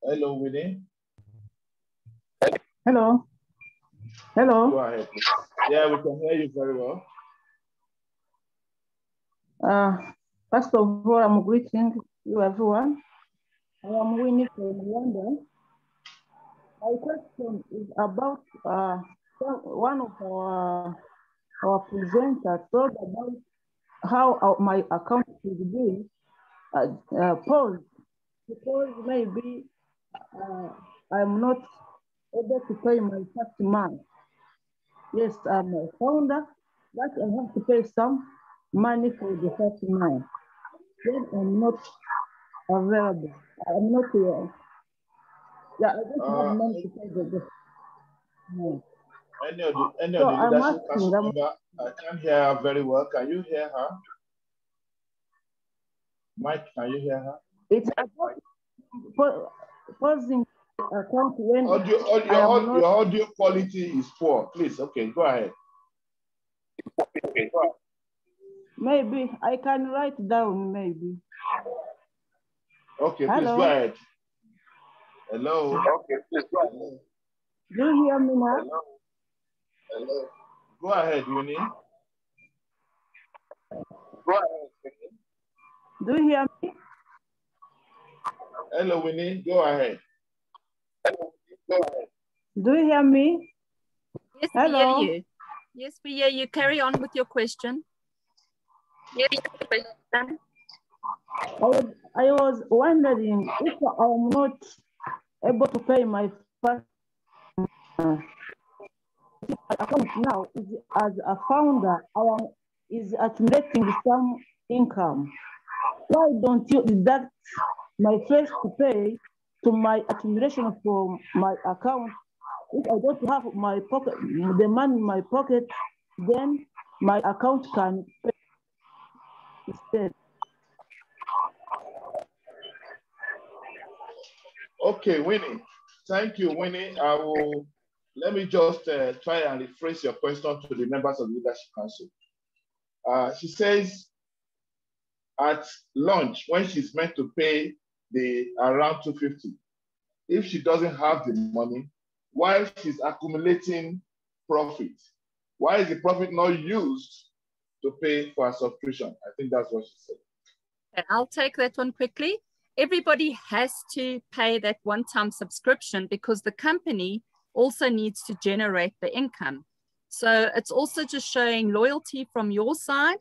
Hello, Winnie. Hello. Hello. Go ahead, please. Yeah, we can hear you very well. First of all, I'm greeting you everyone. I am Winnie from London. My question is about one of our presenters talked about how my account should be paused because maybe I'm not able to pay my first month. Yes, I'm a founder, but I have to pay some money for the first month. Then I'm not available. I'm not here. Yeah, I don't have money to pay the month. Any of the leadership council member, I can't hear her very well. Can you hear her? Mike, can you hear her? It's about pausing account when your audio quality is poor. Please, okay, go ahead. Maybe I can write down, maybe. Okay, please go ahead. Hello. Okay, please go ahead. Do you hear me now? Hello. Hello. Go ahead, Winnie. Go ahead. Do you hear me? Hello, Winnie. Go ahead. Go ahead. Do you hear me? Yes, Hello. we hear you. Yes, we hear you. Carry on with your question. Yes, question. I was wondering if I'm not able to pay my first account now is as a founder, is accumulating some income. Why don't you deduct my first pay to my accumulation from my account? If I don't have my pocket, the money in my pocket, then my account can pay instead. Okay, Winnie. Thank you, Winnie. Let me just try and rephrase your question to the members of the Leadership Council. She says at lunch, when she's meant to pay the around $250, if she doesn't have the money, while she's accumulating profit, why is the profit not used to pay for a subscription? I think that's what she said. Okay, I'll take that one quickly. Everybody has to pay that one-time subscription because the company also needs to generate the income. So it's also just showing loyalty from your side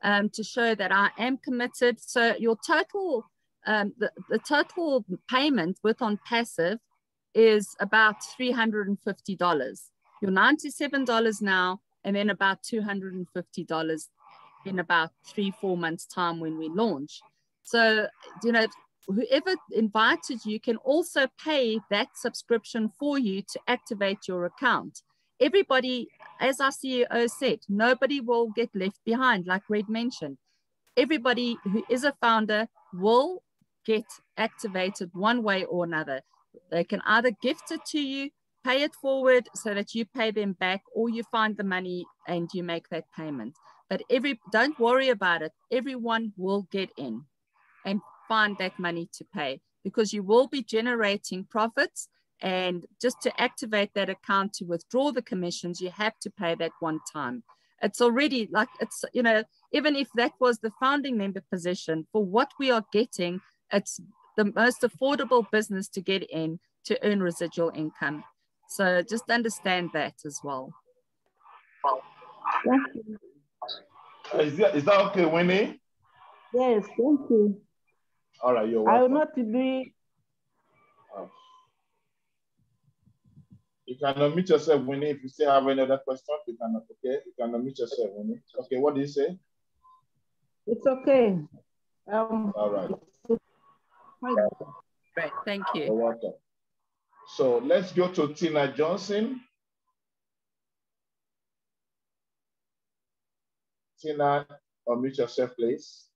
to show that I am committed. So your total, the total payment with ONPASSIVE is about $350. Your $97 now, and then about $250 in about 3-4 months time when we launch. So, you know, whoever invited you can also pay that subscription for you to activate your account. Everybody, as our CEO said, nobody will get left behind, like Red mentioned. Everybody who is a founder will get activated one way or another. They can either gift it to you, pay it forward so that you pay them back, or you find the money and you make that payment. But don't worry about it. Everyone will get in and find that money to pay because you will be generating profits. And just to activate that account to withdraw the commissions, you have to pay that one time. It's already like, it's, you know, even if that was the founding member position, for what we are getting, it's the most affordable business to get in to earn residual income. So just understand that as well. Thank you. Is that okay, Winnie? Yes, thank you. All right, you're welcome. I will not be. You can unmute yourself, Winnie. If you still have any other questions, you can, okay? You can unmute yourself, Winnie. Okay, what do you say? It's okay. All right. Great, thank you. You're welcome. So let's go to Tina Johnson. Tina, unmute yourself, please.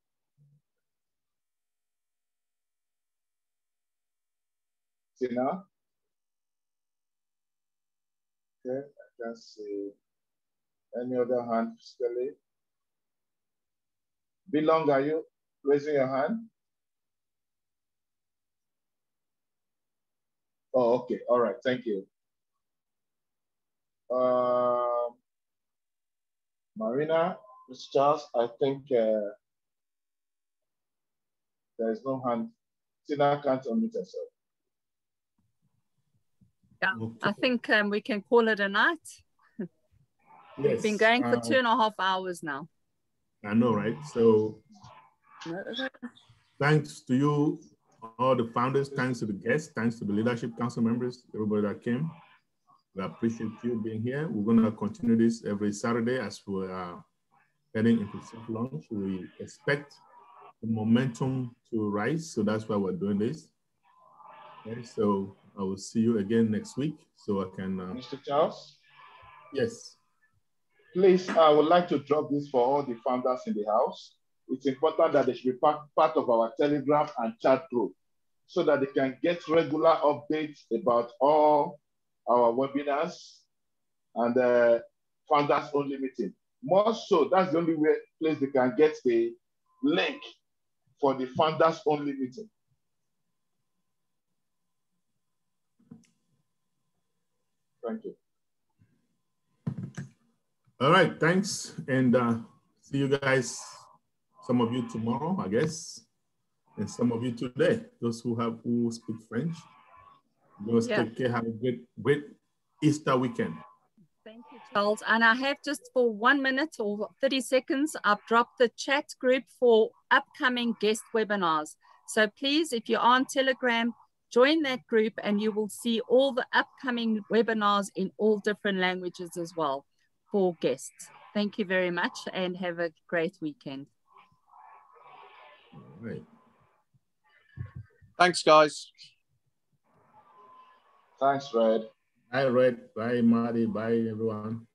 Tina? Okay, I can't see any other hand physically. Belong, are you raising your hand? Oh, okay, all right, thank you. Marina, Mr. Charles, I think there is no hand. Tina can't unmute herself. Yeah, okay. I think we can call it a night. We've been going for 2.5 hours now. I know, right? So thanks to you, all the founders, thanks to the guests, thanks to the leadership council members, everybody that came. We appreciate you being here. We're going to continue this every Saturday as we are heading into soft launch. We expect the momentum to rise, so that's why we're doing this. Okay, so I will see you again next week, so I can... Mr. Charles? Yes. Please, I would like to drop this for all the founders in the house. It's important that they should be part of our Telegram and chat group so that they can get regular updates about all our webinars and founders only meeting. More so, that's the only place they can get the link for the founders only meeting. Thank you. All right, thanks. And see you guys, some of you tomorrow, I guess, and some of you today, those who speak French. Just take care, have a great Easter weekend. Thank you, Charles. And I have just for 1 minute or 30 seconds, I've dropped the chat group for upcoming guest webinars. So please, if you're on Telegram, join that group and you will see all the upcoming webinars in all different languages as well for guests. Thank you very much and have a great weekend. All right. Thanks, guys. Thanks, Red. Bye, Red. Bye, Marty. Bye, everyone.